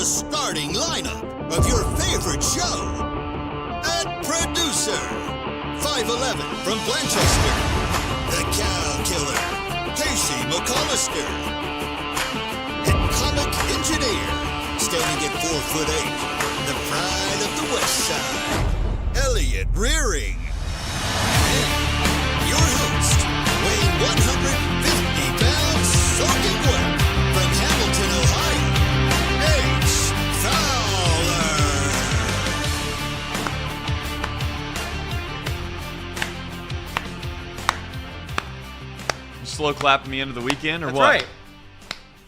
the starting lineup of your favorite show. At producer, 5'11" from Blanchester, the Cow Killer, Casey McCollister. And comic engineer, standing at 4'8", the pride of the West Side, Elliot Rearing. And your host, weighing 150 pounds, soaking wet, from Hamilton, Ohio, H. Fowler. Slow clapping me into the weekend, or That's what? right.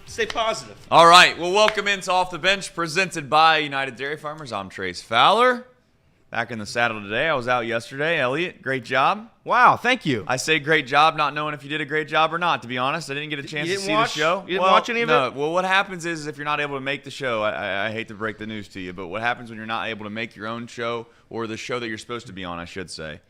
Stay positive. All right. Well, welcome into Off the Bench, presented by United Dairy Farmers. I'm Trace Fowler. Back in the saddle today. I was out yesterday. Elliot, great job. Wow, thank you. I say great job, not knowing if you did a great job or not, to be honest. I didn't get a chance to see the show. You didn't watch any of it? Well, what happens is if you're not able to make the show, I hate to break the news to you, but what happens when you're not able to make your own show, or the show that you're supposed to be on, I should say,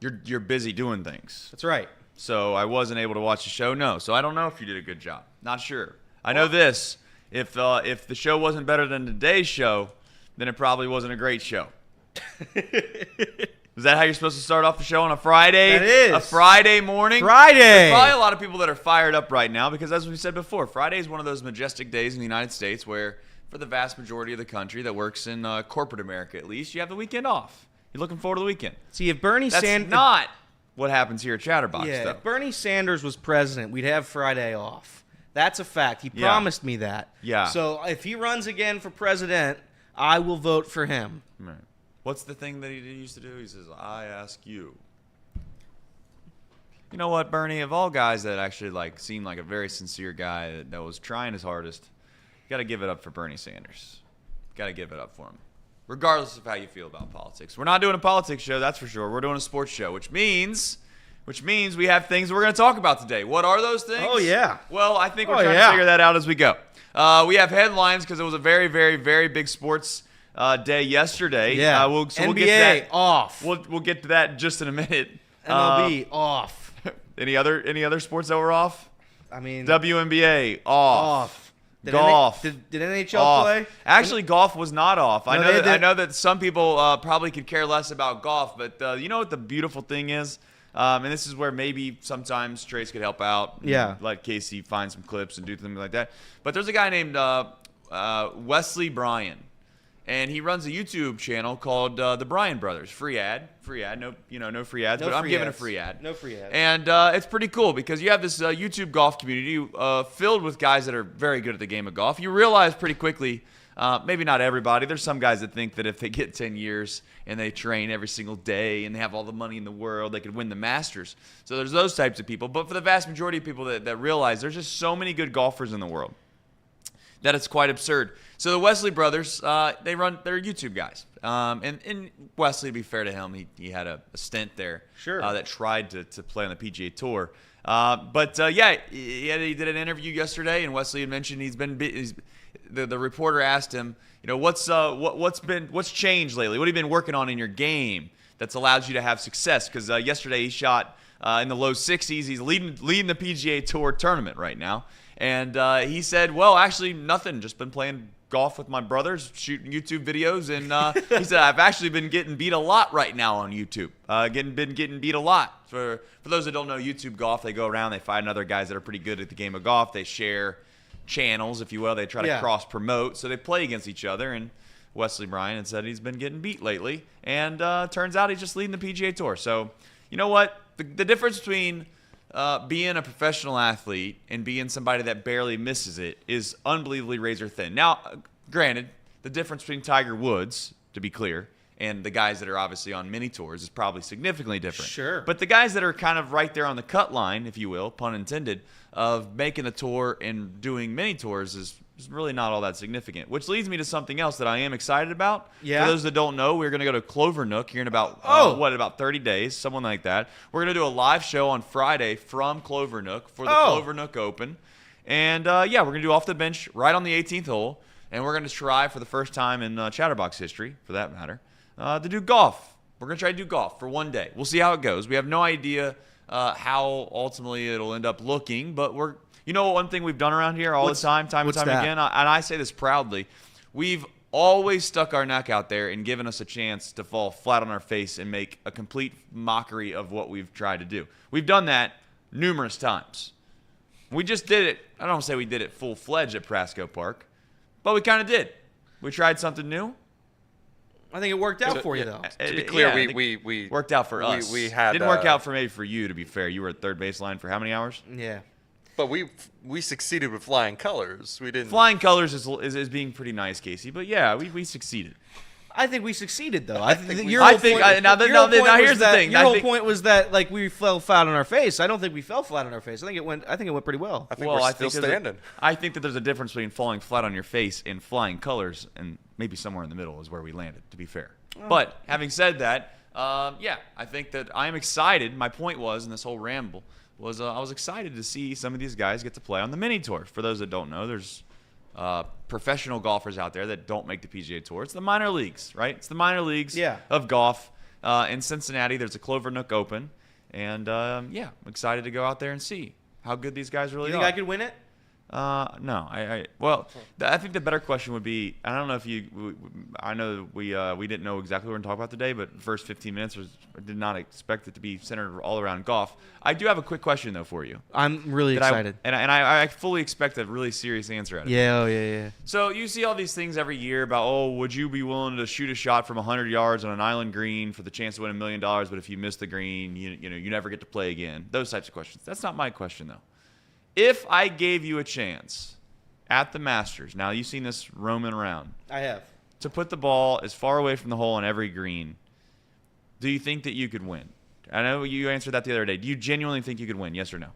you're busy doing things. That's right. So I wasn't able to watch the show. No, so I don't know if you did a good job. Not sure. I know this: if the show wasn't better than today's show, then it probably wasn't a great show. Is that how you're supposed to start off the show on a Friday? That is. A Friday morning? Friday. There's probably a lot of people that are fired up right now because, as we said before, Friday is one of those majestic days in the United States where, for the vast majority of the country that works in corporate America at least, you have the weekend off. You're looking forward to the weekend. See, if Bernie That's Sanders... not what happens here at Chatterbox, Yeah, though. if Bernie Sanders was president, we'd have Friday off. That's a fact. He promised me that. Yeah. So if he runs again for president, I will vote for him. Right. What's the thing that he used to do? He says, I ask you. You know what, Bernie? Of all guys that actually seemed like a very sincere guy that was trying his hardest, you got to give it up for Bernie Sanders. Got to give it up for him, regardless of how you feel about politics. We're not doing a politics show, that's for sure. We're doing a sports show, which means we have things we're going to talk about today. What are those things? Oh, yeah. Well, I think we're trying to figure that out as we go. We have headlines because it was a very, very, very big sports day yesterday. Yeah. We'll NBA get to that. off. We'll get to that in just in a minute. MLB off. Any other sports that were off? I mean, WNBA off. Golf. Did NHL off. play? Actually, golf was not off. I No, know that some people probably could care less about golf, but you know what the beautiful thing is? And this is where maybe sometimes Trace could help out. Yeah. Let Casey find some clips and do something like that. But there's a guy named Wesley Bryan, and he runs a YouTube channel called The Bryan Brothers. Free ad. No free ads, but I'm giving a free ad. No free ads. And it's pretty cool because you have this YouTube golf community filled with guys that are very good at the game of golf. You realize pretty quickly, maybe not everybody, there's some guys that think that if they get 10 years and they train every single day and they have all the money in the world, they could win the Masters. So there's those types of people. But for the vast majority of people that realize there's just so many good golfers in the world that it's quite absurd. So the Wesley brothers, they're YouTube guys. And Wesley, to be fair to him, he had a stint there that tried to play on the PGA Tour. But he did an interview yesterday, and Wesley had mentioned the reporter asked him, what's changed lately? What have you been working on in your game that's allowed you to have success? Because yesterday he shot in the low 60s. He's leading the PGA Tour tournament right now. And he said, well, actually nothing. Just been playing golf with my brothers, shooting YouTube videos. And he said, I've actually been getting beat a lot right now on YouTube. Been getting beat a lot. For those that don't know YouTube golf, they go around, they find other guys that are pretty good at the game of golf. They share channels, if you will. They try to cross-promote. So they play against each other. And Wesley Bryan had said he's been getting beat lately. And turns out he's just leading the PGA Tour. So you know what? The difference between being a professional athlete and being somebody that barely misses it is unbelievably razor thin. Now, granted, the difference between Tiger Woods, to be clear, and the guys that are obviously on mini tours is probably significantly different. Sure. But the guys that are kind of right there on the cut line, if you will, pun intended, of making the tour and doing mini tours is really not all that significant, which leads me to something else that I am excited about. Yeah. For those that don't know, we're going to go to Clover Nook here in about, about 30 days, someone like that. We're going to do a live show on Friday from Clover Nook for the Clover Nook Open. And, we're going to do Off the Bench right on the 18th hole. And we're going to try for the first time in Chatterbox history, for that matter, to do golf. We're going to try to do golf for one day. We'll see how it goes. We have no idea how ultimately it'll end up looking, but we're You know one thing we've done around here all the time and time that? again, and I say this proudly, we've always stuck our neck out there and given us a chance to fall flat on our face and make a complete mockery of what we've tried to do. We've done that numerous times. We just did it. I don't say we did it full-fledged at Prasco Park, but we kind of did. We tried something new. I think it worked out for you, though. To be clear, we worked out for us. We had didn't work out for you. To be fair, you were at third baseline for how many hours? Yeah. But we succeeded with flying colors. We didn't. Flying colors is being pretty nice, Casey. But yeah, we succeeded. I think we succeeded, though. Now here's the thing. Your whole point was that like we fell flat on our face. I don't think we fell flat on our face. I think it went pretty well. I think we're still standing. I think that there's a difference between falling flat on your face and flying colors, and maybe somewhere in the middle is where we landed, to be fair. But having said that, yeah, I think that I'm excited. My point was in this whole ramble was I was excited to see some of these guys get to play on the mini tour. For those that don't know, there's professional golfers out there that don't make the PGA Tour. It's the minor leagues, right? It's the minor leagues of golf. In Cincinnati, there's a Clover Nook Open. And, yeah, I'm excited to go out there and see how good these guys really are. You think I could win it? No. I think the better question would be, I don't know if I know we didn't know exactly what we're going to talk about today, but the first 15 minutes I did not expect it to be centered all around golf. I do have a quick question, though, for you. I'm really excited. I fully expect a really serious answer out of it. Yeah. So you see all these things every year about, would you be willing to shoot a shot from 100 yards on an island green for the chance to win $1 million, but if you miss the green, you never get to play again? Those types of questions. That's not my question, though. If I gave you a chance at the Masters, now you've seen this roaming around. I have. To put the ball as far away from the hole on every green, do you think that you could win? I know you answered that the other day. Do you genuinely think you could win? Yes or no?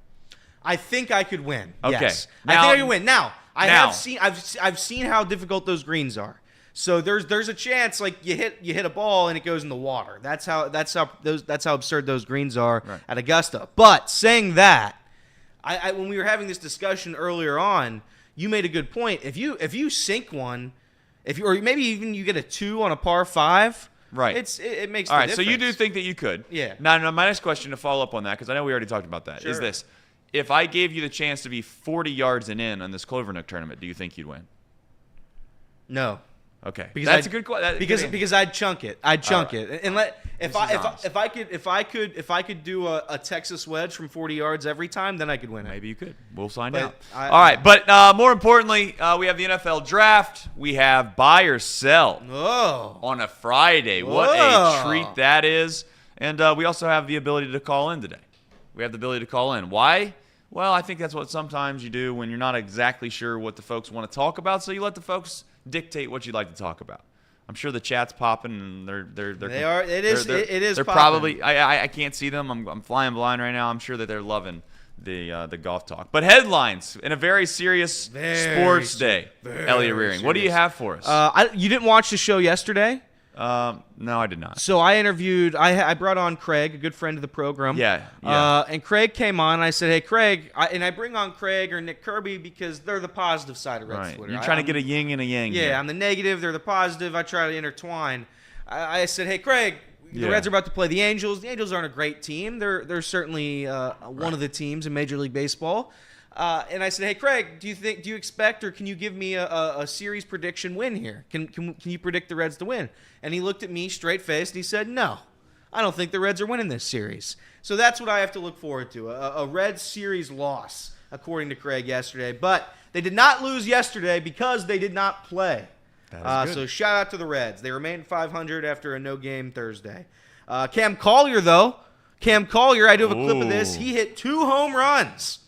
I think I could win. Okay. Yes. Now, I think I could win. Now, I've seen how difficult those greens are. So there's a chance like you hit a ball and it goes in the water. That's how absurd those greens are at Augusta. But saying that, when we were having this discussion earlier on, you made a good point. If you sink one, or maybe even you get a 2 on a par 5, right? It makes all the right. difference. So you do think that you could? Yeah. Now, my next question to follow up on that, because I know we already talked about that, is this: if I gave you the chance to be 40 yards and in on this Clover Nook tournament, do you think you'd win? No. Okay, because that's a good question. Because I'd chunk it. And if I could do a Texas wedge from 40 yards every time, then I could win it. Maybe you could. We'll find out. All right, but more importantly, we have the NFL draft. We have buy or sell on a Friday. What a treat that is! And we also have the ability to call in today. We have the ability to call in. Why? Well, I think that's what sometimes you do when you're not exactly sure what the folks want to talk about. So you let the folks dictate what you'd like to talk about. I'm sure the chat's popping, and they're It is they're popping. probably I can't see them. I'm flying blind right now. I'm sure that they're loving the golf talk. But headlines in a very serious sports day. Elly Rearing. What do you have for us? You didn't watch the show yesterday? No, I did not. So I interviewed. I brought on Craig, a good friend of the program. Yeah. And Craig came on. And I said, "Hey, Craig," and I bring on Craig or Nick Kirby because they're the positive side of Reds Twitter. You're trying to get a yin and a yang. Yeah, here. I'm the negative. They're the positive. I try to intertwine. I said, "Hey, Craig, the Reds are about to play the Angels. The Angels aren't a great team. They're certainly one of the teams in Major League Baseball." And I said, "Hey, Craig, do you expect, or can you give me a series prediction win here? Can you predict the Reds to win?" And he looked at me straight faced and he said, "No, I don't think the Reds are winning this series." So that's what I have to look forward to: a Reds series loss, according to Craig yesterday. But they did not lose yesterday because they did not play. So shout out to the Reds. They remained 500 after a no-game Thursday. Cam Collier, though. I do have a clip of this. He hit 2 home runs.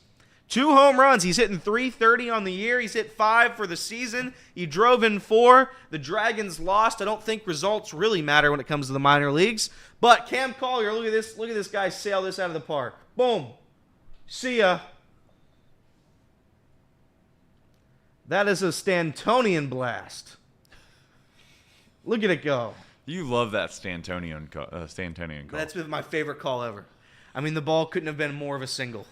2 home runs. He's hitting .330 on the year. He's hit 5 for the season. He drove in 4. The Dragons lost. I don't think results really matter when it comes to the minor leagues. But Cam Collier, look at this. Look at this guy sail this out of the park. Boom. See ya. That is a Stantonian blast. Look at it go. You love that Stantonian call. That's been my favorite call ever. I mean, the ball couldn't have been more of a single.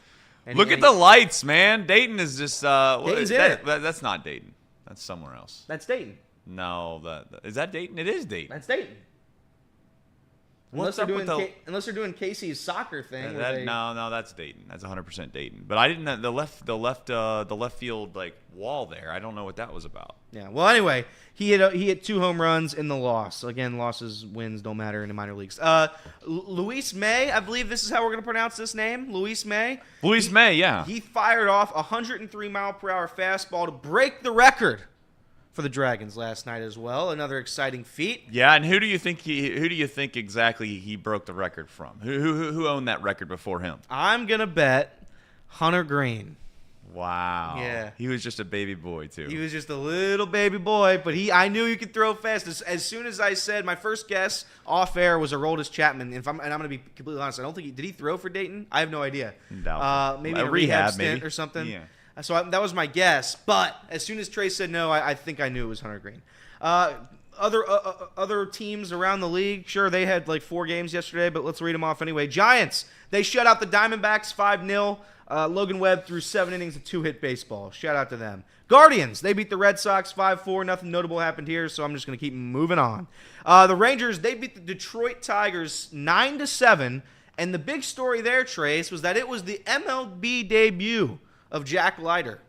Look at the lights, man. Dayton is just Dayton's in it. That's not Dayton. That's somewhere else. That's Dayton. No, is that Dayton? It is Dayton. That's Dayton. Unless What's up with the? unless they're doing Casey's soccer thing. No, that's Dayton. That's 100% Dayton. But I didn't know the left field like wall there. I don't know what that was about. Yeah. Well, anyway, he hit 2 home runs in the loss. Again, losses, wins don't matter in the minor leagues. Luis May, I believe this is how we're going to pronounce this name. Luis May. Luis May, yeah. He fired off a 103-mile-per-hour fastball to break the record for the Dragons last night as well. Another exciting feat. Yeah, and who do you think exactly he broke the record from? Who owned that record before him? I'm going to bet Hunter Green. Wow. Yeah. He was just a baby boy, too. He was just a little baby boy, but I knew he could throw fast. As soon as I said, my first guess off air was Aroldis Chapman. And I'm going to be completely honest, I don't think did he throw for Dayton? I have no idher maybe a rehab stint maybe. Or something. Yeah. So that was my guess. But as soon as Trey said no, I think I knew it was Hunter Green. Other teams around the league, sure, they had like 4 games yesterday, but let's read them off anyway. Giants, they shut out the Diamondbacks 5-0. Logan Webb threw 7 innings of 2-hit baseball. Shout out to them. Guardians, they beat the Red Sox 5-4. Nothing notable happened here, so I'm just going to keep moving on. The Rangers, they beat the Detroit Tigers 9-7. And the big story there, Trace, was that it was the MLB debut of Jack Leiter.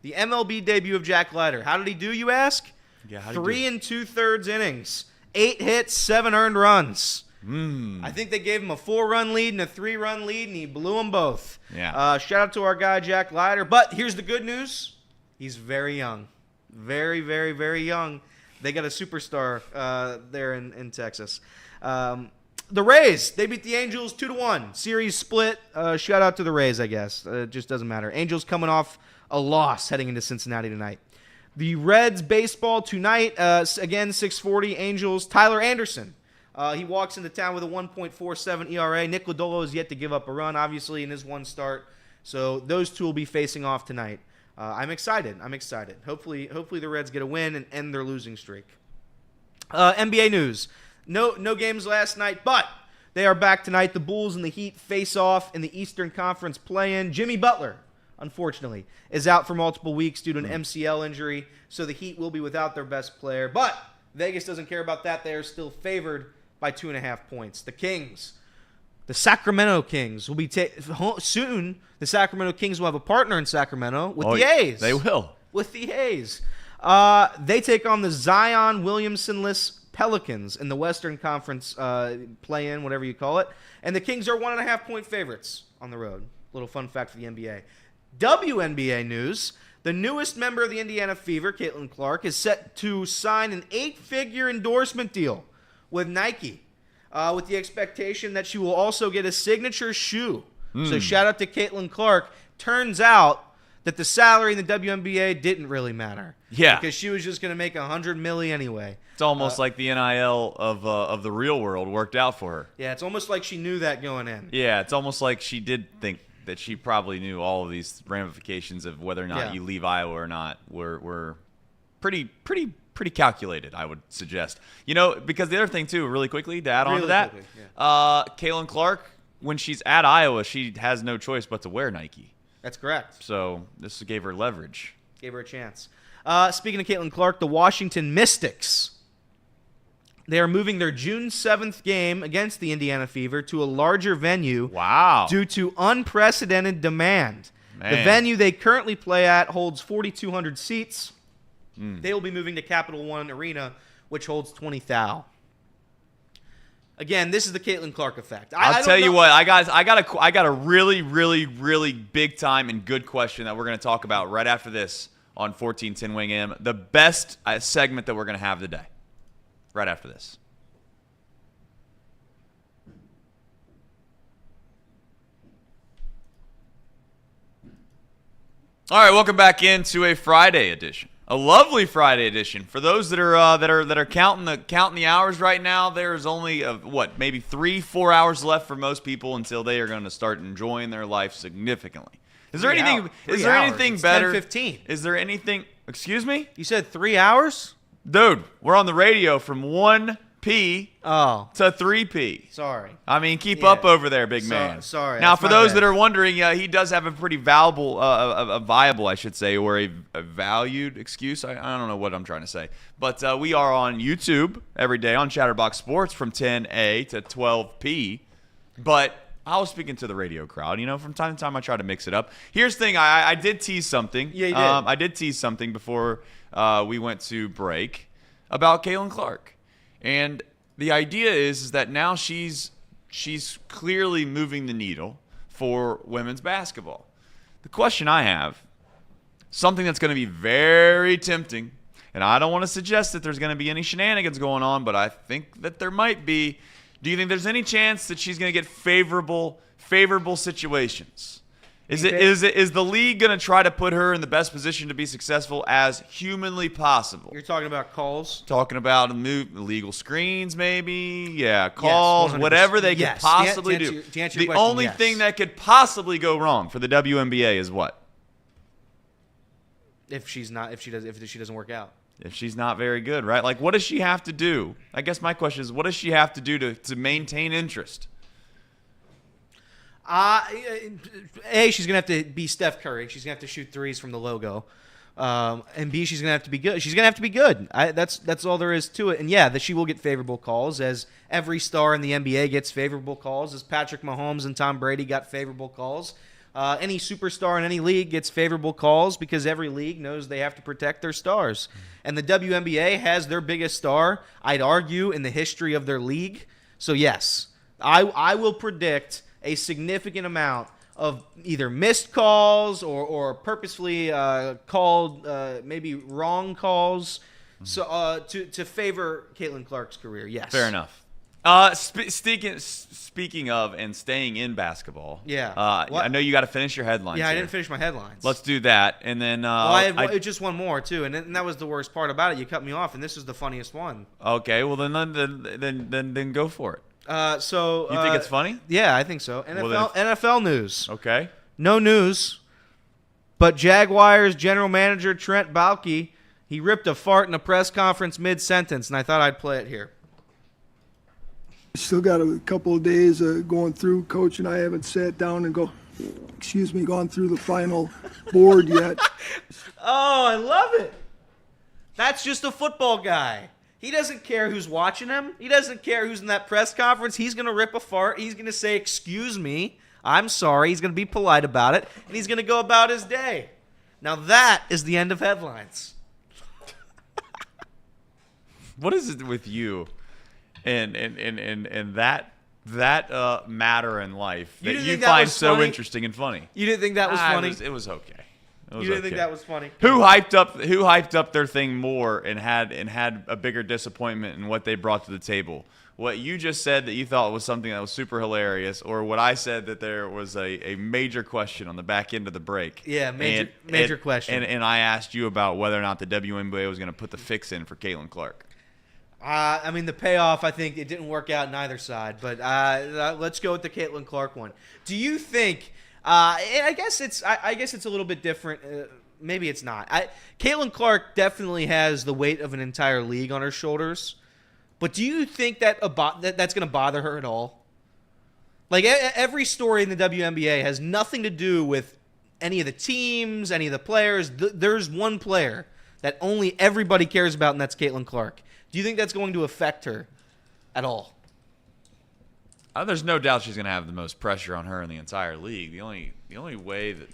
The MLB debut of Jack Leiter. How did he do, you ask? Yeah, 3 2/3 innings, 8 hits, 7 earned runs. I think they gave him a 4-run lead and a 3-run lead, and he blew them both. Yeah. Shout out to our guy, Jack Leiter. But here's the good news. He's very young. Very, very, very young. They got a superstar there in Texas. The Rays, they beat the Angels 2-1. Series split. Shout out to the Rays, I guess. It just doesn't matter. Angels coming off a loss heading into Cincinnati tonight. The Reds baseball tonight, again, 6:40, Angels. Tyler Anderson. He walks into town with a 1.47 ERA. Nick Lodolo is yet to give up a run, obviously, in his one start. So those two will be facing off tonight. I'm excited. Hopefully the Reds get a win and end their losing streak. NBA news. No games last night, but they are back tonight. The Bulls and the Heat face off in the Eastern Conference play-in. Jimmy Butler, unfortunately, is out for multiple weeks due to an MCL injury, so the Heat will be without their best player. But Vegas doesn't care about that. They are still favored by 2.5 points. The Kings, the Sacramento Kings, will be soon. The Sacramento Kings will have a partner in Sacramento with the A's. They will. With the A's. They take on the Zion Williamson-less Pelicans in the Western Conference play-in, whatever you call it. And the Kings are 1.5-point favorites on the road. Little fun fact for the NBA. WNBA news. The newest member of the Indiana Fever, Caitlin Clark, is set to sign an 8-figure endorsement deal with Nike, with the expectation that she will also get a signature shoe. So shout out to Caitlin Clark. Turns out that the salary in the WNBA didn't really matter. Yeah. Because she was just going to make $100 million anyway. It's almost like the NIL of the real world worked out for her. Yeah, it's almost like she knew that going in. Yeah, it's almost like she did think that she probably knew all of these ramifications of whether or not you leave Iowa or not were pretty calculated, I would suggest. You know, because the other thing too, really quickly to add on to that, Caitlin Clark, when she's at Iowa, she has no choice but to wear Nike. That's correct. So this gave her leverage. Gave her a chance. Speaking of Caitlin Clark, the Washington Mystics. They are moving their June 7th game against the Indiana Fever to a larger venue. Wow. Due to unprecedented demand. Man. The venue they currently play at holds 4,200 seats. They will be moving to Capital One Arena, which holds 20,000. Again, this is the Caitlin Clark effect. I'll tell you what, I got a really, really, really big time and good question that we're going to talk about right after this on 1410 Wing M. The best segment that we're going to have today. Right after this. All right, welcome back into a Friday edition. A lovely Friday edition. For those that are counting the hours right now, there's only maybe 3-4 hours left for most people until they are going to start enjoying their life significantly. Is there anything? Is there anything better? 10:15. Is there anything? Excuse me? You said 3 hours? Dude, we're on the radio from 1 P Oh, to 3P. sorry. I mean, keep Yeah. up over there, big man. Sorry. Now, that's for my those bad. that are wondering, he does have a pretty viable, I should say, or a valued excuse. I don't know what I'm trying to say. But we are on YouTube every day on Chatterbox Sports from 10A to 12P. But I was speaking to the radio crowd. From time to time I try to mix it up. Here's the thing. I did tease something. Yeah, you did. I did tease something before we went to break about Caitlin Clark. And the idea is that now she's clearly moving the needle for women's basketball. The question I have, something that's going to be very tempting, and I don't want to suggest that there's going to be any shenanigans going on, but I think that there might be. Do you think there's any chance that she's going to get favorable situations? Is the league going to try to put her in the best position to be successful as humanly possible? You're talking about calls? Talking about illegal screens, maybe, calls, 100%. whatever they could Yes. possibly To do. answer your The question, only yes. thing that could possibly go wrong for the WNBA is what? If she doesn't work out. If she's not very good, right? Like, what does she have to do? I guess my question is, what does she have to do to maintain interest? A, she's gonna have to be Steph Curry. She's gonna have to shoot threes from the logo. And B, she's gonna have to be good. She's gonna have to be good. That's all there is to it. And yeah, that she will get favorable calls, as every star in the NBA gets favorable calls, as Patrick Mahomes and Tom Brady got favorable calls. Any superstar in any league gets favorable calls because every league knows they have to protect their stars. And the WNBA has their biggest star, I'd argue, in the history of their league. So yes, I will predict a significant amount of either missed calls or purposefully called maybe wrong calls, so to favor Caitlin Clark's career. Yes, Fair enough. Speaking of and staying in basketball, Yeah. I know you got to finish your headlines. Yeah, I here. didn't finish my headlines. Let's do that, and then Well, I had just one more too, and that was the worst part about it. You cut me off, and this is the funniest one. okay. Well, then go for it. So You think it's funny? Yeah, I think so. NFL news. Okay. No news, but Jaguars general manager Trent Baalke, he ripped a fart in a press conference mid-sentence, and I thought I'd play it here. Still got a couple of days going through. Coach and I haven't sat down and gone through the final board yet. Oh, I love it. That's just a football guy. He doesn't care who's watching him. He doesn't care who's in that press conference. He's going to rip a fart. He's going to say, "Excuse me, I'm sorry." He's going to be polite about it, and he's going to go about his day. Now that is the end of headlines. What is it with you and that matter in life You that didn't you think that find was so funny? interesting and funny? You didn't think that was funny? It was okay. You didn't think that was funny? Who hyped up their thing more and had a bigger disappointment in what they brought to the table? What you just said that you thought was something that was super hilarious, or what I said that there was a major question on the back end of the break? Yeah, major question. And I asked you about whether or not the WNBA was going to put the fix in for Caitlin Clark. I mean, the payoff, I think it didn't work out on either side, but let's go with the Caitlin Clark one. Do you think? I guess it's a little bit different. Maybe it's not. Caitlin Clark definitely has the weight of an entire league on her shoulders, but do you think that's going to bother her at all? Like every story in the WNBA has nothing to do with any of the teams, any of the players. There's one player that only everybody cares about, and that's Caitlin Clark. Do you think that's going to affect her at all? There's no doubt she's going to have the most pressure on her in the entire league. The only way that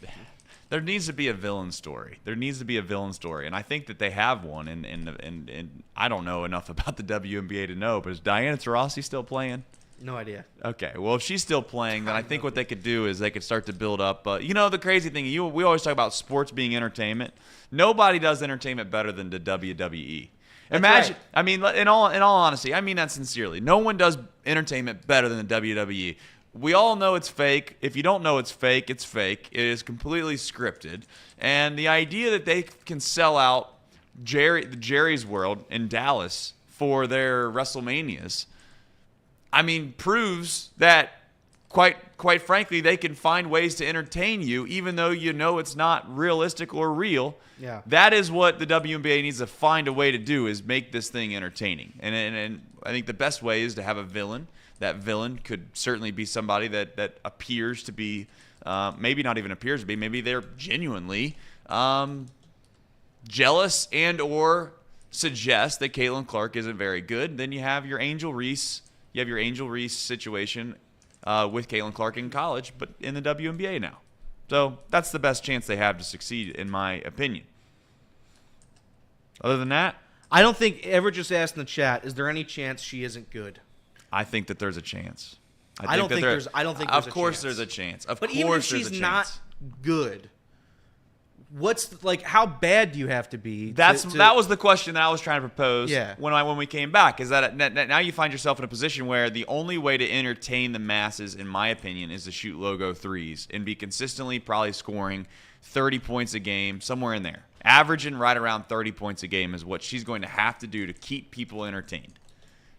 there needs to be a villain story. There needs to be a villain story, and I think that they have one. And I don't know enough about the WNBA to know, but is Diana Taurasi still playing? No idea. Okay, well, if she's still playing, then I think what they could do is they could start to build up. The crazy thing, we always talk about sports being entertainment. Nobody does entertainment better than the WWE. Imagine, right. I mean, in all honesty, I mean that sincerely. No one does entertainment better than the WWE. We all know it's fake. If you don't know it's fake, it's fake. It is completely scripted. And the idea that they can sell out Jerry's World in Dallas for their WrestleManias, I mean, proves that quite frankly, they can find ways to entertain you, even though you know it's not realistic or real. Yeah. That is what the WNBA needs to find a way to do, is make this thing entertaining. And I think the best way is to have a villain. That villain could certainly be somebody that appears to be, maybe not even appears to be, maybe they're genuinely jealous and or suggest that Caitlin Clark isn't very good. Then you have your Angel Reese. You have your Angel Reese situation with Caitlin Clark in college, but in the WNBA now. So that's the best chance they have to succeed, in my opinion. Other than that, I don't think, ever just asked in the chat, is there any chance she isn't good? I think that there's a chance. I don't think there's a chance. Of course there's a chance. But even if she's not good, how bad do you have to be? That was the question that I was trying to propose. Yeah. When we came back, is that now you find yourself in a position where the only way to entertain the masses, in my opinion, is to shoot logo threes and be consistently probably scoring 30 points a game, somewhere in there. Averaging right around 30 points a game is what she's going to have to do to keep people entertained.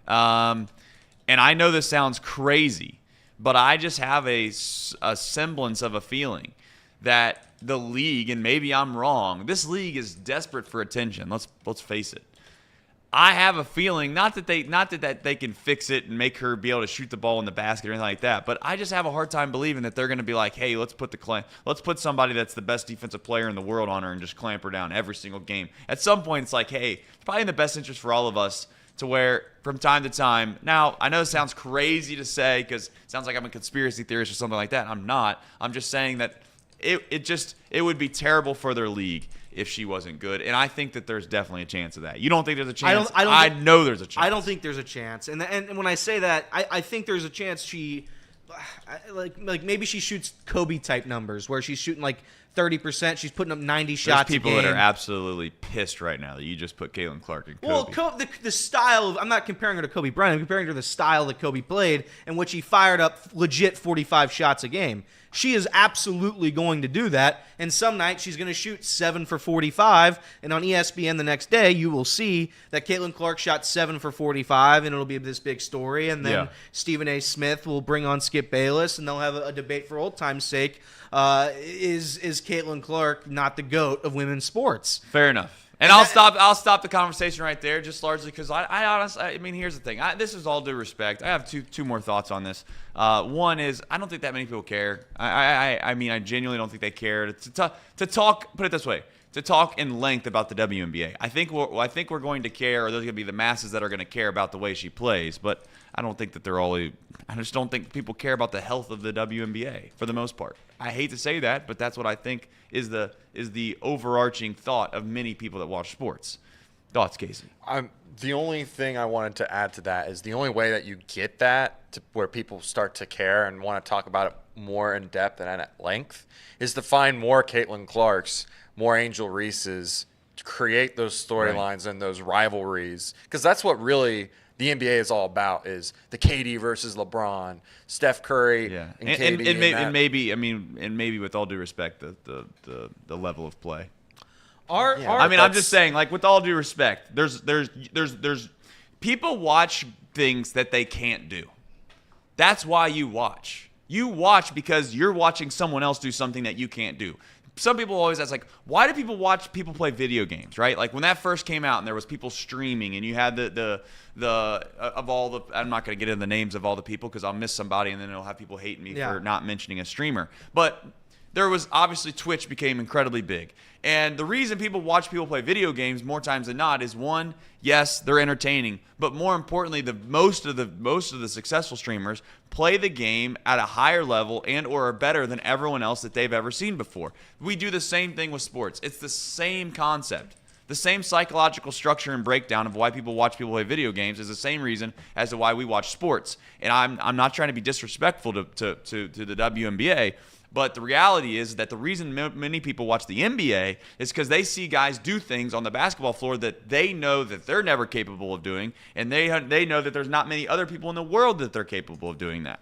And I know this sounds crazy, but I just have a semblance of a feeling that the league, and maybe I'm wrong, this league is desperate for attention. Let's face it. I have a feeling, not that they can fix it and make her be able to shoot the ball in the basket or anything like that, but I just have a hard time believing that they're going to be like, hey, let's put somebody that's the best defensive player in the world on her and just clamp her down every single game. At some point, it's like, hey, it's probably in the best interest for all of us to where from time to time, now I know it sounds crazy to say because it sounds like I'm a conspiracy theorist or something like that. I'm not. I'm just saying that it would be terrible for their league if she wasn't good, and I think that there's definitely a chance of that. You don't think there's a chance? I know there's a chance. I don't think there's a chance, and when I say that, I think there's a chance she, like maybe she shoots Kobe type numbers where she's shooting like 30%. She's putting up 90 shots. There's people a game. that are absolutely pissed right now that you just put Caitlin Clark and Kobe. Well, the style of, I'm not comparing her to Kobe Bryant. I'm comparing her to the style that Kobe played and which he fired up legit 45 shots a game. She is absolutely going to do that, and some nights she's going to shoot 7 for 45, and on ESPN the next day you will see that Caitlin Clark shot 7 for 45, and it'll be this big story, and then Stephen A. Smith will bring on Skip Bayless, and they'll have a debate for old time's sake. Is Caitlin Clark not the GOAT of women's sports? Fair enough. And I'll stop the conversation right there, just largely because I honestly, here's the thing. This is all due respect. I have two more thoughts on this. One is I don't think that many people care. I genuinely don't think they care to talk. Put it this way: to talk in length about the WNBA. I think we're going to care, or there's going to be the masses that are going to care about the way she plays. But I don't think that I just don't think people care about the health of the WNBA for the most part. I hate to say that, but that's what I think is the overarching thought of many people that watch sports. Thoughts, Casey? The only thing I wanted to add to that is the only way that you get that to where people start to care and want to talk about it more in depth and at length is to find more Caitlin Clarks, more Angel Reeses, to create those storylines and those rivalries, because that's what really the NBA is all about, is the KD versus LeBron, Steph Curry, and KD. And maybe with all due respect, the level of play. I'm just saying, like, with all due respect, there's people watch things that they can't do. That's why you watch. You watch because you're watching someone else do something that you can't do. Some people always ask, like, why do people watch people play video games, right? Like, when that first came out and there was people streaming and you had of all the, I'm not going to get into the names of all the people because I'll miss somebody and then it'll have people hating me for not mentioning a streamer. But there was obviously Twitch became incredibly big. And the reason people watch people play video games more times than not is, one, yes, they're entertaining, but more importantly, most of the successful streamers play the game at a higher level and or are better than everyone else that they've ever seen before. We do the same thing with sports. It's the same concept. The same psychological structure and breakdown of why people watch people play video games is the same reason as to why we watch sports. And I'm not trying to be disrespectful to the WNBA, but the reality is that the reason many people watch the NBA is because they see guys do things on the basketball floor that they know that they're never capable of doing, and they know that there's not many other people in the world that they're capable of doing that.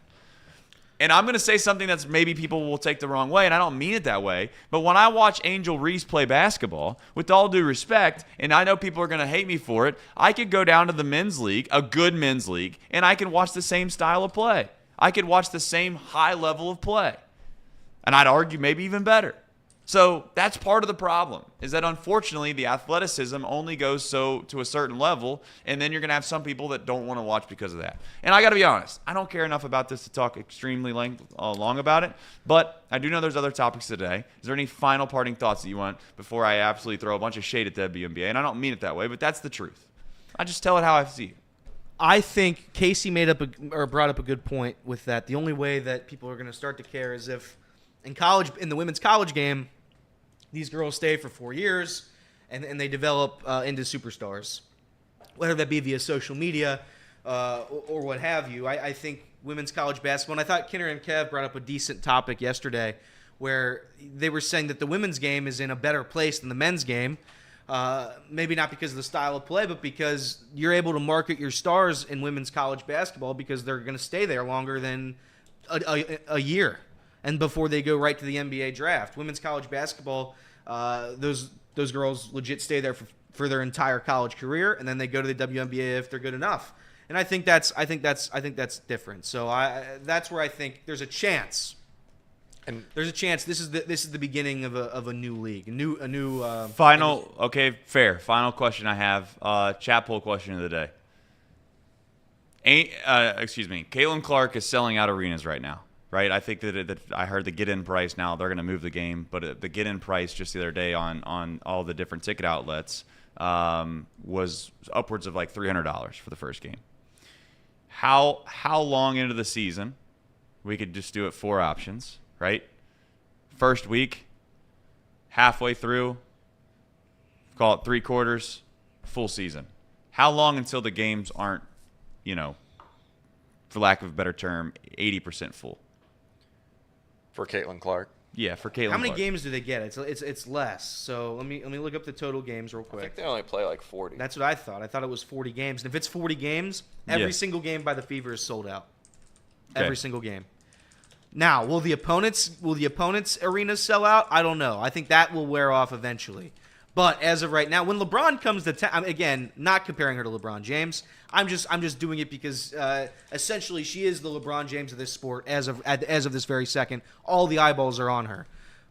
And I'm going to say something that's maybe people will take the wrong way, and I don't mean it that way, but when I watch Angel Reese play basketball, with all due respect, and I know people are going to hate me for it, I could go down to the men's league, a good men's league, and I can watch the same style of play. I could watch the same high level of play. And I'd argue maybe even better. So that's part of the problem, is that unfortunately the athleticism only goes to a certain level, and then you're going to have some people that don't want to watch because of that. And I got to be honest, I don't care enough about this to talk extremely long about it, but I do know there's other topics today. Is there any final parting thoughts that you want before I absolutely throw a bunch of shade at the WNBA? And I don't mean it that way, but that's the truth. I just tell it how I see it. I think Casey brought up a good point with that. The only way that people are going to start to care is if in the women's college game, these girls stay for 4 years and they develop into superstars, whether that be via social media or what have you. I think women's college basketball, and I thought Kinner and Kev brought up a decent topic yesterday where they were saying that the women's game is in a better place than the men's game. Maybe not because of the style of play, but because you're able to market your stars in women's college basketball because they're going to stay there longer than a year. And before they go right to the NBA draft, women's college basketball, those girls legit stay there for their entire college career, and then they go to the WNBA if they're good enough. And I think that's different. So that's where I think there's a chance. And there's a chance this is the beginning of a new league, a new final. Okay, fair. Final question I have. Chat poll question of the day. Caitlin Clark is selling out arenas right now. Right, I think that I heard the get-in price now. They're going to move the game, but the get-in price just the other day on all the different ticket outlets was upwards of like $300 for the first game. How long into the season? We could just do it 4 options, right? First week, halfway through, call it 3/4, full season. How long until the games aren't, for lack of a better term, 80% full? For Caitlin Clark. Yeah, for Caitlin How many Clark. games do they get? It's less. So let me look up the total games real I quick. think they only play like 40. That's what I thought. I thought it was 40 games. And if it's 40 games, every Yeah. single game by the Fever is sold out. Okay. Every single game. Now, will the opponents' arenas sell out? I don't know. I think that will wear off eventually. But as of right now, when LeBron comes to town, again, not comparing her to LeBron James, I'm just doing it because essentially she is the LeBron James of this sport as of this very second. All the eyeballs are on her.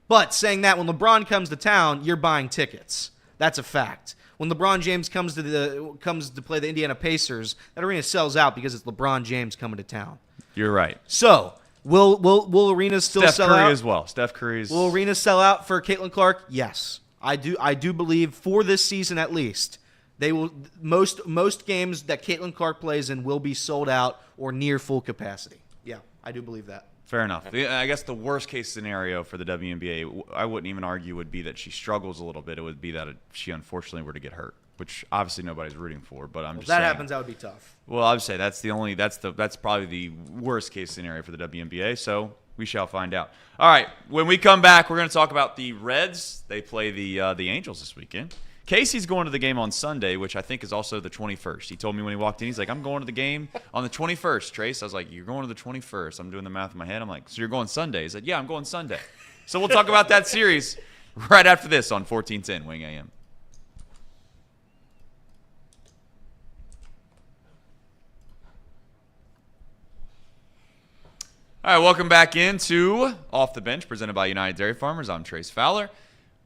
But saying that, when LeBron comes to town, you're buying tickets. That's a fact. When LeBron James comes to play the Indiana Pacers, that arena sells out because it's LeBron James coming to town. You're right. So, will arenas still Steph sell Curry out? as well. Steph Curry's. Will arenas sell out for Caitlin Clark? Yes. I do believe for this season at least, they will most games that Caitlin Clark plays in will be sold out or near full capacity. Yeah, I do believe that. Fair enough. I guess the worst case scenario for the WNBA, I wouldn't even argue, would be that she struggles a little bit. It would be that she unfortunately were to get hurt, which obviously nobody's rooting for. But I'm If just that saying, happens, that would be tough. Well, I would say that's probably the worst case scenario for the WNBA. So we shall find out. All right, when we come back, we're going to talk about the Reds. They play the Angels this weekend. Casey's going to the game on Sunday, which I think is also the 21st. He told me when he walked in, he's like, I'm going to the game on the 21st, Trace. I was like, you're going to the 21st. I'm doing the math in my head. I'm like, so you're going Sunday? He said, yeah, I'm going Sunday. So we'll talk about that series right after this on 1410 Wing AM. All right, welcome back into Off the Bench, presented by United Dairy Farmers. I'm Trace Fowler.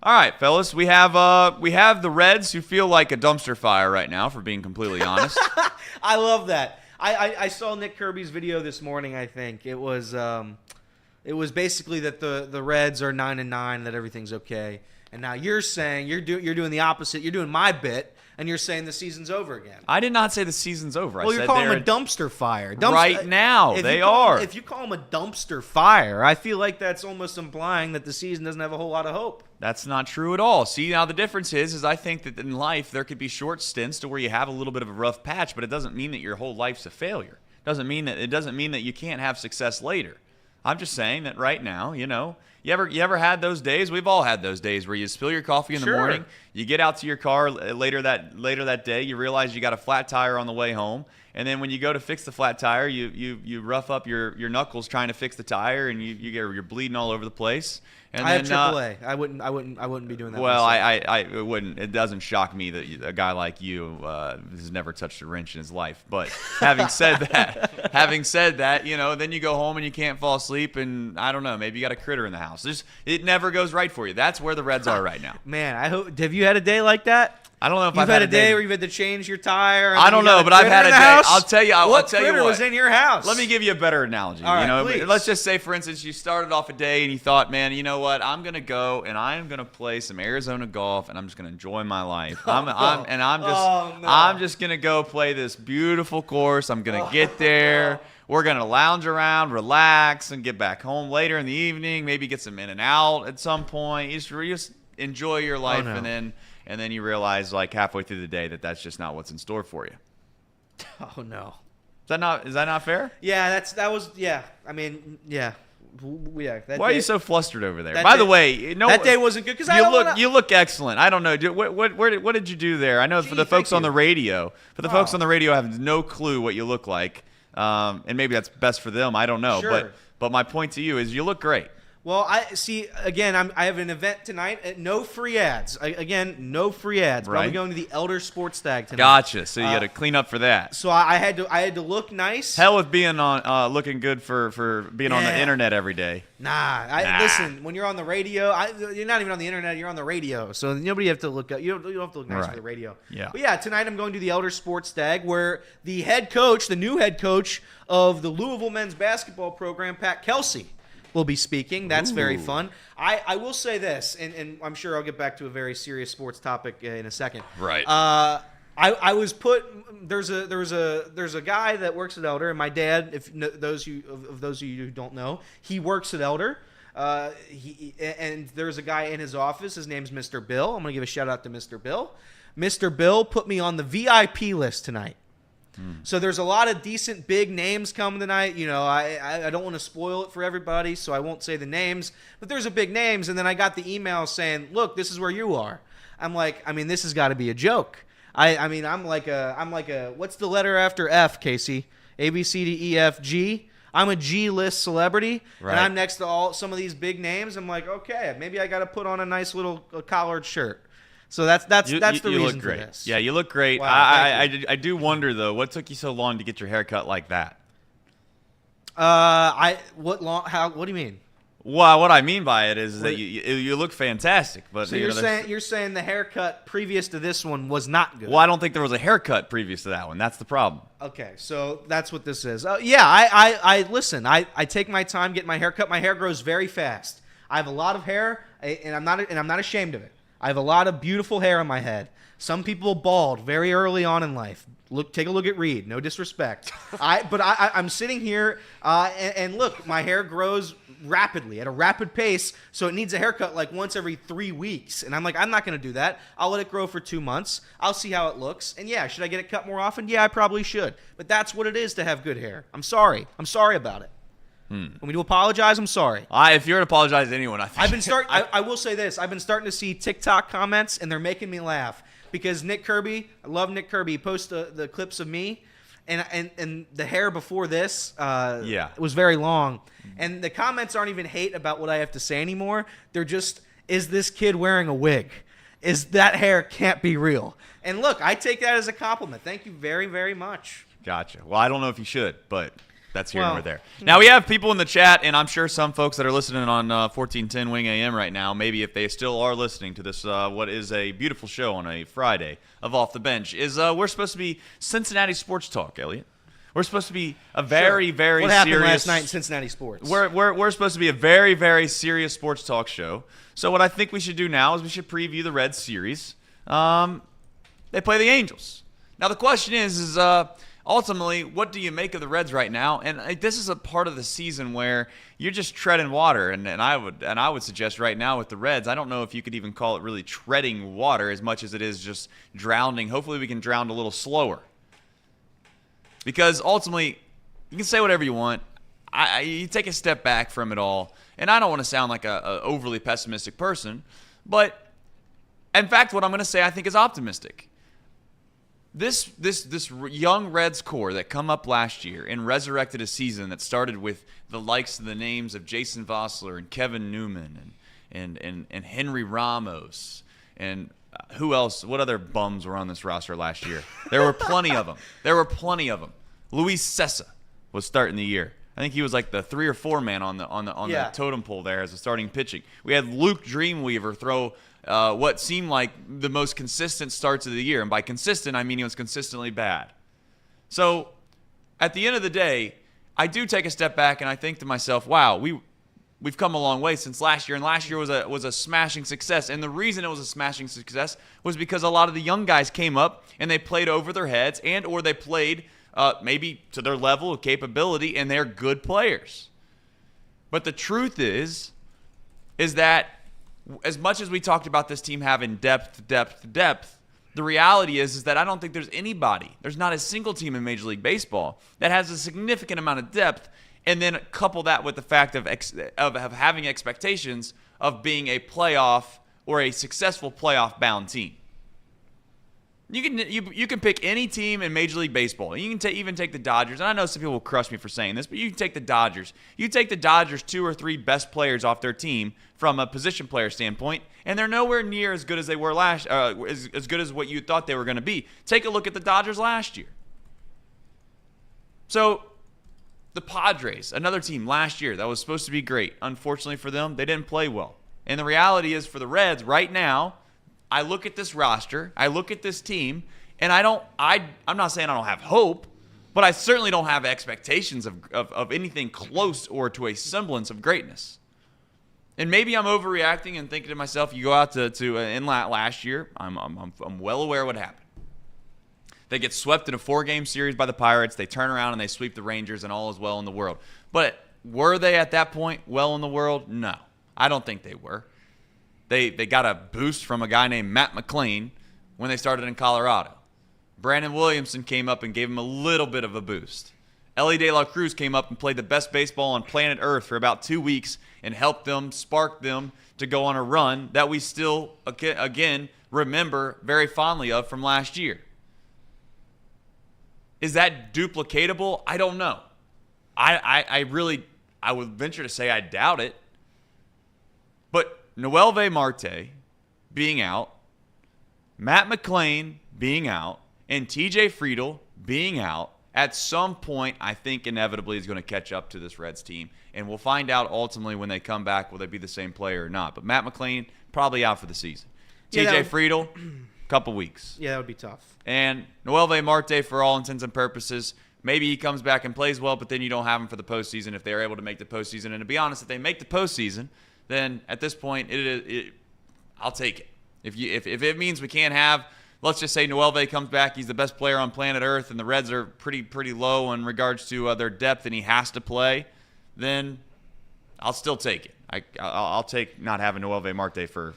All right, fellas, we have the Reds, who feel like a dumpster fire right now, for being completely honest. I love that. I saw Nick Kirby's video this morning. I think it was basically that the Reds are 9-9, that everything's okay. And now you're saying you're doing the opposite. You're doing my bit, and you're saying the season's over again. I did not say the season's over. Well, I you're said calling they're them a dumpster fire. right now. They are. If you call them a dumpster fire, I feel like that's almost implying that the season doesn't have a whole lot of hope. That's not true at all. See, now the difference is I think that in life there could be short stints to where you have a little bit of a rough patch, but it doesn't mean that your whole life's a failure. It doesn't mean that you can't have success later. I'm just saying that right now, You ever had those days? We've all had those days where you spill your coffee in the morning. You get out to your car later that day. You realize you got a flat tire on the way home, and then when you go to fix the flat tire, you rough up your knuckles trying to fix the tire, and you're bleeding all over the place. And I then, have AAA. I wouldn't be doing that. Well, myself. I wouldn't. It doesn't shock me that a guy like you has never touched a wrench in his life. But having said that, you know, then you go home and you can't fall asleep, and I don't know, maybe you got a critter in the house. It never goes right for you. That's where the Reds are right now. Man, I hope. Have you had a day like that? I don't know if You've I've had a day where you've had to change your tire. I don't know, but I've had a day. I'll tell you. What critter was in your house? Let me give you a better analogy. All right, you know, please. let's just say, for instance, you started off a day and you thought, man, you know what? I'm gonna go and I am gonna play some Arizona golf and I'm just gonna enjoy my life. I'm just gonna go play this beautiful course. I'm gonna get there. We're going to lounge around, relax, and get back home later in the evening, maybe get some in and out at some point. You just enjoy your life, and then you realize, like, halfway through the day that that's just not what's in store for you. Oh, no. Is that not fair? Yeah, I mean, yeah. Yeah. Why are you so flustered over there? By the way, that day wasn't good because you look excellent. I don't know. What did you do there? I know for the folks on the radio, folks on the radio have no clue what you look like. And maybe that's best for them. I don't know. Sure. But my point to you is you look great. Well, I see. Again, I have an event tonight. No free ads. No free ads. But I'll be going to the Elder Sports Stag tonight. Gotcha. So you got to clean up for that. So I had to look nice. Hell with being on looking good for being on the internet every day. Listen. When you're on the radio, you're not even on the internet. You're on the radio. So nobody have to look up. You don't have to look nice for the radio. Yeah. But yeah, tonight I'm going to the Elder Sports Stag, where the new head coach of the Louisville men's basketball program, Pat Kelsey, will be speaking. That's very fun. I will say this, and I'm sure I'll get back to a very serious sports topic in a second. Right. I was put. There's a guy that works at Elder, and my dad. If those of you who don't know, he works at Elder. And there's a guy in his office. His name's Mr. Bill. I'm gonna give a shout out to Mr. Bill. Mr. Bill put me on the VIP list tonight. So there's a lot of decent big names coming tonight. You know, I don't want to spoil it for everybody, so I won't say the names. But there's a big names, and then I got the email saying, "Look, this is where you are." I'm like, I mean, this has got to be a joke. I'm like a what's the letter after F, Casey? A B C D E F G. I'm a G-list celebrity, and I'm next to some of these big names. I'm like, okay, maybe I got to put on a nice little collared shirt. So that's the reason for this. Yeah, you look great. Wow, I do wonder though, what took you so long to get your hair cut like that? What do you mean? Well, what I mean by it is that you look fantastic, but so you're saying the haircut previous to this one was not good. Well, I don't think there was a haircut previous to that one. That's the problem. Okay, so that's what this is. I listen. I take my time getting my hair cut. My hair grows very fast. I have a lot of hair, and I'm not ashamed of it. I have a lot of beautiful hair on my head. Some people bald very early on in life. Take a look at Reed. No disrespect. I'm sitting here, and look, my hair grows rapidly at a rapid pace, so it needs a haircut like once every 3 weeks. And I'm like, I'm not going to do that. I'll let it grow for 2 months. I'll see how it looks. And yeah, should I get it cut more often? Yeah, I probably should. But that's what it is to have good hair. I'm sorry. I'm sorry about it. When we do apologize, I'm sorry. If you're going to apologize to anyone, I think I will say this. I've been starting to see TikTok comments, and they're making me laugh. Because Nick Kirby, I love Nick Kirby, he posts the clips of me, and the hair before this was very long. And the comments aren't even hate about what I have to say anymore. They're just, is this kid wearing a wig? Is that hair can't be real? And look, I take that as a compliment. Thank you very, very much. Gotcha. Well, I don't know if you should, but that's here and we're there. Now, we have people in the chat, and I'm sure some folks that are listening on 1410 Wing AM right now, maybe if they still are listening to this, what is a beautiful show on a Friday of Off the Bench, is we're supposed to be Cincinnati Sports Talk, Elliot. We're supposed to be a very, very what serious... What happened last night in Cincinnati sports? We're supposed to be a very, very serious sports talk show. So what I think we should do now is we should preview the Reds series. They play the Angels. Now, the question is ultimately, what do you make of the Reds right now? And this is a part of the season where you're just treading water, and I would suggest right now with the Reds, I don't know if you could even call it really treading water as much as it is just drowning. Hopefully, we can drown a little slower, because ultimately, you can say whatever you want. you take a step back from it all, and I don't want to sound like a overly pessimistic person, but in fact, what I'm going to say I think is optimistic. This young Reds core that come up last year and resurrected a season that started with the likes of the names of Jason Vossler and Kevin Newman and Henry Ramos and who else? What other bums were on this roster last year? There were plenty of them. Luis Sessa was starting the year. I think he was like the 3 or 4 man on the totem pole there as a starting pitching. We had Luke Dreamweaver throw what seemed like the most consistent starts of the year. And by consistent, I mean he was consistently bad. So at the end of the day, I do take a step back and I think to myself, wow, we've come a long way since last year. And last year was a smashing success. And the reason it was a smashing success was because a lot of the young guys came up and they played over their heads and or they played maybe to their level of capability, and they're good players. But the truth is that as much as we talked about this team having depth, the reality is that I don't think there's not a single team in Major League Baseball that has a significant amount of depth, and then couple that with the fact of having expectations of being a playoff or a successful playoff-bound team. You can pick any team in Major League Baseball. You can even take the Dodgers. And I know some people will crush me for saying this, but you can take the Dodgers. You take the Dodgers' 2 or 3 best players off their team from a position player standpoint, and they're nowhere near as good as they were as good as what you thought they were going to be. Take a look at the Dodgers last year. So the Padres, another team last year that was supposed to be great. Unfortunately for them, they didn't play well. And the reality is for the Reds right now, I look at this roster, I look at this team, and I'm not saying I don't have hope, but I certainly don't have expectations of anything close or to a semblance of greatness. And maybe I'm overreacting and thinking to myself, you go out to Inlet last year, I'm well aware of what happened. They get swept in a 4-game series by the Pirates, they turn around and they sweep the Rangers, and all is well in the world. But were they at that point well in the world? No, I don't think they were. They got a boost from a guy named Matt McLean when they started in Colorado. Brandon Williamson came up and gave him a little bit of a boost. Elly De La Cruz came up and played the best baseball on planet Earth for about 2 weeks and helped them, sparked them to go on a run that we still, again, remember very fondly of from last year. Is that duplicatable? I don't know. I would venture to say I doubt it. But Noelvi Marte being out, Matt McLean being out, and TJ Friedl being out, at some point I think inevitably is going to catch up to this Reds team. And we'll find out ultimately when they come back, will they be the same player or not. But Matt McLean, probably out for the season. TJ Friedl, couple weeks. Yeah, that would be tough. And Noelvi Marte, for all intents and purposes, maybe he comes back and plays well, but then you don't have him for the postseason if they're able to make the postseason. And to be honest, if they make the postseason, then at this point, I'll take it. If it means we can't have, let's just say Noelvi comes back, he's the best player on planet Earth, and the Reds are pretty low in regards to their depth, and he has to play, then I'll still take it. I'll take not having Noelvi Marte for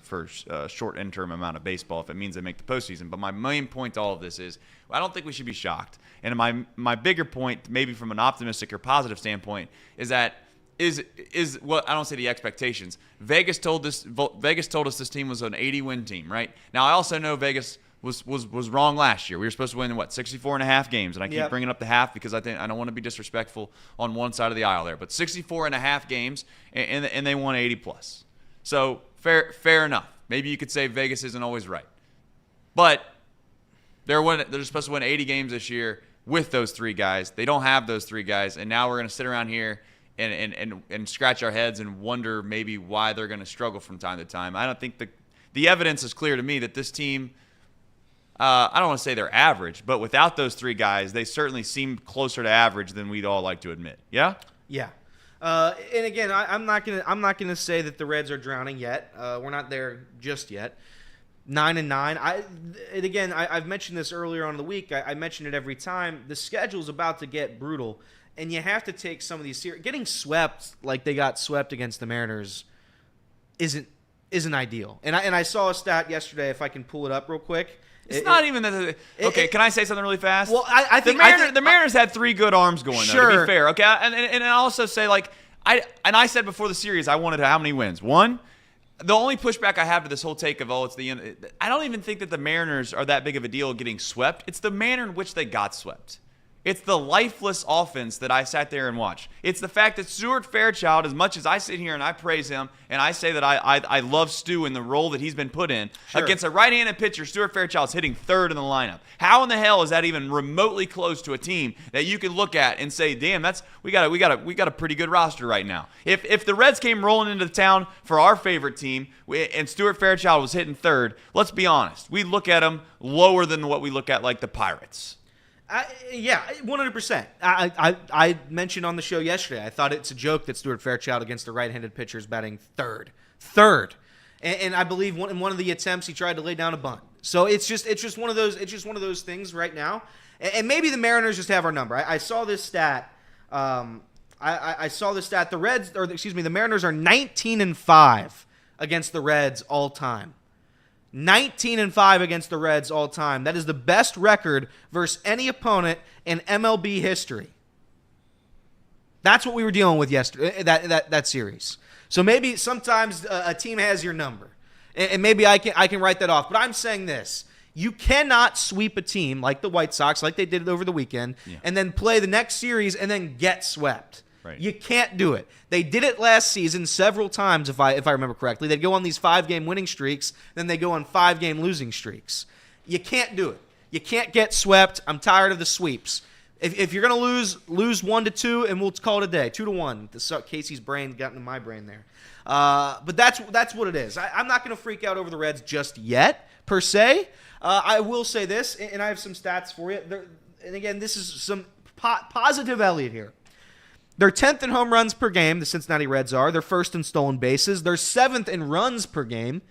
a short interim amount of baseball if it means they make the postseason. But my main point to all of this is I don't think we should be shocked. And my bigger point, maybe from an optimistic or positive standpoint, is that is well, I don't say the expectations. Vegas told us this team was an 80-win team, right? Now I also know Vegas was wrong last year. We were supposed to win 64.5 games, and I keep bringing up the half because I don't want to be disrespectful on one side of the aisle there. But 64.5 games, and they won 80 plus. So fair enough. Maybe you could say Vegas isn't always right, but they're supposed to win 80 games this year with those 3 guys. They don't have those 3 guys, and now we're going to sit around here and scratch our heads and wonder maybe why they're going to struggle from time to time. I don't think the evidence is clear to me that this team, I don't want to say they're average, but without those 3 guys, they certainly seem closer to average than we'd all like to admit. Yeah? Yeah. And again, I'm not gonna say that the Reds are drowning yet. We're not there just yet. 9-9. I've mentioned this earlier on in the week. I mention it every time. The schedule's about to get brutal. And you have to take some of these series. Getting swept like they got swept against the Mariners isn't ideal. And I saw a stat yesterday, if I can pull it up real quick. It's not even that. Okay, can I say something really fast? Well, I think the Mariners had 3 good arms going. Sure. To be fair, okay, and I also say like I said before the series I wanted how many wins? 1. The only pushback I have to this whole take of it's the end. I don't even think that the Mariners are that big of a deal getting swept. It's the manner in which they got swept. It's the lifeless offense that I sat there and watched. It's the fact that Stuart Fairchild, as much as I sit here and I praise him and I say that I love Stu in the role that he's been put in, against a right-handed pitcher, Stuart Fairchild's hitting 3rd in the lineup. How in the hell is that even remotely close to a team that you can look at and say, damn, we got a pretty good roster right now. If the Reds came rolling into town for our favorite team and Stuart Fairchild was hitting 3rd, let's be honest, we look at him lower than what we look at like the Pirates. Yeah, 100%. I mentioned on the show yesterday, I thought it's a joke that Stuart Fairchild against a right-handed pitcher is batting 3rd. And I believe in one of the attempts he tried to lay down a bunt. So it's just one of those things right now. And maybe the Mariners just have our number. I saw this stat. I saw this stat. The Mariners are 19-5 against the Reds all time. 19-5 against the Reds all time. That is the best record versus any opponent in MLB history. That's what we were dealing with yesterday. That series. So maybe sometimes a team has your number, and maybe I can write that off. But I'm saying this: you cannot sweep a team like the White Sox, like they did over the weekend, and then play the next series and then get swept. Right. You can't do it. They did it last season several times, if I remember correctly. They'd go on these 5-game winning streaks, then they go on 5-game losing streaks. You can't do it. You can't get swept. I'm tired of the sweeps. If you're gonna lose 1-2, and we'll call it a day. 2-1. Casey's brain got into my brain there. But that's what it is. I'm not gonna freak out over the Reds just yet, per se. I will say this, and I have some stats for you. And again, this is some positive Elliott here. They're 10th in home runs per game, the Cincinnati Reds are. They're 1st in stolen bases. They're 7th in runs per game.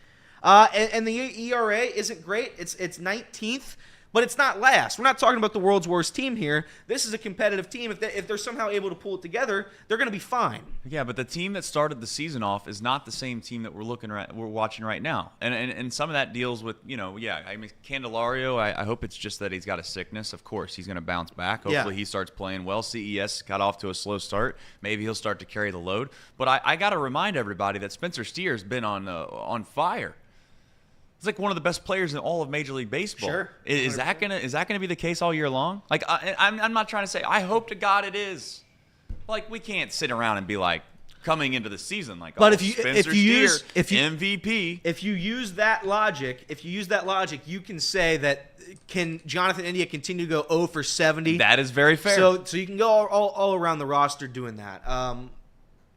And the ERA isn't great. It's 19th, but it's not last. We're not talking about the world's worst team here. This is a competitive team. If they're somehow able to pull it together, they're going to be fine. Yeah, but the team that started the season off is not the same team that we're watching right now. And some of that deals with, I mean, Candelario, I hope it's just that he's got a sickness. Of course, he's going to bounce back. Hopefully he starts playing well. CES got off to a slow start. Maybe he'll start to carry the load. But I got to remind everybody that Spencer Steer's been on fire. He's like one of the best players in all of Major League Baseball. Sure. Is that gonna be the case all year long? Like I'm not trying to say I hope to God it is. Like we can't sit around and be like coming into the season like, but Spencer Steer, MVP. If you use that logic, you can say that can Jonathan India continue to go 0 for 70? That is very fair. So you can go all around the roster doing that. I'm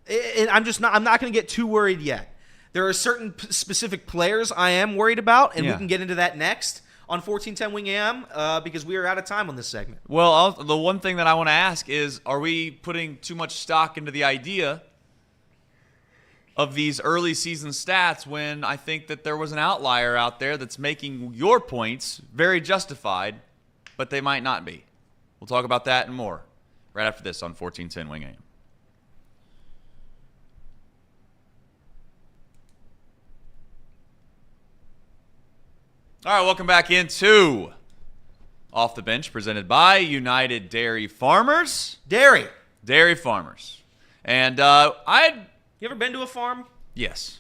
not going to get too worried yet. There are certain specific players I am worried about, and we can get into that next on 1410 Wing AM because we are out of time on this segment. Well, the one thing that I want to ask is, are we putting too much stock into the idea of these early season stats when I think that there was an outlier out there that's making your points very justified, but they might not be? We'll talk about that and more right after this on 1410 Wing AM. All right, welcome back into Off the Bench, presented by United Dairy Farmers. Dairy Farmers. And You ever been to a farm? Yes.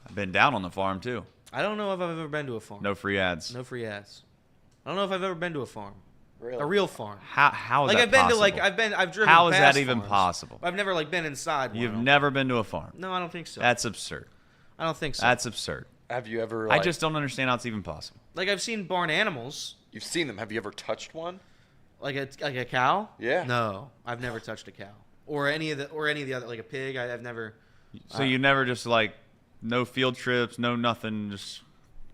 I've been down on the farm, too. I don't know if I've ever been to a farm. No free ads. No free ads. I don't know if I've ever been to a farm. Really? A real farm. How is Like that I've been possible? I've driven How is past that even farms. possible? I've never been inside one. You've never been to a farm. No, I don't think so. That's absurd. I don't think so. That's absurd. Have you ever? I just don't understand how it's even possible. Like I've seen barn animals. You've seen them. Have you ever touched one? Like a cow? Yeah. No, I've never touched a cow or any of the other, like a pig. I've never. So you never just like no field trips, no nothing, just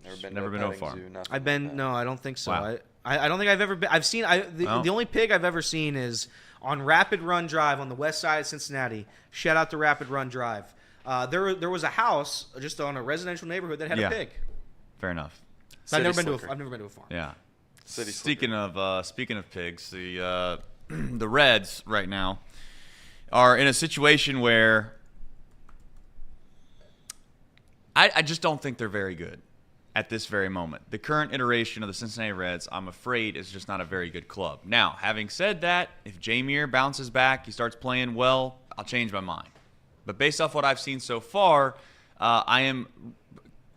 Never been to a petting farm. zoo, nothing I've been like that. no, I don't think so. Wow. I don't think I've ever been. I've seen the only pig I've ever seen is on Rapid Run Drive on the west side of Cincinnati. Shout out to Rapid Run Drive. There was a house just on a residential neighborhood that had a pig. Fair enough. So I've never been to a farm. Yeah. City Speaking of pigs, the the Reds right now are in a situation where I just don't think they're very good. at this very moment. The current iteration of the Cincinnati Reds, I'm afraid, is just not a very good club. Now, having said that, if Jameer bounces back, he starts playing well, I'll change my mind. But based off what I've seen so far, I am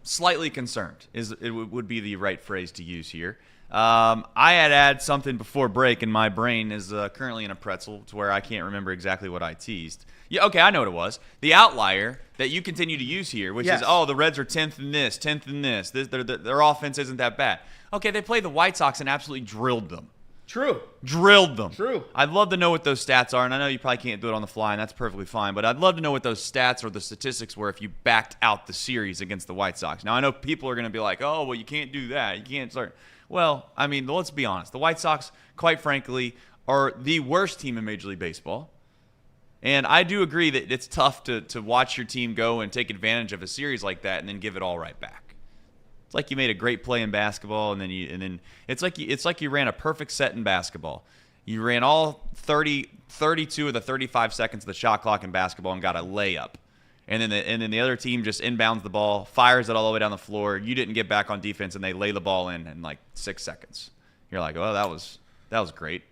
slightly concerned, would be the right phrase to use here. I had something before break, and my brain is currently in a pretzel to where I can't remember exactly what I teased. Yeah, okay, I know what it was. The outlier that you continue to use here, which is, the Reds are 10th in this, 10th in this. Their offense isn't that bad. Okay, they played the White Sox and absolutely drilled them. True. Drilled them. True. I'd love to know what those stats are, and I know you probably can't do it on the fly, and that's perfectly fine, but I'd love to know what those stats or the statistics were if you backed out the series against the White Sox. Now, I know people are going to be like, oh, well, you can't do that. You can't start. Well, I mean, let's be honest. The White Sox, quite frankly, are the worst team in Major League Baseball. And I do agree that it's tough to watch your team go and take advantage of a series like that and then give it all right back. It's like you made a great play in basketball, and then it's like you ran a perfect set in basketball. You ran all 32 of the 35 seconds of the shot clock in basketball and got a layup. And then the other team just inbounds the ball, fires it all the way down the floor. You didn't get back on defense, and they lay the ball in like 6 seconds. You're like, oh, that was great.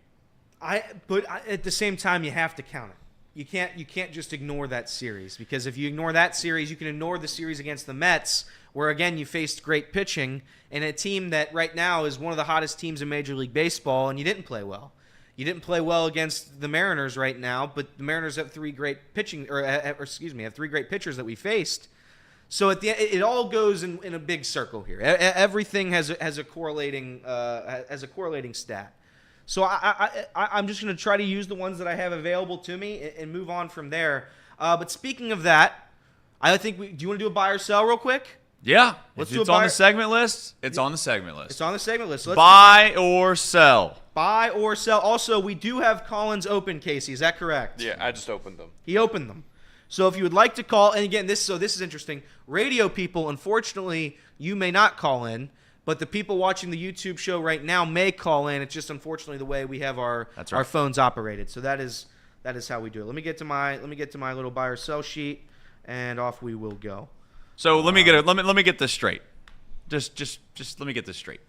But at the same time, you have to count it. You can't just ignore that series, because if you ignore that series, you can ignore the series against the Mets, where again you faced great pitching and a team that right now is one of the hottest teams in Major League Baseball, and you didn't play well. You didn't play well against the Mariners right now, but the Mariners have three great have three great pitchers that we faced. So at the end, it all goes in a big circle here. Everything has a correlating stat. So I'm just going to try to use the ones that I have available to me and move on from there. But speaking of that, I think do you want to do a buy or sell real quick? Yeah. Let's if do it's a buy on the segment list, it's on the segment list. It's on the segment list. So buy or sell. Buy or sell. Also, we do have Collins open, Casey. Is that correct? Yeah, I just opened them. He opened them. So if you would like to call, and again, this is interesting. Radio people, unfortunately, you may not call in, but the people watching the YouTube show right now may call in. It's just unfortunately the way we have our phones operated. So that is how we do it. Let me get to my little buy or sell sheet, and off we will go. So let me get this straight. Just let me get this straight.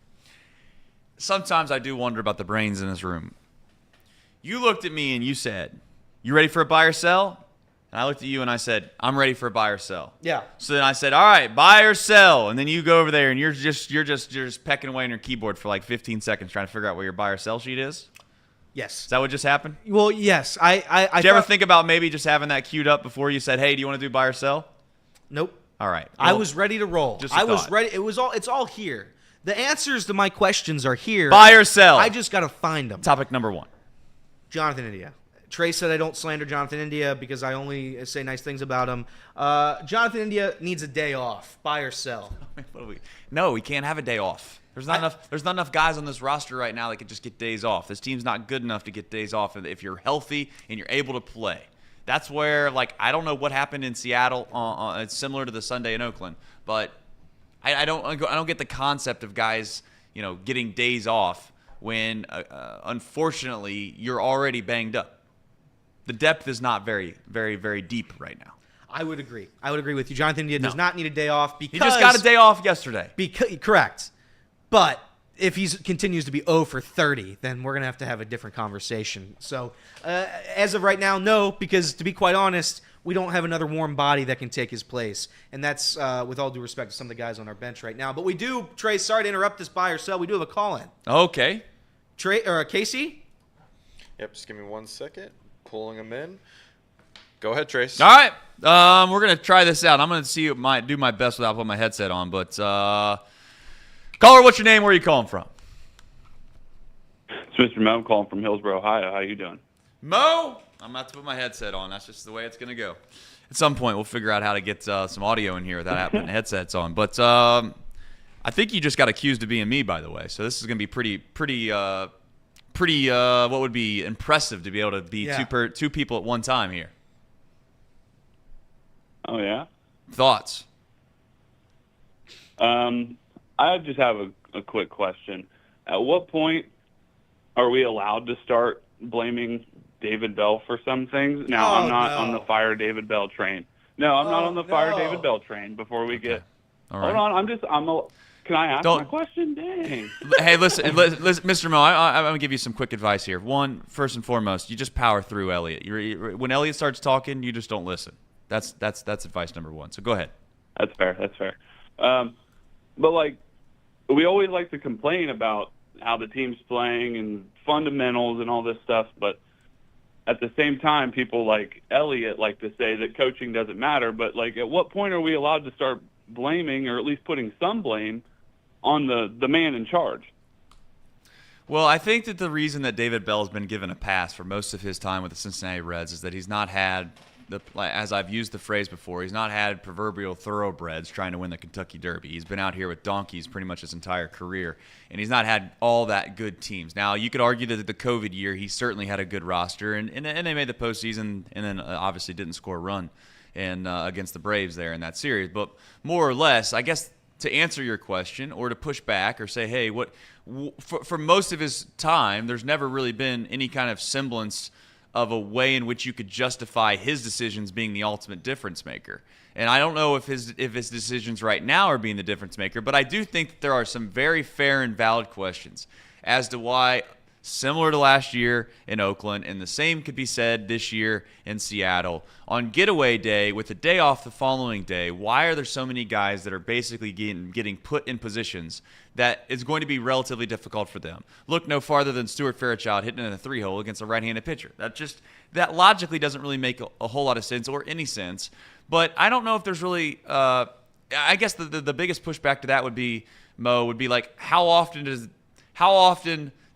Sometimes I do wonder about the brains in this room. You looked at me and you said, "You ready for a buy or sell?" And I looked at you and I said, "I'm ready for a buy or sell." Yeah. So then I said, "All right, buy or sell." And then you go over there and you're just pecking away on your keyboard for like 15 seconds trying to figure out where your buy or sell sheet is. Yes. Is that what just happened? Well, yes. Did you ever think about maybe just having that queued up before you said, "Hey, do you want to do buy or sell?" Nope. All right. I was ready to roll. Just a thought. Was ready. It's all here. The answers to my questions are here. Buy or sell. I just got to find them. Topic number 1. Jonathan India. Trey said I don't slander Jonathan India because I only say nice things about him. Jonathan India needs a day off. Buy or sell? No, we can't have a day off. There's not enough guys on this roster right now that can just get days off. This team's not good enough to get days off if you're healthy and you're able to play. That's where, I don't know what happened in Seattle. It's similar to the Sunday in Oakland, but I don't get the concept of guys, getting days off when, unfortunately, you're already banged up. The depth is not very, very, very deep right now. I would agree with you. Jonathan India does not need a day off because he just got a day off yesterday. Correct. But if he continues to be 0 for 30, then we're going to have a different conversation. So as of right now, no, because to be quite honest, we don't have another warm body that can take his place. And that's with all due respect to some of the guys on our bench right now. But we do, Trey, sorry to interrupt this buy or sell. We do have a call-in. Okay. Casey? Yep, just give me 1 second. Pulling them in. Go ahead, Trace. All right. We're going to try this out. I'm going to do my best without putting my headset on. But caller, what's your name? Where are you calling from? It's Mr. Mo. I'm calling from Hillsboro, Ohio. How you doing? Mo, I'm about to put my headset on. That's just the way it's going to go. At some point, we'll figure out how to get some audio in here without putting headsets on. But I think you just got accused of being me, by the way. So this is going to be pretty what would be impressive to be able to be two people at one time here. Oh, yeah? Thoughts? I just have a quick question. At what point are we allowed to start blaming David Bell for some things? Now, I'm not on the fire David Bell train. No, I'm not on the fire David Bell train before we get All right. Hold on. Can I ask Don't- my question? Dang. Hey, listen, Mr. Mo, I'm going to give you some quick advice here. One, first and foremost, you just power through Elliot. When Elliot starts talking, you just don't listen. That's advice number one. So go ahead. That's fair. But, like, we always like to complain about how the team's playing and fundamentals and all this stuff, but at the same time, people like Elliot like to say that coaching doesn't matter. But, like, at what point are we allowed to start blaming or at least putting some blame on the man in charge? Well, I think that the reason that David Bell's been given a pass for most of his time with the Cincinnati Reds is that he's not had as I've used the phrase before, he's not had proverbial thoroughbreds trying to win the Kentucky Derby. He's been out here with donkeys pretty much his entire career, and he's not had all that good teams. Now, you could argue that the COVID year, he certainly had a good roster, and they made the postseason, and then obviously didn't score a run against the Braves there in that series. But more or less, I guess, to answer your question or to push back or say, hey, for most of his time, there's never really been any kind of semblance of a way in which you could justify his decisions being the ultimate difference maker. And I don't know if his decisions right now are being the difference maker, but I do think that there are some very fair and valid questions as to why, similar to last year in Oakland, and the same could be said this year in Seattle, on getaway day with a day off the following day, why are there so many guys that are basically getting put in positions that is going to be relatively difficult for them? Look no farther than Stuart Fairchild hitting in a 3-hole against a right-handed pitcher. That logically doesn't really make a whole lot of sense or any sense. But I don't know if there's really I guess the biggest pushback to that would be, Mo, would be like how often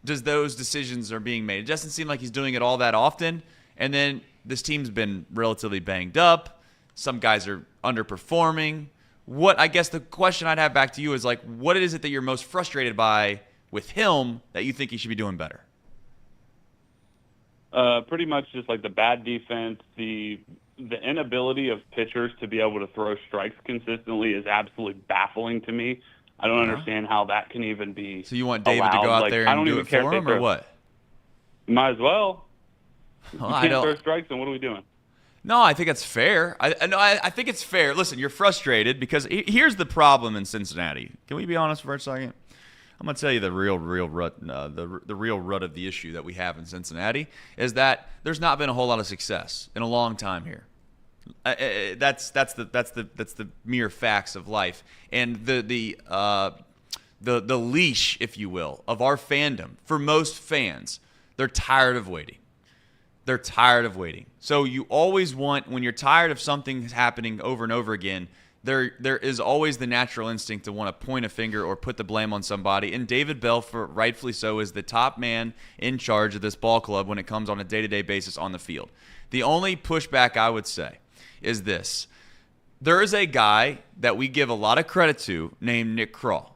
does those decisions are being made? It doesn't seem like he's doing it all that often. And then this team's been relatively banged up. Some guys are underperforming. I guess the question I'd have back to you is, like, what is it that you're most frustrated by with him that you think he should be doing better? Pretty much just like the bad defense, the inability of pitchers to be able to throw strikes consistently is absolutely baffling to me. I don't understand how that can even be. So you want David allowed. to go out like, there I and don't do even it care for if him, they or throw. what? Might as well. Well, You I can't don't. throw strikes, then what are we doing? No, I think it's fair. I think it's fair. Listen, you're frustrated because here's the problem in Cincinnati. Can we be honest for a second? I'm gonna tell you the real rut, the real rut of the issue that we have in Cincinnati is that there's not been a whole lot of success in a long time here. That's the mere facts of life, and the leash, if you will, of our fandom. For most fans, they're tired of waiting. They're tired of waiting. So you always want, when you're tired of something happening over and over again, there is always the natural instinct to want to point a finger or put the blame on somebody. And David Bell, rightfully so, is the top man in charge of this ball club when it comes on a day-to-day basis on the field. The only pushback I would say is this. There is a guy that we give a lot of credit to named Nick Krall.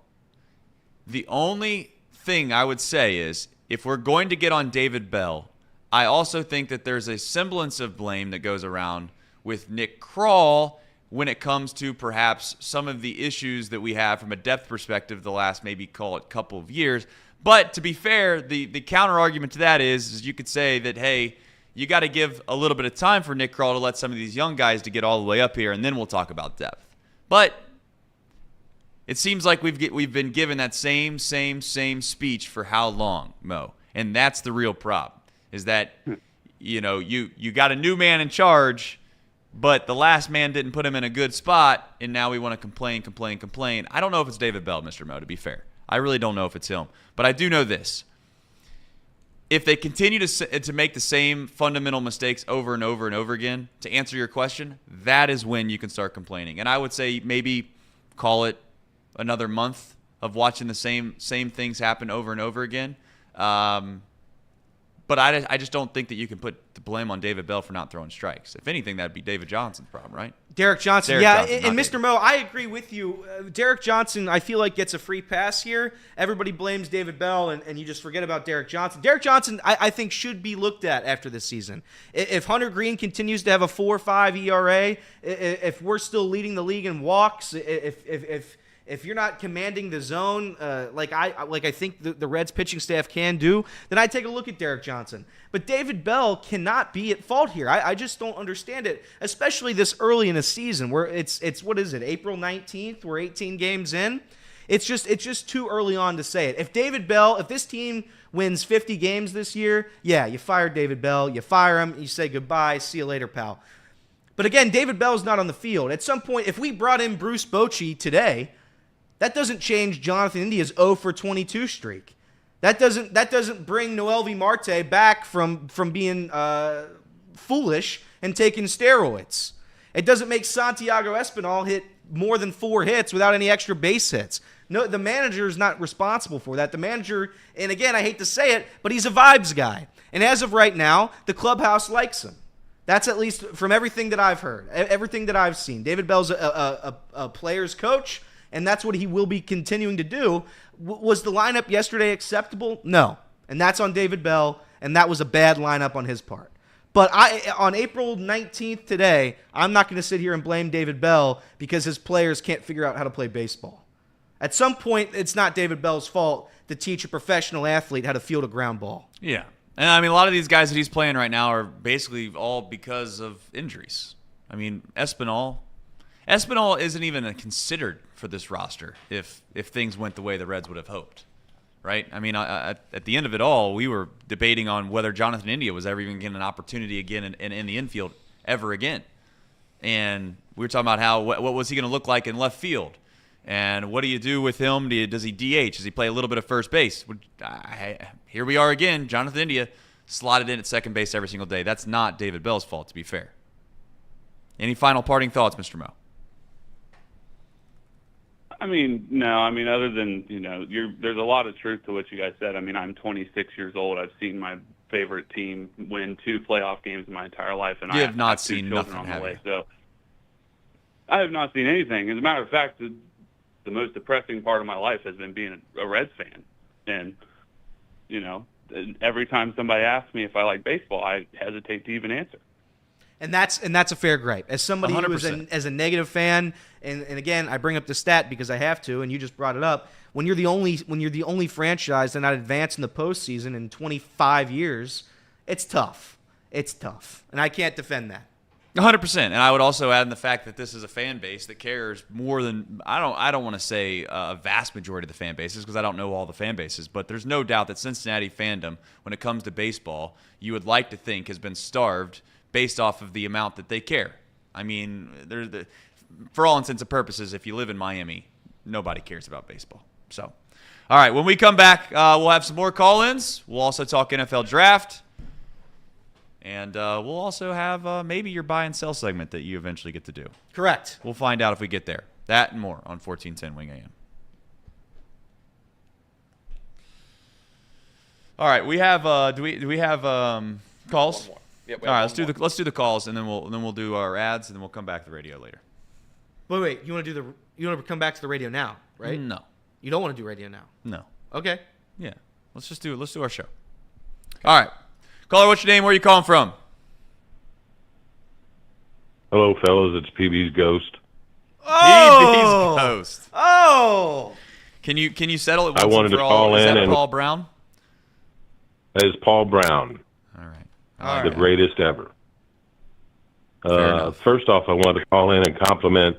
The only thing I would say is, if we're going to get on David Bell, I also think that there's a semblance of blame that goes around with Nick Krall when it comes to perhaps some of the issues that we have from a depth perspective the last, maybe call it, couple of years. But to be fair, the counter argument to that is you could say that, hey, you got to give a little bit of time for Nick Krall to let some of these young guys to get all the way up here, and then we'll talk about depth. But it seems like we've been given that same speech for how long, Mo? And that's the real problem, is that you got a new man in charge, but the last man didn't put him in a good spot, and now we want to complain. I don't know if it's David Bell, Mr. Mo, to be fair. I really don't know if it's him. But I do know this. If they continue to make the same fundamental mistakes over and over and over again, to answer your question, that is when you can start complaining. And I would say maybe call it another month of watching the same things happen over and over again. But I just don't think that you can put the blame on David Bell for not throwing strikes. If anything, that'd be David Johnson's problem, right? Derek Johnson. Johnson, and not Mr. Mo, I agree with you. Derek Johnson, I feel like, gets a free pass here. Everybody blames David Bell, and you just forget about Derek Johnson. Derek Johnson, I think, should be looked at after this season. If Hunter Green continues to have a 4.5 ERA, if we're still leading the league in walks, if if you're not commanding the zone like I think the Reds pitching staff can do, then I'd take a look at Derek Johnson. But David Bell cannot be at fault here. I just don't understand it, especially this early in a season where it's what is it, April 19th? We're 18 games in. It's just too early on to say it. If this team wins 50 games this year, yeah, you fire David Bell, you fire him, you say goodbye, see you later, pal. But again, David Bell's not on the field. At some point, if we brought in Bruce Bochy today, that doesn't change Jonathan India's 0 for 22 streak. That doesn't bring Noelvi Marte back from being foolish and taking steroids. It doesn't make Santiago Espinal hit more than 4 hits without any extra base hits. No, the manager is not responsible for that. The manager, and again, I hate to say it, but he's a vibes guy. And as of right now, the clubhouse likes him. That's at least from everything that I've heard, everything that I've seen. David Bell's a player's coach, and that's what he will be continuing to do. Was the lineup yesterday acceptable? No. And that's on David Bell, and that was a bad lineup on his part. But on April 19th today, I'm not going to sit here and blame David Bell because his players can't figure out how to play baseball. At some point, it's not David Bell's fault to teach a professional athlete how to field a ground ball. Yeah. And I mean, a lot of these guys that he's playing right now are basically all because of injuries. I mean, Espinal isn't even considered for this roster if things went the way the Reds would have hoped, right? I mean, at the end of it all, we were debating on whether Jonathan India was ever even getting an opportunity again in the infield ever again. And we were talking about what was he going to look like in left field? And what do you do with him? Does he DH? Does he play a little bit of first base? Here we are again. Jonathan India slotted in at second base every single day. That's not David Bell's fault, to be fair. Any final parting thoughts, Mr. Mo? I mean, no. I mean, other than, there's a lot of truth to what you guys said. I mean, I'm 26 years old. I've seen my favorite team win 2 playoff games in my entire life. And you I have not have 2 seen children nothing, on the have way. you? So I have not seen anything. As a matter of fact, the most depressing part of my life has been being a Reds fan. And, every time somebody asks me if I like baseball, I hesitate to even answer. And that's a fair gripe. As somebody who is as a negative fan, and again, I bring up the stat because I have to, and you just brought it up. When you're the only franchise to not advance in the postseason in 25 years, it's tough. It's tough, and I can't defend that. 100%, and I would also add in the fact that this is a fan base that cares more than I don't want to say a vast majority of the fan bases because I don't know all the fan bases, but there's no doubt that Cincinnati fandom, when it comes to baseball, you would like to think has been starved based off of the amount that they care. I mean, for all intents and purposes, if you live in Miami, nobody cares about baseball. So, all right, when we come back, we'll have some more call-ins. We'll also talk NFL draft. And we'll also have maybe your buy and sell segment that you eventually get to do. Correct. We'll find out if we get there. That and more on 1410 Wing AM. All right, we have. Do we have calls? One more. Yep, all right, let's do the calls, and then we'll do our ads, and then we'll come back to the radio later. Wait. You want to come back to the radio now, right? No. You don't want to do radio now. No. Okay. Yeah. Let's do our show. All right. Caller, what's your name? Where are you calling from? Hello, fellas. It's PB's Ghost. Oh! PB's Ghost. Oh! Can you settle it once I wanted and for to all? call Is in that and- Paul Brown? That is Paul Brown, All right. All the right. greatest ever. Fair enough. First off, I wanted to call in and compliment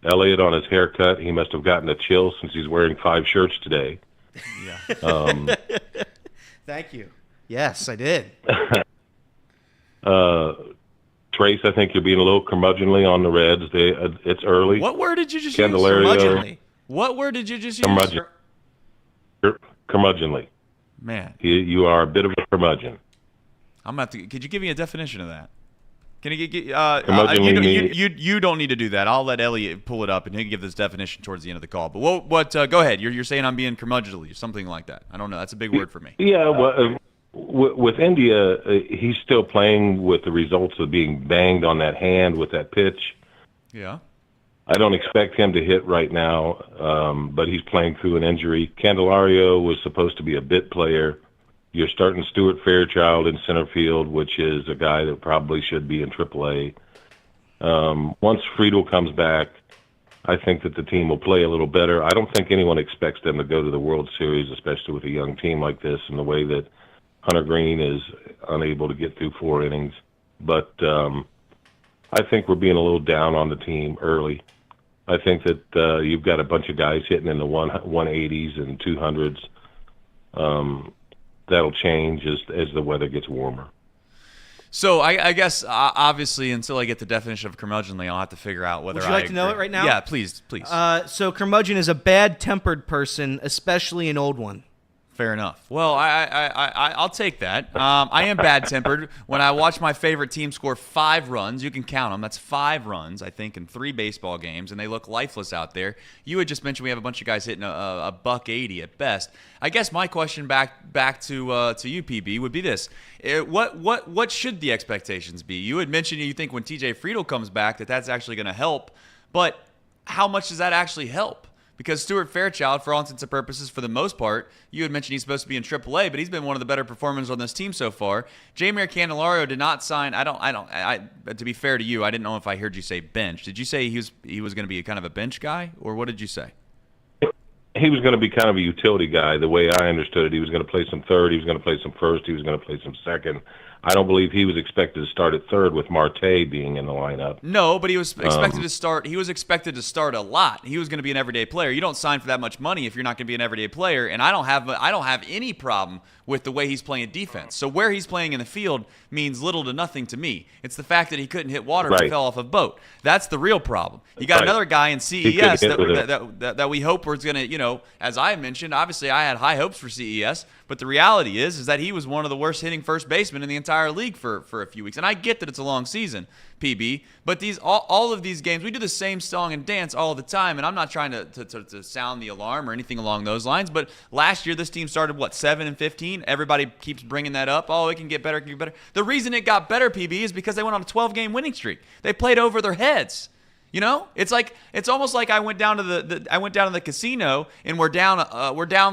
Elliot on his haircut. He must have gotten a chill since he's wearing 5 shirts today. Yeah. Thank you. Yes, I did. Trace, I think you're being a little curmudgeonly on the Reds. It's early. What word did you just use? Candelario. Curmudgeonly. What word did you just use? Curmudgeonly. Man, You are a bit of a curmudgeon. I'm about to. Could you give me a definition of that? Can you get? Curmudgeonly means- You don't need to do that. I'll let Elly pull it up, and he can give this definition towards the end of the call. But what? Go ahead. You're saying I'm being curmudgeonly, or something like that. I don't know. That's a big word for me. Yeah, well, with India, he's still playing with the results of being banged on that hand with that pitch. Yeah. I don't expect him to hit right now, but he's playing through an injury. Candelario was supposed to be a bit player. You're starting Stuart Fairchild in center field, which is a guy that probably should be in AAA. Once Friedel comes back, I think that the team will play a little better. I don't think anyone expects them to go to the World Series, especially with a young team like this and the way that Hunter Green is unable to get through 4 innings. But I think we're being a little down on the team early. I think that you've got a bunch of guys hitting in the 180s and 200s. That'll change as the weather gets warmer. So I guess obviously until I get the definition of curmudgeonly, I'll have to figure out whether Would you like to know it right now? Yeah, please. So curmudgeon is a bad-tempered person, especially an old one. Fair enough. Well, I'll take that. I am bad-tempered. When I watch my favorite team score 5 runs, you can count them. That's 5 runs, I think, in 3 baseball games, and they look lifeless out there. You had just mentioned we have a bunch of guys hitting a $180 at best. I guess my question back to you, PB, would be this: what should the expectations be? You had mentioned you think when TJ Friedel comes back that's actually going to help, but how much does that actually help? Because Stuart Fairchild, for all intents and purposes, for the most part, you had mentioned he's supposed to be in AAA, but he's been one of the better performers on this team so far. Jeimer Candelario did not sign. To be fair to you, I didn't know if I heard you say bench. Did you say he was going to be kind of a bench guy, or what did you say? He was going to be kind of a utility guy. The way I understood it, he was going to play some third, he was going to play some first, he was going to play some second. I don't believe he was expected to start at third with Marte being in the lineup. No, but he was expected to start. He was expected to start a lot. He was going to be an everyday player. You don't sign for that much money if you're not going to be an everyday player. And I don't have any problem with the way he's playing defense. So where he's playing in the field means little to nothing to me. It's the fact that he couldn't hit water if he fell off a boat. That's the real problem. You got another guy in CES that we hope was going to, as I mentioned, obviously I had high hopes for CES, but the reality is that he was one of the worst hitting first basemen in the entire league for a few weeks. And I get that it's a long season, PB, but all of these games, we do the same song and dance all the time, and I'm not trying to sound the alarm or anything along those lines, but last year this team started, 7-15? Everybody keeps bringing that up. Oh, it can get better, it can get better. The reason it got better, PB, is because they went on a 12-game winning streak. They played over their heads. It's almost like I went down to the casino and we're down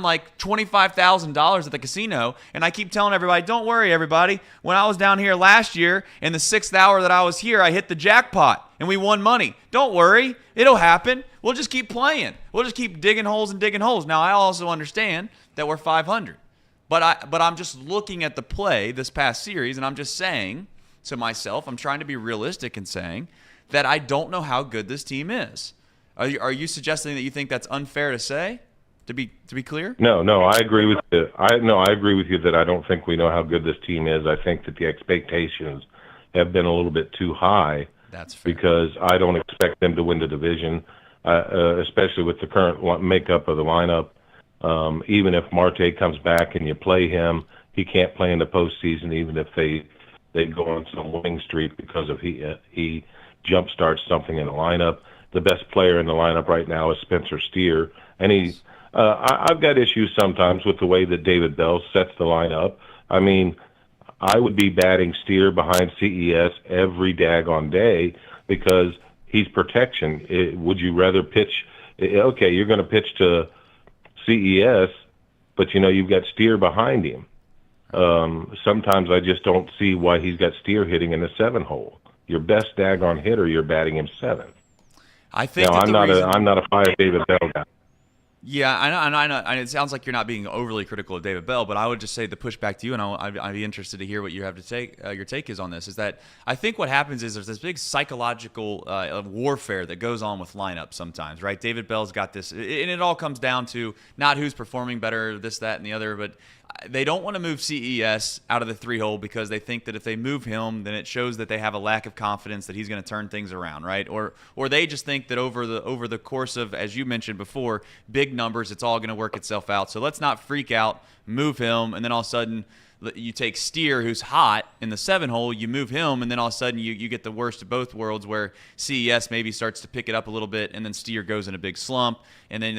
like $25,000 at the casino, and I keep telling everybody, don't worry, everybody. When I was down here last year, in the 6th hour that I was here, I hit the jackpot and we won money. Don't worry, it'll happen. We'll just keep playing. We'll just keep digging holes and digging holes. Now I also understand that we're 500, but I'm just looking at the play this past series, and I'm just saying to myself, I'm trying to be realistic and saying that I don't know how good this team is. Are you suggesting that you think that's unfair to say? To be clear? No, I agree with you. I agree with you that I don't think we know how good this team is. I think that the expectations have been a little bit too high. That's fair. Because I don't expect them to win the division, especially with the current makeup of the lineup. Even if Marte comes back and you play him, he can't play in the postseason, even if they go on some winning streak because of he jumpstarts something in the lineup. The best player in the lineup right now is Spencer Steer, and I've got issues sometimes with the way that David Bell sets the lineup. I mean, I would be batting Steer behind CES every daggone day because he's protection. Would you rather pitch? Okay, you're going to pitch to CES, but you've got Steer behind him. Sometimes I just don't see why he's got Steer hitting in the 7-hole. Your best daggone hitter, you're batting him 7th. I think I'm not a fire David Bell guy. Yeah, I know. And it sounds like you're not being overly critical of David Bell, but I would just say the pushback to you, and I'd be interested to hear what you have to take. Your take is on this. Is that I think what happens is there's this big psychological warfare that goes on with lineups sometimes, right? David Bell's got this, and it all comes down to not who's performing better, this, that, and the other, but they don't want to move CES out of the 3-hole because they think that if they move him, then it shows that they have a lack of confidence that he's going to turn things around, right? Or they just think that over the course of, as you mentioned before, big numbers, it's all going to work itself out. So let's not freak out, move him, and then all of a sudden you take Steer, who's hot in the 7-hole, you move him, and then all of a sudden you get the worst of both worlds where CES maybe starts to pick it up a little bit, and then Steer goes in a big slump, and then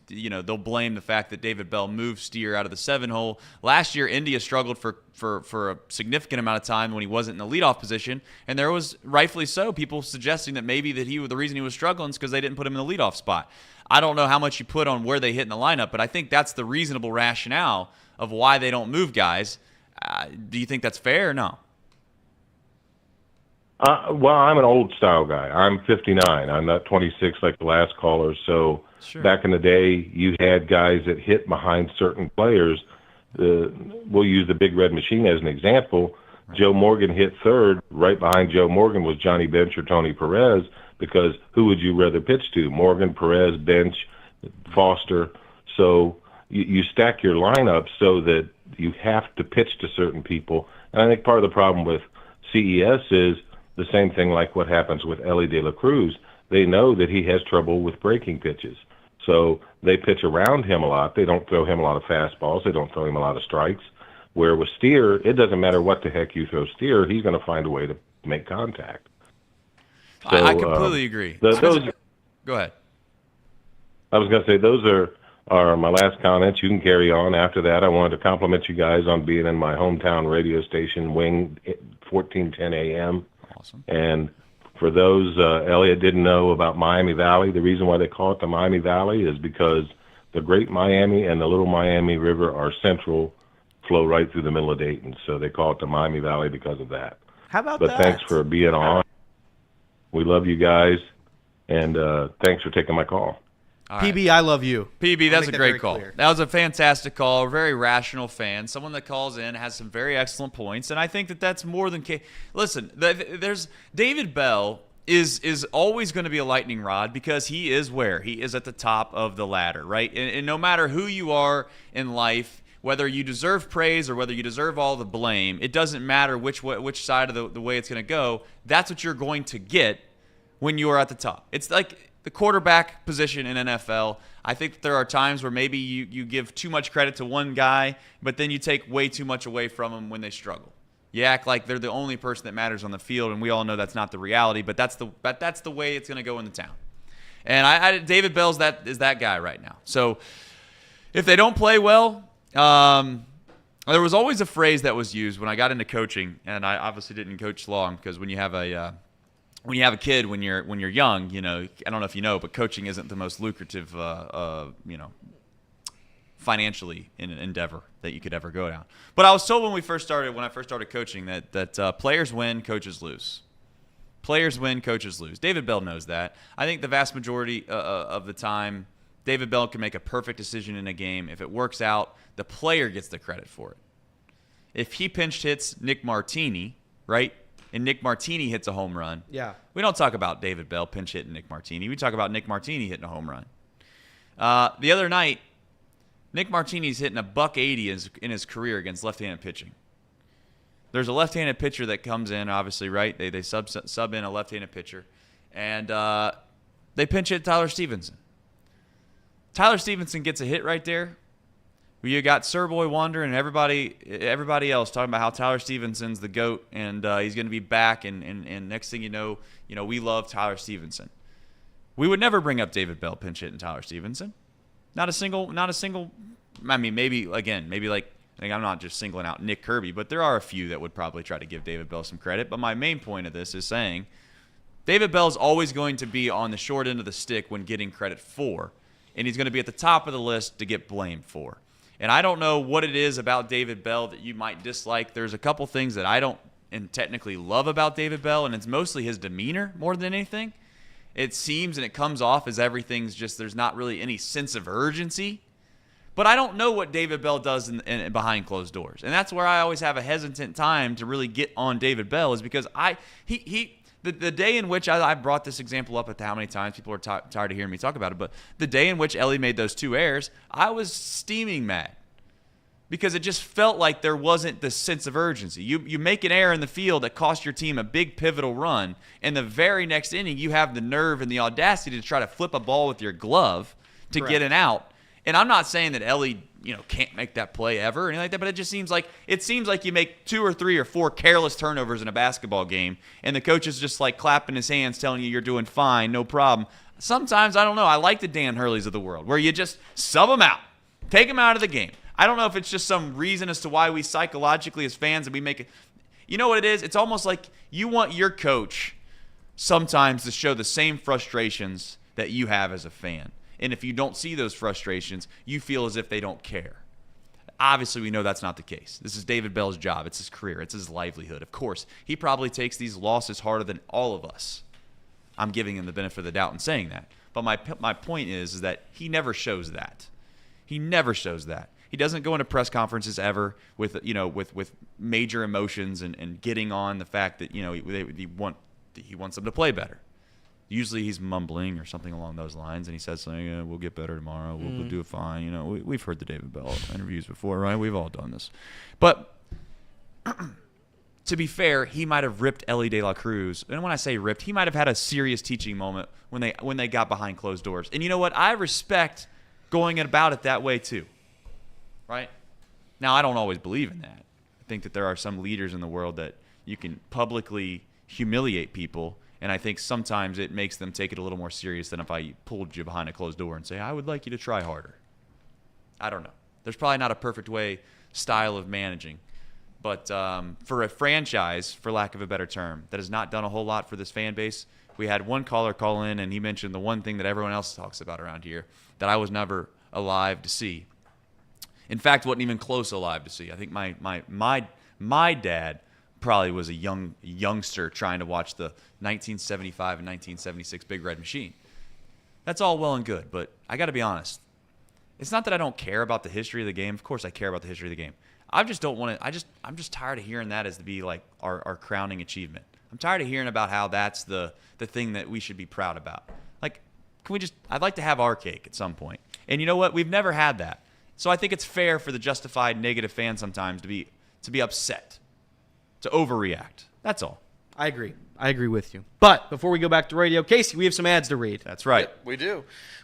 they'll blame the fact that David Bell moved Steer out of the 7-hole. Last year, India struggled for a significant amount of time when he wasn't in the leadoff position, and there was, rightfully so, people suggesting that maybe that the reason he was struggling is because they didn't put him in the leadoff spot. I don't know how much you put on where they hit in the lineup, but I think that's the reasonable rationale of why they don't move guys. Do you think that's fair or no? Well, I'm an old style guy. I'm 59. I'm not 26 like the last caller. So back in the day, you had guys that hit behind certain players. We'll use the Big Red Machine as an example. Right. Joe Morgan hit third. Right behind Joe Morgan was Johnny Bench or Tony Perez, because who would you rather pitch to? Morgan, Perez, Bench, Foster. So you stack your lineup so that you have to pitch to certain people. And I think part of the problem with CES is the same thing like what happens with Elly de la Cruz. They know that he has trouble with breaking pitches. So they pitch around him a lot. They don't throw him a lot of fastballs. They don't throw him a lot of strikes. Where with Steer, it doesn't matter what the heck you throw Steer, he's going to find a way to make contact. So, I completely agree. Go ahead. I was going to say those are my last comments. You can carry on. After that, I wanted to compliment you guys on being in my hometown radio station, Wing 1410 AM. Awesome. And for those, Elliot didn't know about Miami Valley. The reason why they call it the Miami Valley is because the Great Miami and the Little Miami River are central, flow right through the middle of Dayton. So they call it the Miami Valley because of that. How about that? But thanks for being on. We love you guys, and thanks for taking my call. All right. PB, I love you. PB, that's a great call. That was a fantastic call. A very rational fan. Someone that calls in has some very excellent points, and I think that that's more than listen. There's David Bell is always going to be a lightning rod because he is where he is at the top of the ladder, right? And no matter who you are in life, whether you deserve praise or whether you deserve all the blame, it doesn't matter which side of the way it's going to go. That's what you're going to get when you are at the top. It's like the quarterback position in NFL. I think that there are times where maybe you give too much credit to one guy, but then you take way too much away from them when they struggle. You act like they're the only person that matters on the field, and we all know that's not the reality, but that's the way it's going to go in the town. And David Bell is that guy right now. So if they don't play well, there was always a phrase that was used when I got into coaching, and I obviously didn't coach long because when you have a kid when you're young, I don't know if you know, but coaching isn't the most lucrative, financially in an endeavor that you could ever go down. But I was told when I first started coaching that players win, coaches lose. Players win, coaches lose. David Bell knows that. I think the vast majority of the time, David Bell can make a perfect decision in a game. If it works out, the player gets the credit for it. If he pinch hits Nick Martini, right? And Nick Martini hits a home run. Yeah. We don't talk about David Bell pinch hitting Nick Martini. We talk about Nick Martini hitting a home run. The other night, Nick Martini's hitting a $180 in his career against left-handed pitching. There's a left-handed pitcher that comes in, obviously, right? They sub in a left-handed pitcher, and they pinch hit Tyler Stevenson. Tyler Stevenson gets a hit right there. You got Sir Boy Wonder and everybody else talking about how Tyler Stevenson's the GOAT and he's going to be back. And next thing you know, we love Tyler Stevenson. We would never bring up David Bell pinch hitting Tyler Stevenson. Not a single. I mean, maybe like I'm not just singling out Nick Kirby, but there are a few that would probably try to give David Bell some credit. But my main point of this is saying David Bell is always going to be on the short end of the stick when getting credit for, and he's going to be at the top of the list to get blamed for. And I don't know what it is about David Bell that you might dislike. There's a couple things that I don't and technically love about David Bell, and it's mostly his demeanor more than anything. It seems and it comes off as everything's just there's not really any sense of urgency. But I don't know what David Bell does in behind closed doors. And that's where I always have a hesitant time to really get on David Bell is because the day in which I brought this example up at how many times people are tired of hearing me talk about it, but the day in which Elly made those 2 errors, I was steaming mad because it just felt like there wasn't the sense of urgency. You make an error in the field that cost your team a big pivotal run, and the very next inning you have the nerve and the audacity to try to flip a ball with your glove to get an out. And I'm not saying that Elly, can't make that play ever or anything like that, but it seems like you make 2 or 3 or 4 careless turnovers in a basketball game, and the coach is just like clapping his hands, telling you you're doing fine, no problem. Sometimes I don't know. I like the Dan Hurleys of the world, where you just sub them out, take them out of the game. I don't know if it's just some reason as to why we psychologically as fans and we make it. You know what it is? It's almost like you want your coach sometimes to show the same frustrations that you have as a fan. And if you don't see those frustrations, you feel as if they don't care. Obviously, we know that's not the case. This is David Bell's job. It's his career. It's his livelihood. Of course, he probably takes these losses harder than all of us. I'm giving him the benefit of the doubt in saying that. But my point is that he never shows that. He never shows that. He doesn't go into press conferences ever with major emotions and getting on the fact that he wants them to play better. Usually he's mumbling or something along those lines, and he says something, we'll get better tomorrow, we'll do it fine. We've heard the David Bell interviews before, right? We've all done this. But to be fair, he might have ripped Elly De La Cruz. And when I say ripped, he might have had a serious teaching moment when they got behind closed doors. And you know what? I respect going about it that way too, right? Now, I don't always believe in that. I think that there are some leaders in the world that you can publicly humiliate people, and I think sometimes it makes them take it a little more serious than if I pulled you behind a closed door and say, I would like you to try harder. I don't know. There's probably not a perfect style of managing. But for a franchise, for lack of a better term, that has not done a whole lot for this fan base, we had one caller call in, and he mentioned the one thing that everyone else talks about around here that I was never alive to see. In fact, wasn't even close alive to see. I think my dad probably was a youngster trying to watch the 1975 and 1976 Big Red Machine. That's all well and good, but I got to be honest. It's not that I don't care about the history of the game. Of course I care about the history of the game. I just don't want to. I'm just tired of hearing that as to be like our crowning achievement. I'm tired of hearing about how that's the thing that we should be proud about. Like, can we just? I'd like to have our cake at some point. And you know what? We've never had that. So I think it's fair for the justified negative fan sometimes to be upset, to overreact. That's all. I agree. I agree with you. But before we go back to radio, Casey, we have some ads to read. That's right. Yep, we do.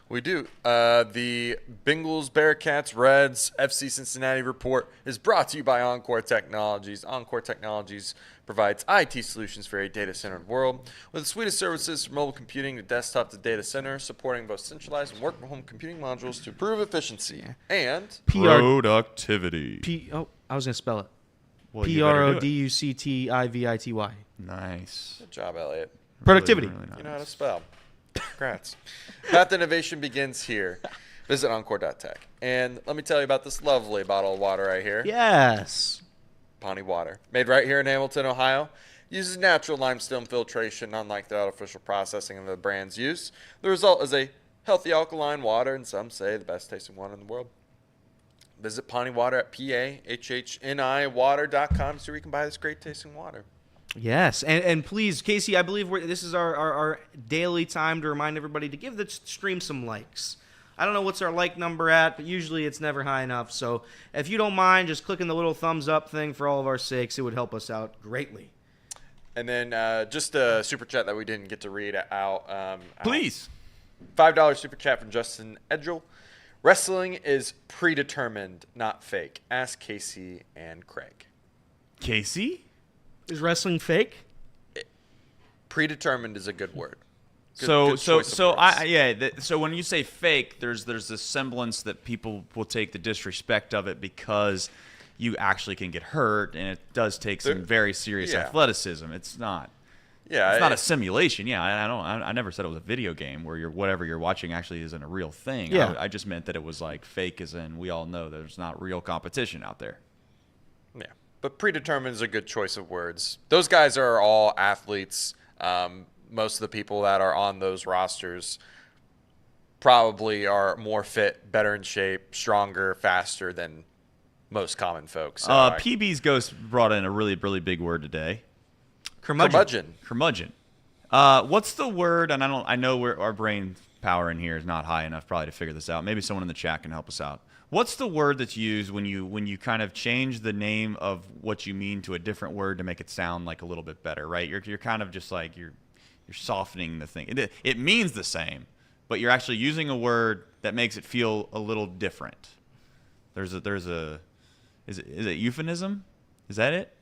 We do. The Bengals, Bearcats, Reds, FC Cincinnati report is brought to you by Encore Technologies. Encore Technologies provides IT solutions for a data-centered world with a suite of services from mobile computing to desktop to data center, supporting both centralized and work-from-home computing modules to improve efficiency and productivity. I was going to spell it. Well, you better do it. Productivity. Nice. Good job, Elliot. Productivity. Really nice. You know how to spell. Congrats. Path to innovation begins here. Visit Encore.tech. And let me tell you about this lovely bottle of water right here. Yes. Pawnee Water. Made right here in Hamilton, Ohio. Uses natural limestone filtration, unlike the artificial processing of the brand's use. The result is a healthy alkaline water, and some say the best tasting water in the world. Visit Pawnee Water at PAHHNIwater.com so you can buy this great tasting water. Yes, and please, Casey, I believe this is our daily time to remind everybody to give the stream some likes. I don't know what's our like number at, but usually it's never high enough. So if you don't mind just clicking the little thumbs up thing for all of our sakes, it would help us out greatly. And then just a super chat that we didn't get to read out. Please. $5 super chat from Justin Edgel. Wrestling is predetermined, not fake. Ask Casey and Craig. Casey? Is wrestling fake? Predetermined is a good word. So when you say fake, there's this semblance that people will take the disrespect of it because you actually can get hurt, and it does take some very serious athleticism. It's not. Yeah, it's not a simulation. Yeah, I never said it was a video game where whatever you're watching actually isn't a real thing. Yeah. I just meant that it was like fake, as in we all know there's not real competition out there. Yeah, but predetermined is a good choice of words. Those guys are all athletes. Most of the people that are on those rosters probably are more fit, better in shape, stronger, faster than most common folks. So PB's Ghost brought in a really, really big word today. Curmudgeon. What's the word? And I know our brain power in here is not high enough probably to figure this out. Maybe someone in the chat can help us out. What's the word that's used when you kind of change the name of what you mean to a different word to make it sound like a little bit better, right? You're kind of just like you're softening the thing. It means the same, but you're actually using a word that makes it feel a little different. Is it euphemism? Is that it?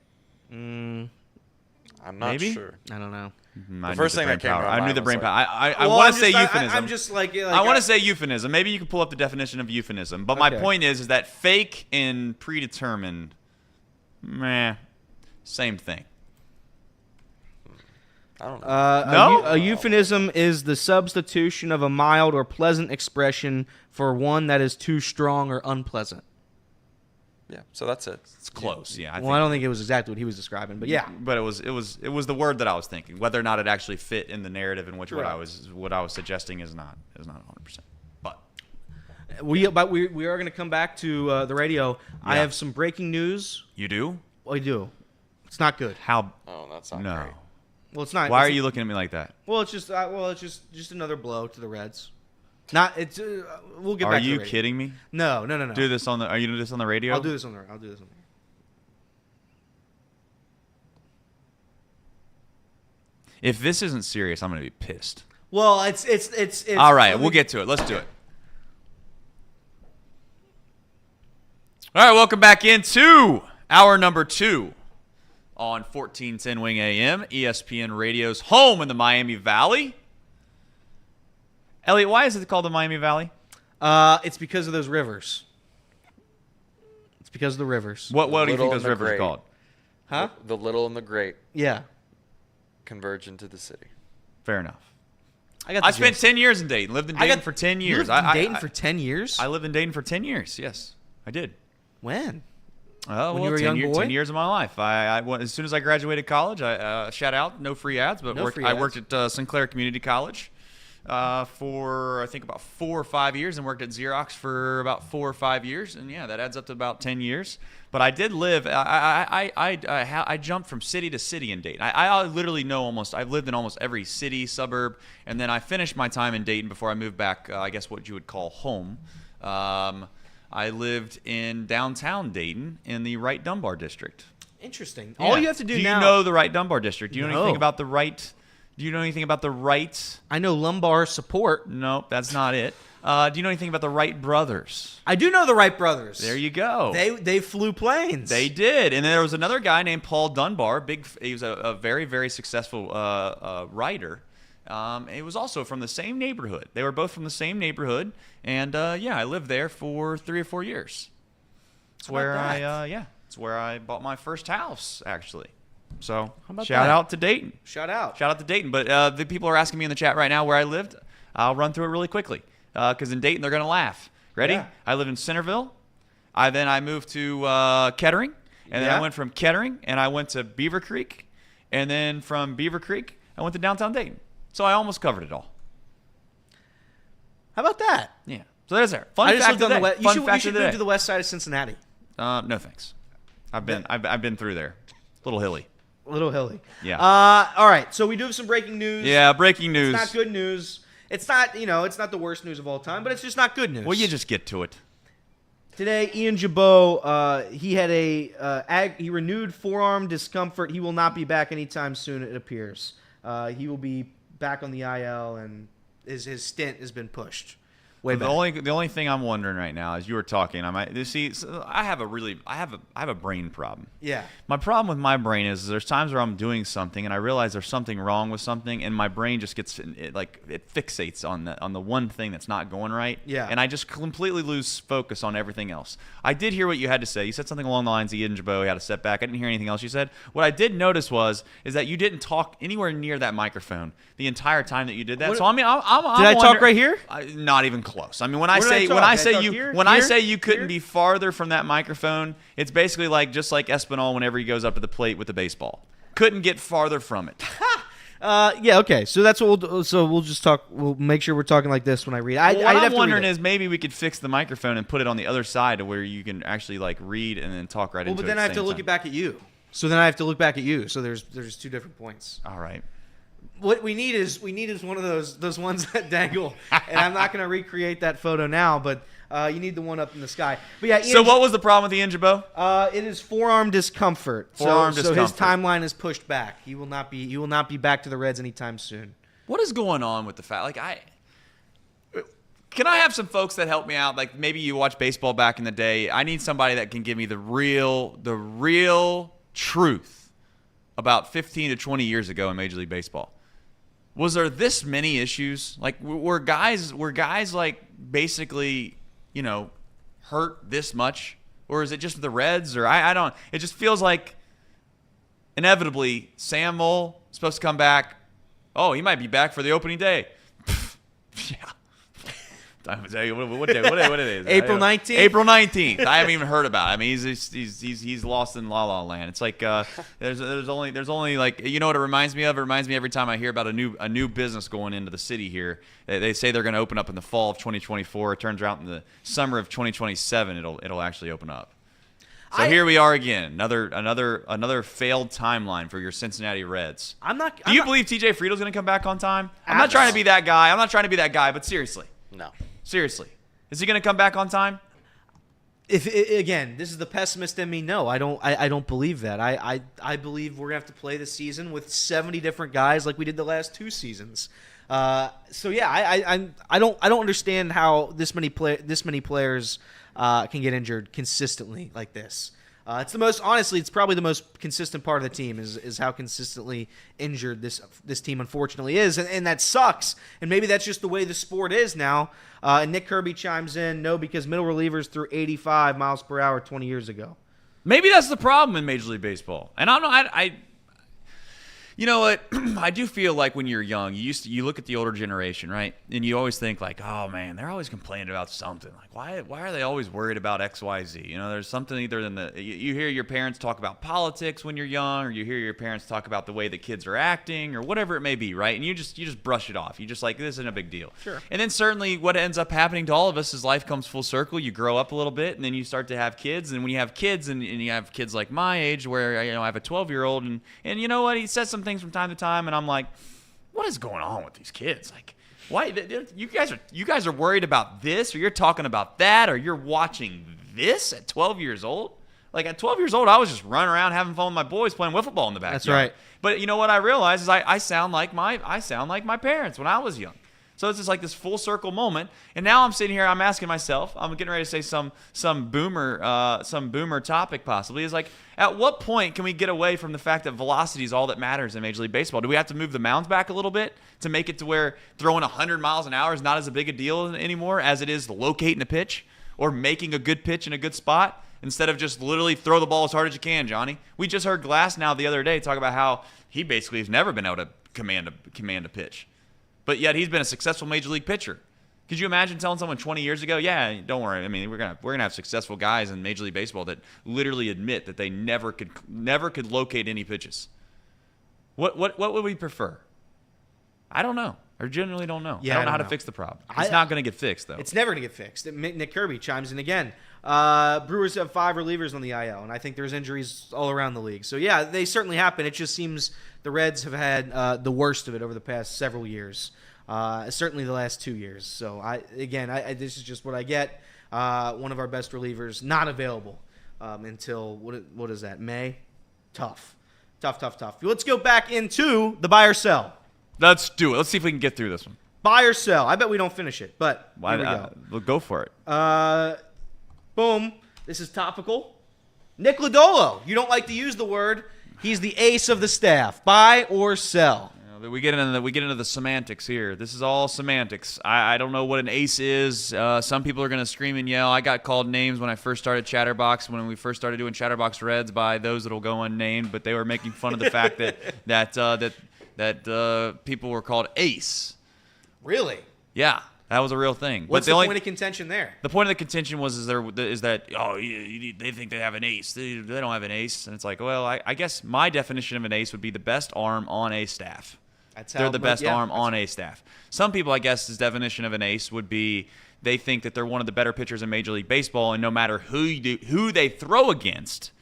I'm not sure. I don't know. The first thing that came to my mind, I knew the brain power. I Well, want to say euphemism. I'm just like I want to say euphemism. Maybe you can pull up the definition of euphemism. But my point is that fake and predetermined, same thing. I don't know. No? A euphemism is the substitution of a mild or pleasant expression for one that is too strong or unpleasant. Yeah, so that's it. It's close. Yeah. I don't think it was exactly what he was describing, but yeah. But it was the word that I was thinking. Whether or not it actually fit in the narrative in which what I was suggesting is not 100%. But we are going to come back to the radio. I have some breaking news. You do? I do. It's not good. How? Oh, that's not No. great. Well, it's not. Why are you looking at me like that? Well, it's just another blow to the Reds. Not it's. We'll get Are back to the you radio. kidding me? No. Do this on the. Are you doing this on the radio? I'll do this on there. If this isn't serious, I'm gonna be pissed. Well, it's. All right, we'll get to it. Let's do it. All right, welcome back into hour number 2 on 1410 Wing AM, ESPN Radio's home in the Miami Valley. Elliot, why is it called the Miami Valley? It's because of those rivers. It's because of the rivers. What do you Little think and those the rivers are Great. called? Huh? The little and the great Yeah. converge into the city. Fair enough. I I spent 10 years in Dayton. Lived in Dayton for 10 You years. lived in Dayton for 10 years? I lived in Dayton for 10 years. Yes, I did. When? Oh, When well, you were a 10 young boy? 10 years of my life. I went, as soon as I graduated college, I shout out, no free ads, but No free I ads. worked at Sinclair Community College for I think about 4 or 5 years, and worked at Xerox for about 4 or 5 years, and yeah, that adds up to about 10 years. But I did live. I jumped from city to city in Dayton. I literally know I've lived in almost every city, suburb, and then I finished my time in Dayton before I moved back. I guess what you would call home. I lived in downtown Dayton in the Wright Dunbar district. Interesting. Yeah. All you have to do now. You know the Wright Dunbar district? Do you know No. anything about the Wright? Do you know anything about the Wright? I know lumbar support. Nope, that's not it. Do you know anything about the Wright brothers? I do know the Wright brothers. There you go. They flew planes. They did, and then there was another guy named Paul Dunbar. He was a very, very successful writer. He was also from the same neighborhood. They were both from the same neighborhood, and yeah, I lived there for 3 or 4 years. It's where it's where I bought my first house, actually. So about shout that? out to Dayton. Shout out. Shout out to Dayton. But the people are asking me in the chat right now where I lived. I'll run through it really quickly because in Dayton they're going to laugh. Ready? Yeah. I live in Centerville. Then I moved to Kettering. And then Yeah. I went from Kettering and I went to Beaver Creek. And then from Beaver Creek, I went to downtown Dayton. So I almost covered it all. How about that? Yeah. So there's there. Fun I just fact lived on of the the day. west. You Fun should, fact you of should the move day. to the west side of Cincinnati. No thanks. I've been through there. A little hilly. A little hilly. Yeah. All right. So we do have some breaking news. Yeah, breaking news. It's not good news. It's not, it's not the worst news of all time, but it's just not good news. Well, you just get to it. Today, Ian Jabot, he had he renewed forearm discomfort. He will not be back anytime soon, it appears. He will be back on the IL, and his stint has been pushed way back. The only thing I'm wondering right now is you were talking. I have a brain problem. Yeah. My problem with my brain is there's times where I'm doing something and I realize there's something wrong with something, and my brain just gets it fixates on the one thing that's not going right. Yeah. And I just completely lose focus on everything else. I did hear what you had to say. You said something along the lines of Ian Jabot had a setback. I didn't hear anything else you said. What I did notice is that you didn't talk anywhere near that microphone the entire time that you did that. What- So I mean, I'm Did I talk wondering- right here? Not even close. I mean, when I Where did I say talk? when I Did I say talk you here? when I Here? say you couldn't Here? be farther from that microphone, it's basically just like Espinal whenever he goes up to the plate with the baseball. Couldn't get farther from it. Yeah, okay. So that's what we'll do. So we'll just talk. We'll make sure we're talking like this when I read. What I'd have I'm to wondering read it. is maybe we could fix the microphone and put it on the other side to where you can actually read and then talk right Well, into but it. then at I the have to same look time. it back at you. So then I have to look back at you. So there's 2 different points. All right. What we need is one of those ones that dangle, and I'm not going to recreate that photo now, but you need the one up in the sky. But yeah, Ian, So what was the problem with Ian Jabot? it is forearm discomfort. Forearm So his discomfort. timeline is pushed back. He will not be back to the Reds anytime soon. What is going on with the fact? Can I have some folks that help me out? Like maybe you watch baseball back in the day. I need somebody that can give me the real truth about 15 to 20 years ago in Major League Baseball. Was there this many issues? Like were guys basically, hurt this much? Or is it just the Reds? Or I don't. It just feels like inevitably Sam Moll is supposed to come back. Oh, he might be back for the opening day. Yeah. What day is it? April 19th? April 19th. I haven't even heard about it. I mean, he's lost in La La Land. It's like there's only like, you know what it reminds me of? It reminds me every time I hear about a new business going into the city here. They say they're going to open up in the fall of 2024. It turns out in the summer of 2027 it'll actually open up. So here we are again. Another failed timeline for your Cincinnati Reds. Do you believe TJ Friedel's going to come back on time? I'm not trying to be that guy. But seriously. No. Seriously. Is he going to come back on time? Again, this is the pessimist in me. No, I don't believe that. I believe we're going to have to play this season with 70 different guys like we did the last 2 seasons. So yeah, I don't understand how this many players can get injured consistently like this. It's probably the most consistent part of the team is how consistently injured this team unfortunately is, and that sucks. And maybe that's just the way the sport is now. And Nick Kirby chimes in, no, because middle relievers threw 85 miles per hour 20 years ago. Maybe that's the problem in Major League Baseball. And I don't know. You know what? I do feel like when you're young, you look at the older generation, right? And you always think like, oh man, they're always complaining about something. Like why are they always worried about X, Y, Z? You know, there's something either in you hear your parents talk about politics when you're young, or you hear your parents talk about the way the kids are acting, or whatever it may be, right? And you just brush it off. You just like, this isn't a big deal. Sure. And then certainly what ends up happening to all of us is life comes full circle. You grow up a little bit, and then you start to have kids. And when you have kids, and you have kids like my age, where I have a 12-year-old, and you know what? He says some things from time to time, and I'm like, what is going on with these kids? Like, why you guys are worried about this, or you're talking about that, or you're watching this at 12 years old? Like at 12 years old, I was just running around having fun with my boys playing wiffle ball in the backyard. That's right. But you know what I realized is I sound like my parents when I was young. So it's just like this full circle moment, and now I'm sitting here. I'm asking myself. I'm getting ready to say some boomer topic possibly. Is like, at what point can we get away from the fact that velocity is all that matters in Major League Baseball? Do we have to move the mounds back a little bit to make it to where throwing 100 miles an hour is not as big a deal anymore as it is locating a pitch or making a good pitch in a good spot, instead of just literally throw the ball as hard as you can, Johnny? We just heard Glass now the other day talk about how he basically has never been able to command a pitch. But yet he's been a successful Major League pitcher. Could you imagine telling someone 20 years ago, yeah, don't worry. I mean, we're gonna have successful guys in Major League Baseball that literally admit that they never could locate any pitches. What would we prefer? I don't know. I genuinely don't know. Yeah, I don't know how to fix the problem. It's not going to get fixed, though. It's never going to get fixed. Nick Kirby chimes in again. Brewers have 5 relievers on the IL, and I think there's injuries all around the league. So, yeah, they certainly happen. It just seems the Reds have had the worst of it over the past several years, certainly the last 2 years. So, this is just what I get. One of our best relievers not available until, what is that, May? Tough. Let's go back into the buy or sell. Let's do it. Let's see if we can get through this one. Buy or sell. I bet we don't finish it, but here we go. We'll go for it. Boom. This is topical. Nick Lodolo. You don't like to use the word. He's the ace of the staff. Buy or sell. We get into the semantics here. This is all semantics. I don't know what an ace is. Some people are going to scream and yell. I got called names when I first started Chatterbox, when we first started doing Chatterbox Reds, by those that will go unnamed, but they were making fun of the fact that people were called ace. Really? Yeah, that was a real thing. What's the point of contention there? The point of the contention is that they think they have an ace. They don't have an ace, and it's like, well, I guess my definition of an ace would be the best arm on a staff. They're the best arm on a staff. Some people, I guess, his definition of an ace would be they think that they're one of the better pitchers in Major League Baseball, and no matter who they throw against,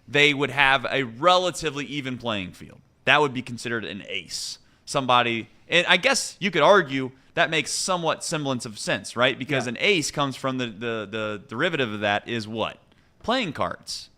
they would have a relatively even playing field. That would be considered an ace. Somebody, and I guess you could argue that makes somewhat semblance of sense, right? Because an ace comes from the derivative of that is what? Playing cards.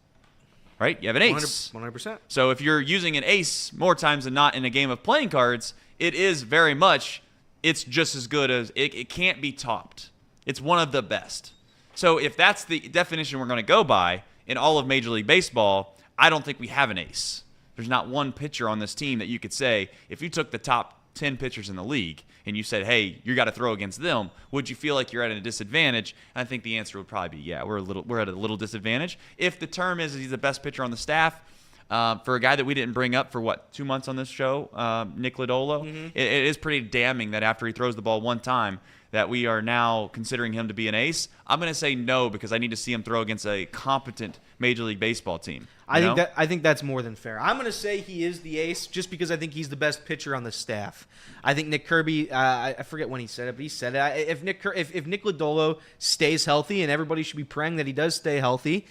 Right? You have an ace. 100%. So if you're using an ace more times than not in a game of playing cards, it is very much, it's just as good as, it can't be topped. It's one of the best. So if that's the definition we're going to go by in all of Major League Baseball, I don't think we have an ace. There's not one pitcher on this team that you could say, if you took the top 10 pitchers in the league and you said, hey, you got to throw against them, would you feel like you're at a disadvantage? I think the answer would probably be, yeah, we're at a little disadvantage. If the term is he's the best pitcher on the staff, for a guy that we didn't bring up for 2 months on this show, Nick Lodolo, it is pretty damning that after he throws the ball one time, that we are now considering him to be an ace? I'm going to say no, because I need to see him throw against a competent Major League Baseball team. I think that's more than fair. I'm going to say he is the ace just because I think he's the best pitcher on the staff. I think Nick Kirby, I forget when he said it, but he said it. If Nick Lodolo stays healthy, and everybody should be praying that he does stay healthy,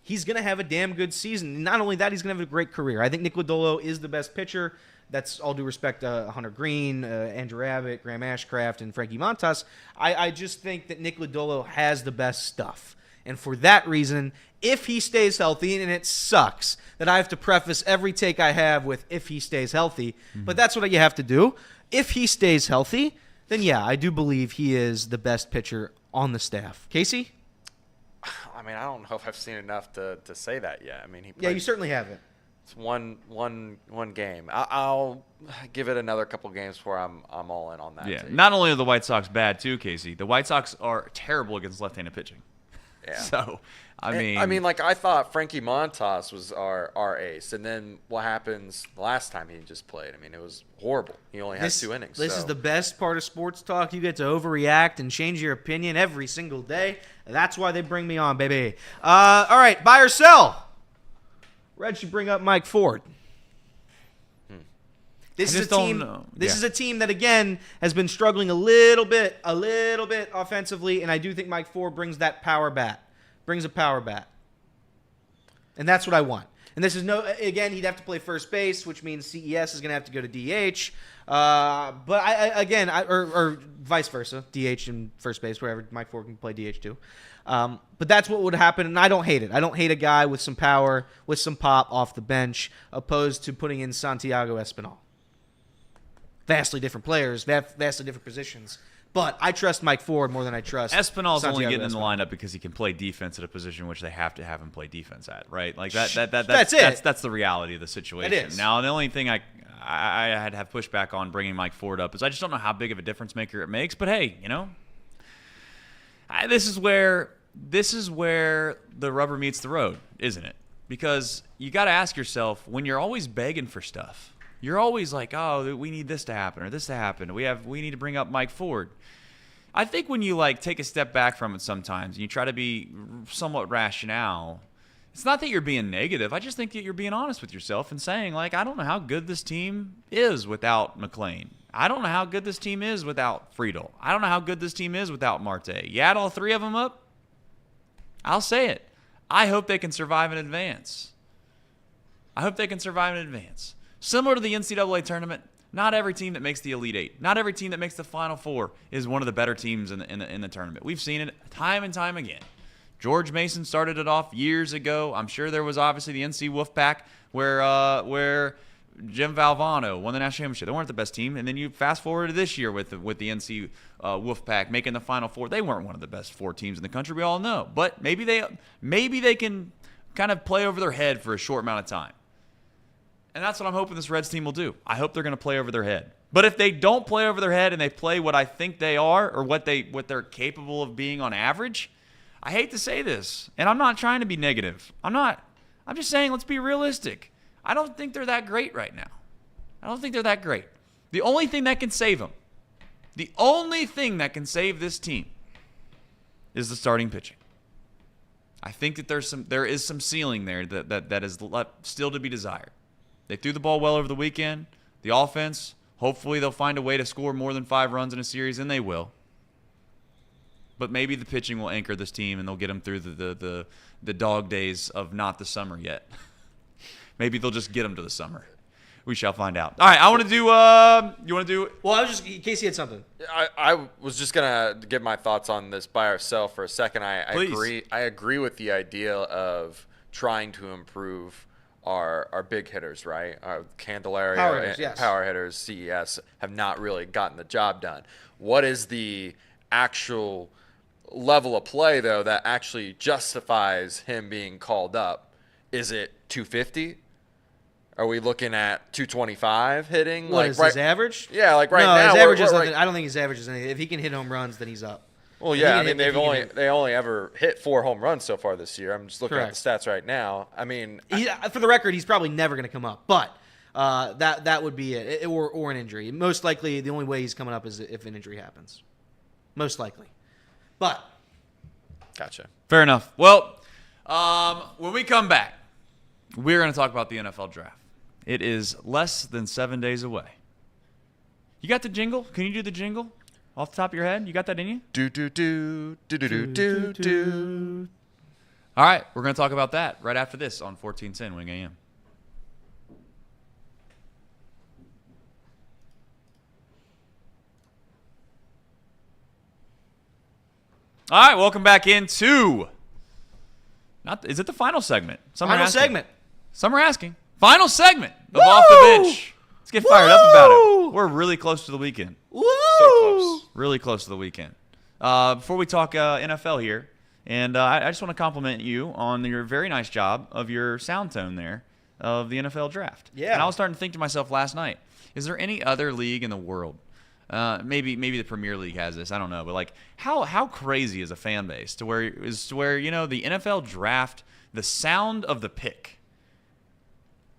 he's going to have a damn good season. Not only that, he's going to have a great career. I think Nick Lodolo is the best pitcher. That's all due respect to Hunter Green, Andrew Abbott, Graham Ashcraft, and Frankie Montas. I just think that Nick Lodolo has the best stuff. And for that reason, if he stays healthy, and it sucks that I have to preface every take I have with if he stays healthy, but that's what you have to do. If he stays healthy, then yeah, I do believe he is the best pitcher on the staff. Casey? I mean, I don't know if I've seen enough to say that yet. I mean, he played, Yeah, you certainly haven't. It's one game. I'll give it another couple games before I'm all in on that. Yeah. Take. Not only are the White Sox bad too, Casey. The White Sox are terrible against left-handed pitching. Yeah. So, I mean, like I thought Frankie Montas was our ace, and then what happens the last time he just played? I mean, it was horrible. He only had 2 innings. This is the best part of sports talk. You get to overreact and change your opinion every single day. That's why they bring me on, baby. All right, buy or sell. Red should bring up Mike Ford. This is a team. This is a team that again has been struggling a little bit offensively, and I do think Mike Ford brings that power bat, brings a power bat, and that's what I want. And this is again, he'd have to play first base, which means CES is going to have to go to DH. But or vice versa, DH and first base, wherever Mike Ford can play DH too. But that's what would happen, and I don't hate it. I don't hate a guy with some power, with some pop off the bench, opposed to putting in Santiago Espinal. Vastly different players, vastly different positions. But I trust Mike Ford more than I trust Espinal's only Santiago getting in the Espinal. lineup because he can play defense at a position which they have to have him play defense at, right? Like that's it. That's the reality of the situation. It is. Now, the only thing I had to have pushback on bringing Mike Ford up is I just don't know how big of a difference maker it makes. But hey, this is where the rubber meets the road, isn't it? Because you got to ask yourself, when you're always begging for stuff, you're always like, oh, we need this to happen or this to happen. We need to bring up Mike Ford. I think when you take a step back from it sometimes and you try to be somewhat rational, it's not that you're being negative. I just think that you're being honest with yourself and saying, I don't know how good this team is without McClain. I don't know how good this team is without Friedel. I don't know how good this team is without Marte. You add all 3 of them up, I'll say it. I hope they can survive in advance. Similar to the NCAA tournament, not every team that makes the Elite Eight, not every team that makes the Final Four is one of the better teams in the tournament. We've seen it time and time again. George Mason started it off years ago. I'm sure there was obviously the NC Wolfpack where Jim Valvano won the national championship. They weren't the best team. And then you fast forward to this year with the NC Wolfpack making the Final Four. They weren't one of the best 4 teams in the country. We all know. But maybe they can kind of play over their head for a short amount of time. And that's what I'm hoping this Reds team will do. I hope they're going to play over their head. But if they don't play over their head and they play what I think they are or what they're capable of being on average, I hate to say this, and I'm not trying to be negative. I'm just saying let's be realistic. I don't think they're that great right now. I don't think they're that great. The only thing that can save them, the only thing that can save this team is the starting pitching. I think that there is some ceiling there that is still to be desired. They threw the ball well over the weekend. The offense, hopefully they'll find a way to score more than 5 runs in a series, and they will. But maybe the pitching will anchor this team, and they'll get them through the dog days of not the summer yet. Maybe they'll just get them to the summer. We shall find out. All right, I want to do. You want to do? Well, Casey had something. I was just gonna give my thoughts on this by ourselves for a second. I agree with the idea of trying to improve our big hitters, right? Our Candelario power hitters, CES have not really gotten the job done. What is the actual level of play though that actually justifies him being called up? Is it 250? Are we looking at 225 hitting? What is his average? Yeah, now. His average is nothing. I don't think his average is anything. If he can hit home runs, then he's up. Well, yeah, I mean they only ever hit 4 home runs so far this year. I'm just looking at the stats right now. I mean, for the record, he's probably never going to come up, but that would be it, or an injury. Most likely, the only way he's coming up is if an injury happens. most likely. But Gotcha. Fair enough. Well, when we come back, we're going to talk about the NFL draft. It is less than 7 days away. You got the jingle? Can you do the jingle off the top of your head? You got that in you? Do do do do do do do do. All right, we're going to talk about that right after this on 1410 Wing AM. All right, welcome back into. Is it the final segment? final segment. Some are asking. Final segment of Off the Bench. Let's get fired up about it. We're really close to the weekend. Woo! So close. Really close to the weekend. Before we talk NFL here, and I just want to compliment you on your very nice job of your sound tone there of the NFL draft. Yeah. And I was starting to think to myself last night, is there any other league in the world? Maybe the Premier League has this. I don't know, but like how crazy is a fan base to where the NFL draft, the sound of the pick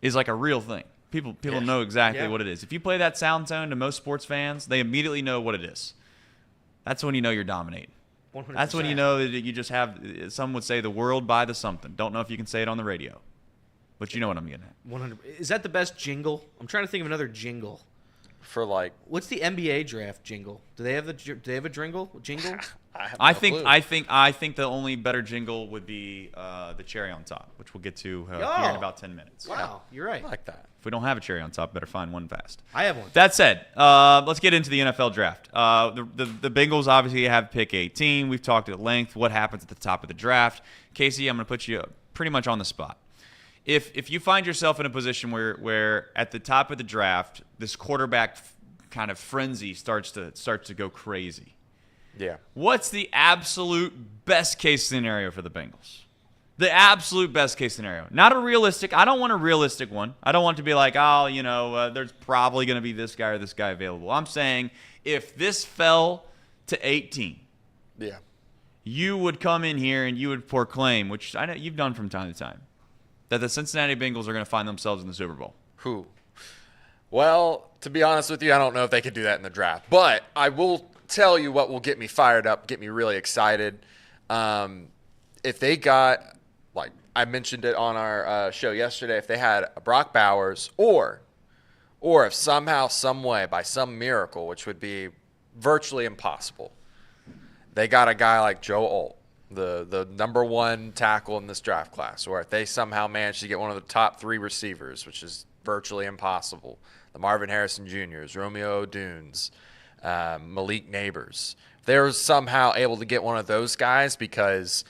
is like a real thing. People know exactly what it is. If you play that sound tone to most sports fans, they immediately know what it is. That's when you know you're dominating. 100%. That's when you know that you just have. Some would say the world by the something. Don't know if you can say it on the radio, but you know what I'm getting at. 100. Is that the best jingle? I'm trying to think of another jingle. For like, What's the NBA draft jingle? Do they have a jingle? Jingle? I have I no think clue. I think the only better jingle would be the cherry on top, which we'll get to here in about 10 minutes. Wow, you're right. I like that. If we don't have a cherry on top, better find one fast. I have one. That said, let's get into the NFL draft. The Bengals obviously have pick 18. We've talked at length what happens at the top of the draft. Casey, I'm going to put you pretty much on the spot. If you find yourself in a position where at the top of the draft, this quarterback kind of frenzy starts to go crazy, Yeah. what's the absolute best case scenario for the Bengals? The absolute best case scenario. Not a realistic. I don't want a realistic one. I don't want to be like, there's probably going to be this guy or this guy available. I'm saying if this fell to 18, Yeah. you would come in here and you would proclaim, which I know you've done from time to time, that the Cincinnati Bengals are going to find themselves in the Super Bowl. Who? Well, to be honest with you, I don't know if they could do that in the draft. But I will tell you what will get me fired up, get me really excited. If they got, like I mentioned it on our show yesterday, if they had a Brock Bowers or if somehow, some way, by some miracle, which would be virtually impossible, they got a guy like Joe Alt, the number one tackle in this draft class, or if they somehow manage to get one of the top 3 receivers, which is virtually impossible, the Marvin Harrison Jr.'s, Romeo O'Dunes, Malik Neighbors. They were somehow able to get one of those guys, because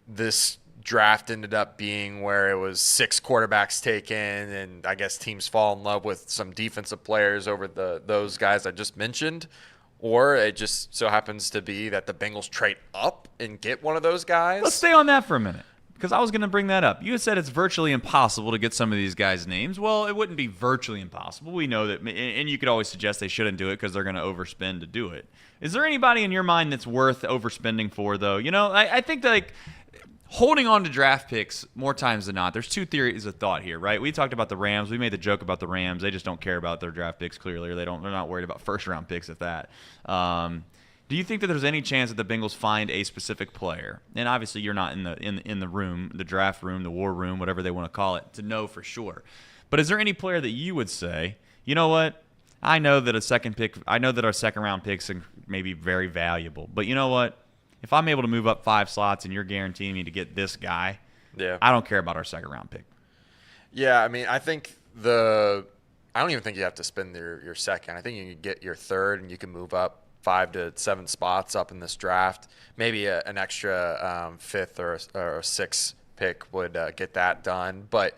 this draft ended up being where it was 6 quarterbacks taken, and I guess teams fall in love with some defensive players over those guys I just mentioned. Or it just so happens to be that the Bengals trade up and get one of those guys. Let's stay on that for a minute, because I was going to bring that up. You had said it's virtually impossible to get some of these guys' names. Well, it wouldn't be virtually impossible. We know that, and you could always suggest they shouldn't do it because they're going to overspend to do it. Is there anybody in your mind that's worth overspending for, though? I think that, like, holding on to draft picks more times than not, there's 2 theories of thought here, right? We talked about the Rams. We made the joke about the Rams. They just don't care about their draft picks, clearly. Or they're not worried about first-round picks at that. Do you think that there's any chance that the Bengals find a specific player? And obviously you're not in the room, the draft room, the war room, whatever they want to call it, to know for sure. But is there any player that you would say, you know what? I know that our second-round picks are maybe very valuable. But you know what? If I'm able to move up 5 slots and you're guaranteeing me to get this guy, I don't care about our second-round pick. Yeah, I mean, I think I don't even think you have to spend your second. I think you can get your third, and you can move up 5 to 7 spots up in this draft. Maybe an extra 5th or a 6th pick would get that done. But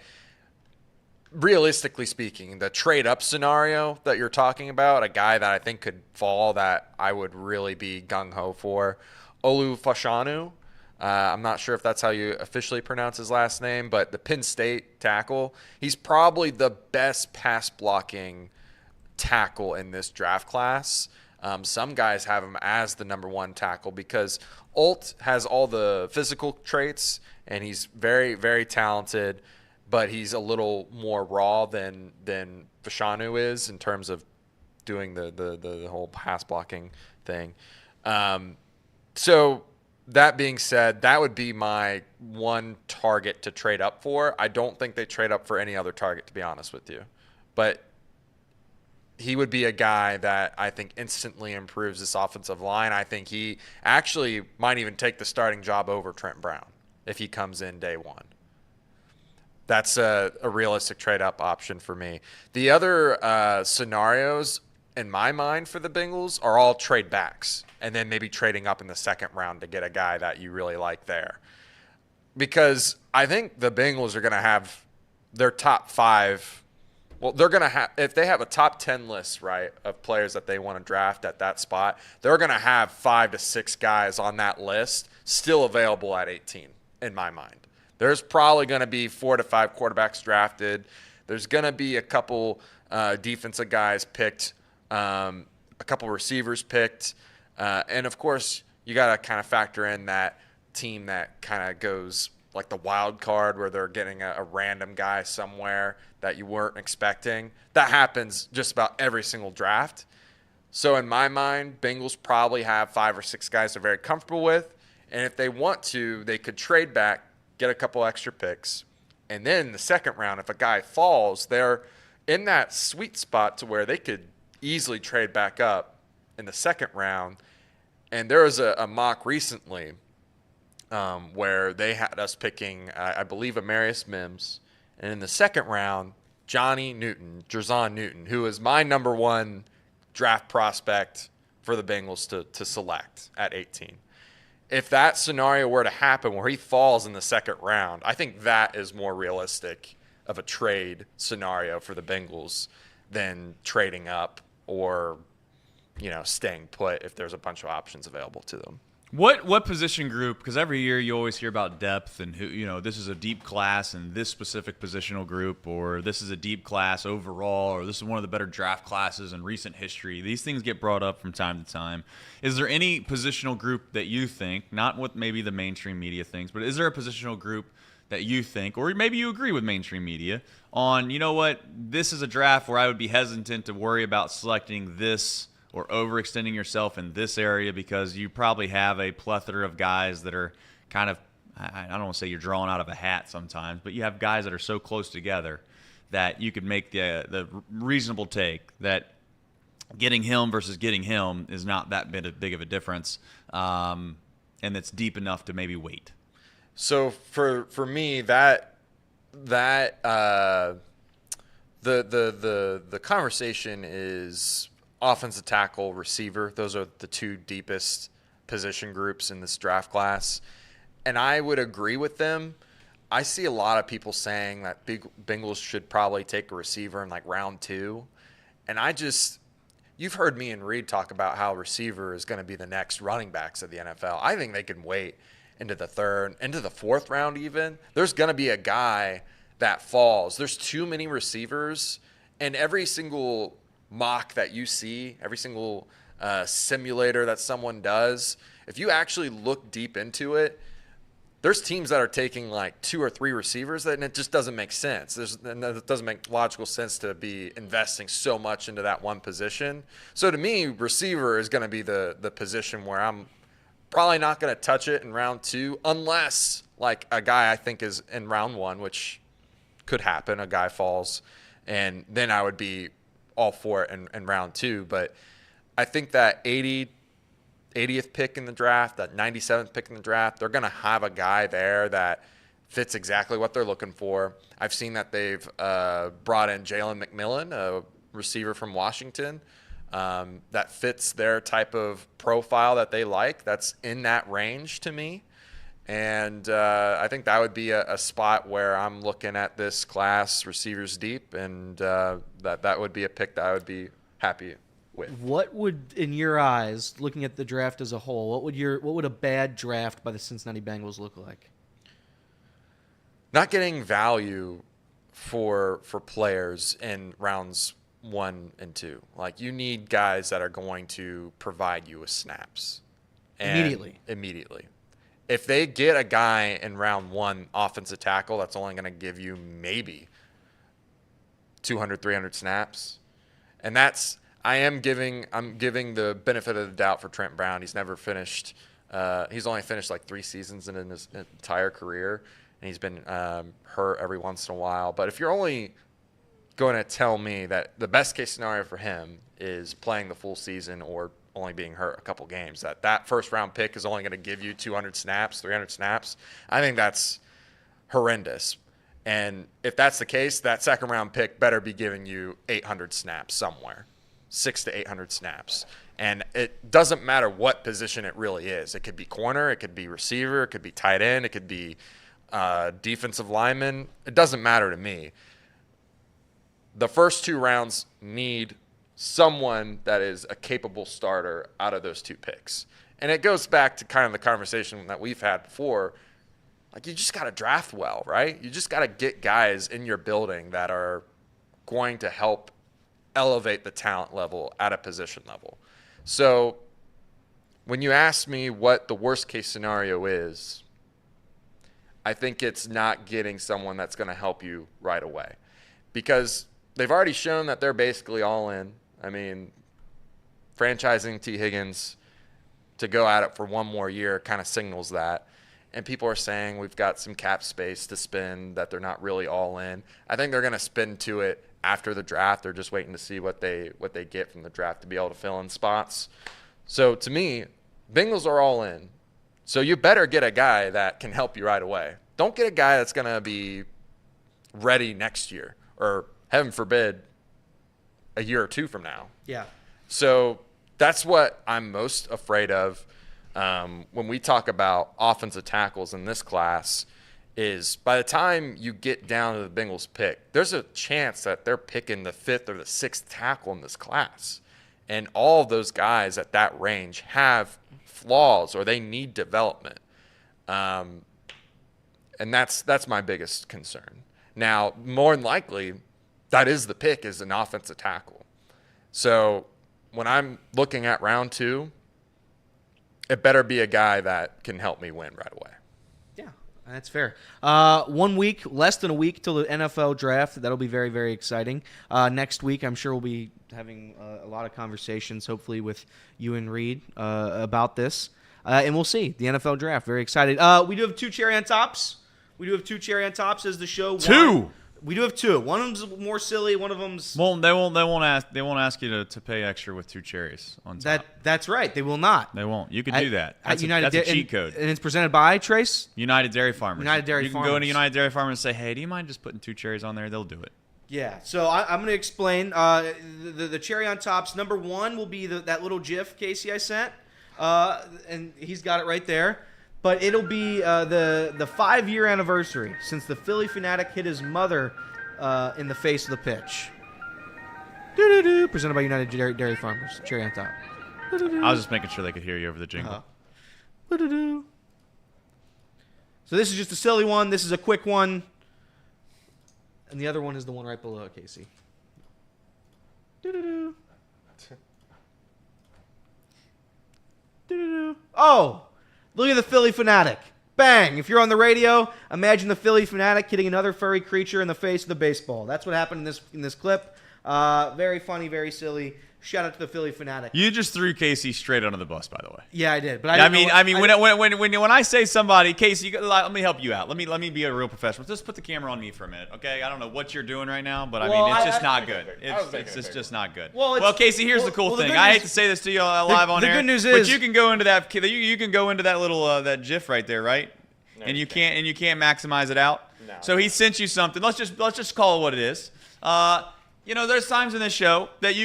realistically speaking, the trade-up scenario that you're talking about, a guy that I think could fall that I would really be gung-ho for, Olu Fashanu. I'm not sure if that's how you officially pronounce his last name, but the Penn State tackle, he's probably the best pass-blocking tackle in this draft class. Some guys have him as the number 1 tackle because Alt has all the physical traits, and he's very, very talented, but he's a little more raw than Fashanu is in terms of doing the whole pass-blocking thing. So that being said, that would be my one target to trade up for. I don't think they trade up for any other target, to be honest with you. But he would be a guy that I think instantly improves this offensive line. I think he actually might even take the starting job over Trent Brown if he comes in day one. That's a realistic trade-up option for me. The other scenarios in my mind for the Bengals are all trade backs and then maybe trading up in the second round to get a guy that you really like there. Because I think the Bengals are going to have their top 5. Well, they're going to have, if they have a top 10 list, right, of players that they want to draft at that spot, they're going to have 5 to 6 guys on that list still available at 18, in my mind. There's probably going to be 4 to 5 quarterbacks drafted. There's going to be a couple defensive guys picked, a couple receivers picked. And, of course, you got to kind of factor in that team that kind of goes like the wild card where they're getting a random guy somewhere that you weren't expecting. That happens just about every single draft. So in my mind, Bengals probably have 5 or 6 guys they're very comfortable with. And if they want to, they could trade back, get a couple extra picks. And then in the second round, if a guy falls, they're in that sweet spot to where they could easily trade back up in the second round. And there was a mock recently where they had us picking, I believe, Amarius Mims. And in the second round, Jerzon Newton, who is my number 1 draft prospect for the Bengals to select at 18. If that scenario were to happen where he falls in the second round, I think that is more realistic of a trade scenario for the Bengals than trading up or, staying put if there's a bunch of options available to them. What position group? Because every year you always hear about depth and who this is a deep class in this specific positional group, or this is a deep class overall, or this is one of the better draft classes in recent history. These things get brought up from time to time. Is there any positional group that you think, not what maybe the mainstream media thinks, but is there a positional group that you think, or maybe you agree with mainstream media on, this is a draft where I would be hesitant to worry about selecting this or overextending yourself in this area because you probably have a plethora of guys that are kind of, I don't want to say you're drawing out of a hat sometimes, but you have guys that are so close together that you could make the reasonable take that getting him versus getting him is not that big of a difference, and it's deep enough to maybe wait. So for me, the conversation is offensive tackle, receiver. Those are the 2 deepest position groups in this draft class. And I would agree with them. I see a lot of people saying that Bengals should probably take a receiver in like round 2. And you've heard me and Reed talk about how receiver is going to be the next running backs of the NFL. I think they can wait into the 3rd, into the 4th round even. There's going to be a guy that falls. There's too many receivers, and every single mock that you see, every single simulator that someone does, if you actually look deep into it, there's teams that are taking like 2 or 3 receivers, and it just doesn't make sense. It doesn't make logical sense to be investing so much into that one position. So to me, receiver is going to be the position where I'm probably not going to touch it in round 2 unless like a guy I think is in round 1, which could happen. A guy falls, and then I would be all for it in round 2. But I think that 80th pick in the draft, that 97th pick in the draft, they're going to have a guy there that fits exactly what they're looking for. I've seen that they've brought in Jalen McMillan, a receiver from Washington, that fits their type of profile that they like. That's in that range to me. And I think that would be a spot where I'm looking at this class, receivers deep, and that would be a pick that I would be happy with. What would, in your eyes, looking at the draft as a whole, what would a bad draft by the Cincinnati Bengals look like? Not getting value for players in rounds 1 and 2. Like, you need guys that are going to provide you with snaps. Immediately. If they get a guy in round 1, offensive tackle, that's only going to give you maybe 200, 300 snaps. And that's, I'm giving the benefit of the doubt for Trent Brown. He's never finished. He's only finished like 3 seasons in his entire career, and he's been hurt every once in a while. But if you're only going to tell me that the best case scenario for him is playing the full season or only being hurt a couple games, that first round pick is only going to give you 200 snaps, 300 snaps, I think that's horrendous. And if that's the case, that second round pick better be giving you 800 snaps somewhere, 600 to 800 snaps. And it doesn't matter what position it really is. It could be corner, it could be receiver, it could be tight end, it could be defensive lineman. It doesn't matter to me. The first 2 rounds need someone that is a capable starter out of those 2 picks. And it goes back to kind of the conversation that we've had before. Like, you just got to draft well, right? You just got to get guys in your building that are going to help elevate the talent level at a position level. So when you ask me what the worst case scenario is, I think it's not getting someone that's going to help you right away, because they've already shown that they're basically all in. I mean, franchising T. Higgins to go at it for 1 more year kind of signals that. And people are saying we've got some cap space to spend, that they're not really all in. I think they're going to spend to it after the draft. They're just waiting to see what they get from the draft to be able to fill in spots. So to me, Bengals are all in. So you better get a guy that can help you right away. Don't get a guy that's going to be ready next year, or heaven forbid, a year or 2 from now. Yeah. So that's what I'm most afraid of when we talk about offensive tackles in this class, is by the time you get down to the Bengals pick, there's a chance that they're picking the 5th or the 6th tackle in this class. And all of those guys at that range have flaws or they need development. And that's my biggest concern. Now, more than likely, that is the pick, is an offensive tackle. So when I'm looking at round 2, it better be a guy that can help me win right away. Yeah, that's fair. 1 week, less than a week till the NFL draft. That'll be very, very exciting. Next week, I'm sure we'll be having a lot of conversations, hopefully with you and Reed, about this. And we'll see. The NFL draft. Very excited. We do have 2 cherry on tops. We do have 2 cherry on tops as the show. 2? We do have 2. One of them's more silly. One of them's... Well, they won't ask you to pay extra with 2 cherries on top. That's right. They will not. They won't. You can do that. That's United a cheat code. And it's presented by Trace? United Dairy Farmers. United Dairy You can go into United Dairy Farmers and say, hey, do you mind just putting 2 cherries on there? They'll do it. Yeah. So I'm going to explain. The cherry on tops, number 1 will be that little GIF, Casey, I sent. And he's got it right there. But it'll be the 5-year anniversary since the Philly fanatic hit his mother in the face of the pitch. Doo-doo-doo. Presented by United Dairy Farmers. Cherry on top. I was just making sure they could hear you over the jingle. Doo-doo-doo. So this is just a silly one. This is a quick one. And the other one is the one right below it, Casey. Doo-doo-doo. Doo-doo-doo. Oh! Look at the Philly fanatic. Bang! If you're on the radio, imagine the Philly fanatic hitting another furry creature in the face of the baseball. That's what happened in this clip. Very funny, very silly. Shout out to the Philly fanatic. You just threw Casey straight under the bus, by the way. Yeah, I did. But when I say somebody, Casey, let me help you out. Let me be a real professional. Just put the camera on me for a minute, okay? I don't know what you're doing right now, but it's just not good. It's just not good. Well, Casey, here's the cool thing. I hate to say this to you live on air. The good news is, but you can go into that. You can go into that little that GIF right there, right? No, and you can't maximize it out. No. So he sent you something. Let's just call it what it is. There's times in this show that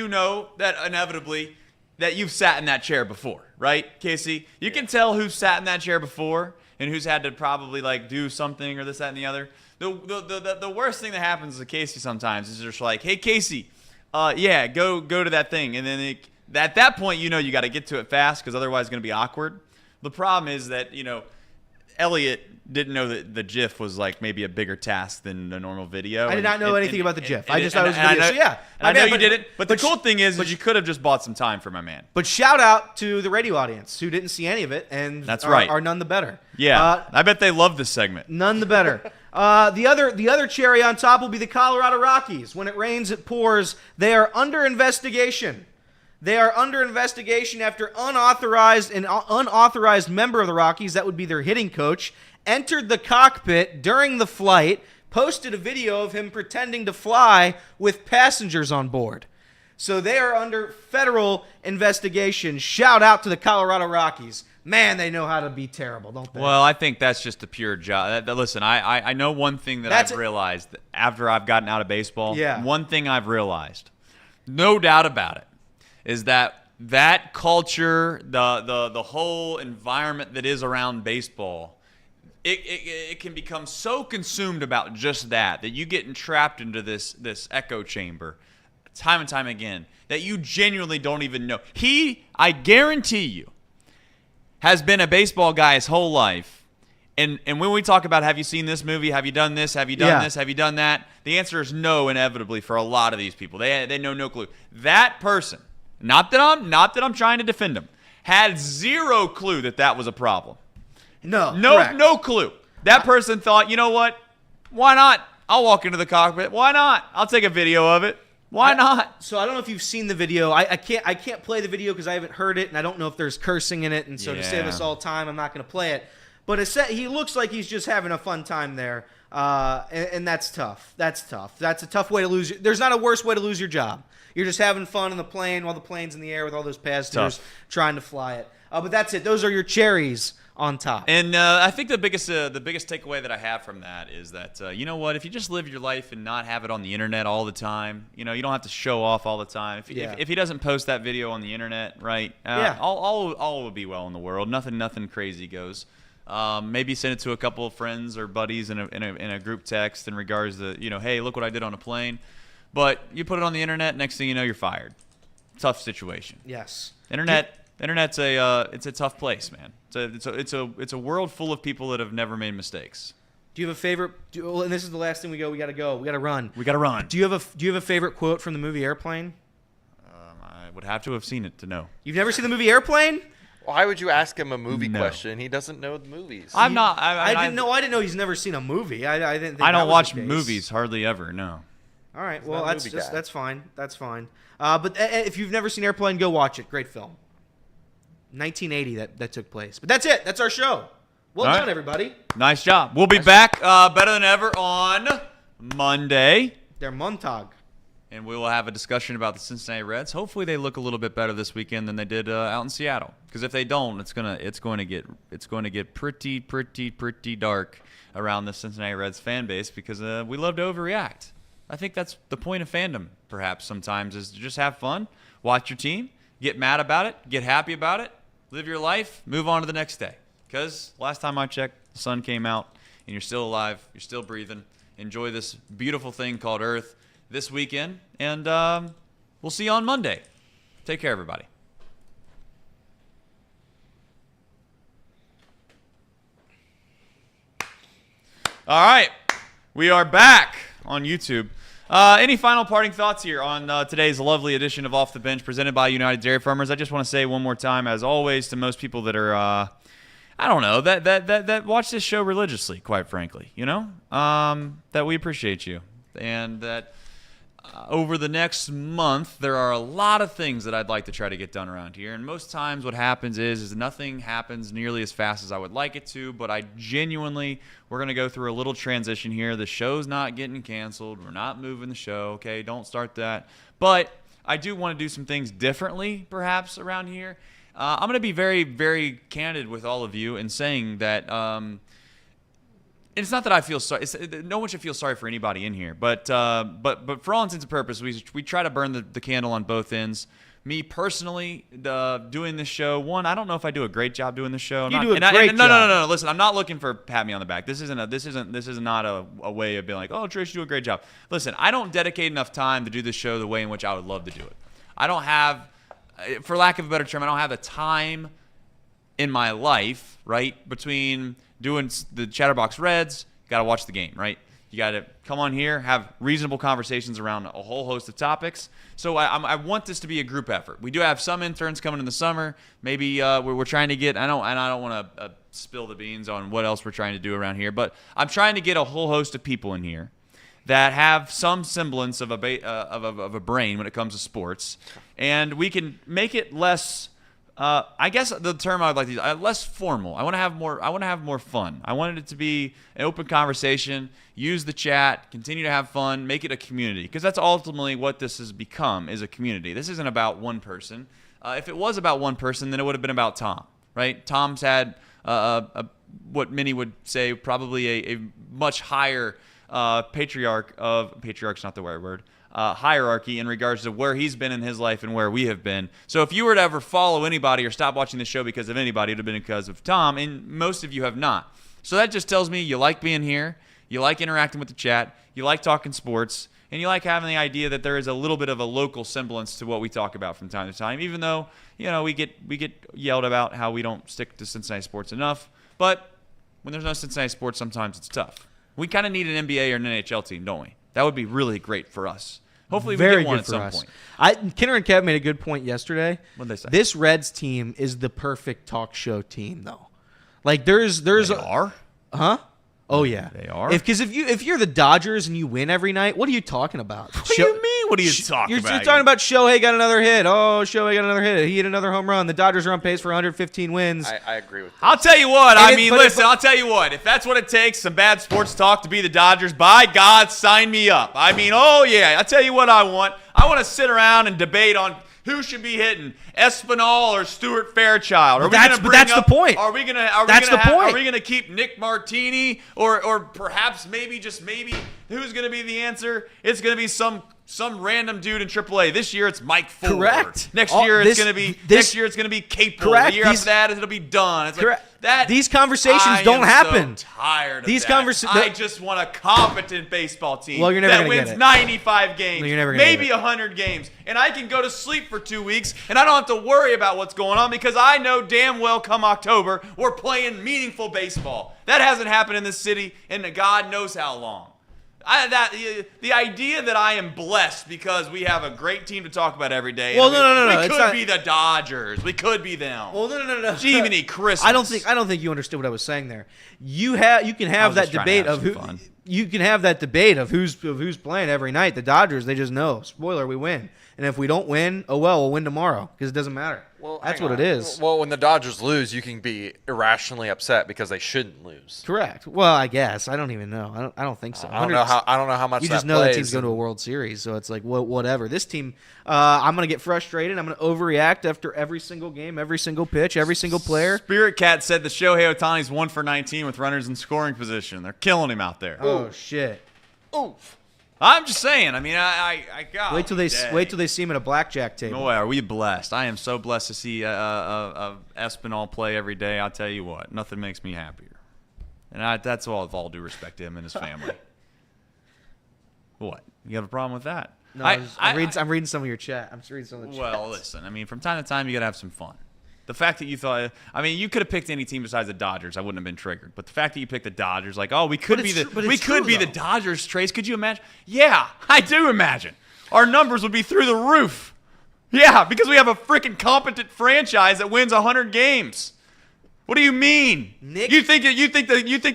that inevitably that you've sat in that chair before, right, Casey? You can tell who's sat in that chair before and who's had to probably do something or this, that, and the other. The worst thing that happens to Casey sometimes is just like, hey, Casey, go to that thing. And then at that point, you got to get to it fast because otherwise it's going to be awkward. The problem is that, Elliot didn't know that the GIF was maybe a bigger task than the normal video. I did not know anything about the GIF. I just thought it was a video. So yeah, I know you didn't. But the cool thing is you could have just bought some time for my man. But shout out to the radio audience who didn't see any of it and that's right. Are none the better. Yeah, I bet they love this segment. None the better. The other cherry on top will be the Colorado Rockies. When it rains, it pours. They are under investigation. They are under investigation after an unauthorized member of the Rockies, that would be their hitting coach, entered the cockpit during the flight, posted a video of him pretending to fly with passengers on board. So they are under federal investigation. Shout out to the Colorado Rockies. Man, they know how to be terrible, don't they? Well, I think that's just a pure job. Listen, I know one thing that I've realized after I've gotten out of baseball. Yeah. One thing I've realized, no doubt about it, is that culture, the whole environment that is around baseball, it can become so consumed about just that you get entrapped into this echo chamber time and time again that you genuinely don't even know. I guarantee you, has been a baseball guy his whole life. And when we talk about, have you seen this movie? Have you done this? Have you done this? Have you done that? The answer is no, inevitably, for a lot of these people. They know no clue. That person, not that I'm trying to defend him, had zero clue that was a problem. No clue. That person thought, you know what? Why not? I'll walk into the cockpit. Why not? I'll take a video of it. Why not? So I don't know if you've seen the video. I can't play the video because I haven't heard it, and I don't know if there's cursing in it. And so to save us all time, I'm not going to play it. But he looks like he's just having a fun time there, and that's tough. That's tough. That's a tough way to lose. There's not a worse way to lose your job. You're just having fun in the plane while the plane's in the air with all those passengers trying to fly it. But that's it. Those are your cherries on top. And I think the biggest takeaway that I have from that is that you know what, if you just live your life and not have it on the internet all the time, you don't have to show off all the time. If he doesn't post that video on the internet, right? All will be well in the world. Nothing crazy goes. Maybe send it to a couple of friends or buddies in a group text in regards to, hey, look what I did on a plane. But you put it on the internet, next thing you know, you're fired. Tough situation. Yes. Internet's it's a tough place, man. It's a world full of people that have never made mistakes. Do you have a favorite? And this is the last thing we go. We got to go. We got to run. We got to run. Do you have a favorite quote from the movie Airplane? I would have to have seen it to know. You've never seen the movie Airplane? Why would you ask him a movie question? He doesn't know the movies. I'm not. I didn't know he's never seen a movie. I didn't think I don't that was watch the case. movies hardly ever. No. All right. He's Well, not a movie guy. that's fine. That's fine. But if you've never seen Airplane, go watch it. Great film. 1980 that took place. But that's it. That's our show. Well All done, right. everybody. Nice job. We'll be back better than ever on Monday. They're Montag. And we will have a discussion about the Cincinnati Reds. Hopefully, they look a little bit better this weekend than they did out in Seattle. Because if they don't, it's going to get pretty dark around the Cincinnati Reds fan base because we love to overreact. I think that's the point of fandom, perhaps sometimes, is to just have fun, watch your team, get mad about it, get happy about it, live your life, move on to the next day. Because last time I checked, the sun came out, and you're still alive, you're still breathing. Enjoy this beautiful thing called Earth this weekend, and we'll see you on Monday. Take care, everybody. All right, we are back on YouTube. Any final parting thoughts here on today's lovely edition of Off the Bench presented by United Dairy Farmers? I just want to say one more time, as always, to most people that are, I don't know, that watch this show religiously, quite frankly, that we appreciate you. And that over the next month, there are a lot of things that I'd like to try to get done around here. And most times what happens is nothing happens nearly as fast as I would like it to, but we're going to go through a little transition here. The show's not getting canceled. We're not moving the show, okay? Don't start that. But I do want to do some things differently, perhaps, around here. I'm going to be very, very candid with all of you in saying that it's not that I feel sorry. No one should feel sorry for anybody in here. But for all intents and purposes, we try to burn the candle on both ends. Me personally, doing this show, I don't know if I do a great job doing this show. You do a great job. No. Listen, I'm not looking for pat me on the back. This is not a way of being like, oh, Trish, you do a great job. Listen, I don't dedicate enough time to do this show the way in which I would love to do it. I don't have, for lack of a better term, I don't have the time in my life, right, between doing the Chatterbox Reds, got to watch the game, right? You got to come on here, have reasonable conversations around a whole host of topics. So I want this to be a group effort. We do have some interns coming in the summer. Maybe we're trying to get, I don't want to spill the beans on what else we're trying to do around here, but I'm trying to get a whole host of people in here that have some semblance of a brain when it comes to sports, and we can make it less. I guess the term I would like to use, less formal. I want to have more fun. I wanted it to be an open conversation. Use the chat. Continue to have fun. Make it a community, because that's ultimately what this has become, is a community. This isn't about one person. If it was about one person, then it would have been about Tom, right? Tom's had what many would say probably a much higher patriarch's not the right word. Hierarchy in regards to where he's been in his life and where we have been. So if you were to ever follow anybody or stop watching the show because of anybody, it would have been because of Tom, and most of you have not. So that just tells me you like being here, you like interacting with the chat, you like talking sports, and you like having the idea that there is a little bit of a local semblance to what we talk about from time to time, even though, we get yelled about how we don't stick to Cincinnati sports enough. But when there's no Cincinnati sports, sometimes it's tough. We kind of need an NBA or an NHL team, don't we? That would be really great for us. Hopefully we get one at some point. Kenner and Kev made a good point yesterday. What did they say? This Reds team is the perfect talk show team, though. Like there's They are? Huh? Oh yeah, They are? Because if you're the Dodgers and you win every night, what are you talking about? What do you mean? What are you talking about? You're talking about Shohei got another hit. Oh, Shohei got another hit. He hit another home run. The Dodgers are on pace for 115 wins. I agree with that. I'll tell you what. I'll tell you what. If that's what it takes, some bad sports talk to be the Dodgers, by God, sign me up. Oh, yeah. I'll tell you what I want. I want to sit around and debate on who should be hitting, Espinal or Stuart Fairchild. That's the point. Are we gonna keep Nick Martini or perhaps maybe who's gonna be the answer? It's gonna be some random dude in AAA. This year it's Mike Ford. Correct. Next year it's gonna be Capel. Correct. The year after that it'll be done. It's correct. Like These conversations don't happen. So tired of These that. I just want a competent baseball team Well, you're never that gonna wins get it. 95 games, No, you're never gonna maybe get it. 100 games, and I can go to sleep for 2 weeks, and I don't have to worry about what's going on because I know damn well come October we're playing meaningful baseball. That hasn't happened in this city in God knows how long. The idea that I am blessed because we have a great team to talk about every day. Well, no. We could be the Dodgers. We could be them. Well, no. Jiminy Christmas. I don't think you understood what I was saying there. You can have that debate of who. You can have that debate of who's playing every night. The Dodgers, they just know. Spoiler, we win. And if we don't win, oh well, we'll win tomorrow because it doesn't matter. Well, that's what it is. Well, when the Dodgers lose, you can be irrationally upset because they shouldn't lose. Correct. Well, I guess I don't even know. I don't think so. I don't know how much. You that just know that plays team's going to a World Series, so it's like whatever. This team, I'm going to get frustrated. I'm going to overreact after every single game, every single pitch, every single player. Spirit Cat said the Shohei Ohtani's 1 for 19 with runners in scoring position. They're killing him out there. Oh shit. Oof. I'm just saying. I mean, I got. Wait till they see him at a blackjack table. Boy, are we blessed? I am so blessed to see Espinal play every day. I'll tell you what, nothing makes me happier. And that's all with all due respect to him and his family. What? You have a problem with that? No, I'm reading some of your chat. I'm just reading some of the chat. Well, listen. I mean, from time to time, you got to have some fun. The fact that you thought, I mean, you could have picked any team besides the Dodgers. I wouldn't have been triggered. But the fact that you picked the Dodgers, like, oh, we could be the Dodgers, Trace. Could you imagine? Yeah, I do imagine. Our numbers would be through the roof. Yeah, because we have a freaking competent franchise that wins 100 games. What do you mean? Nick? You think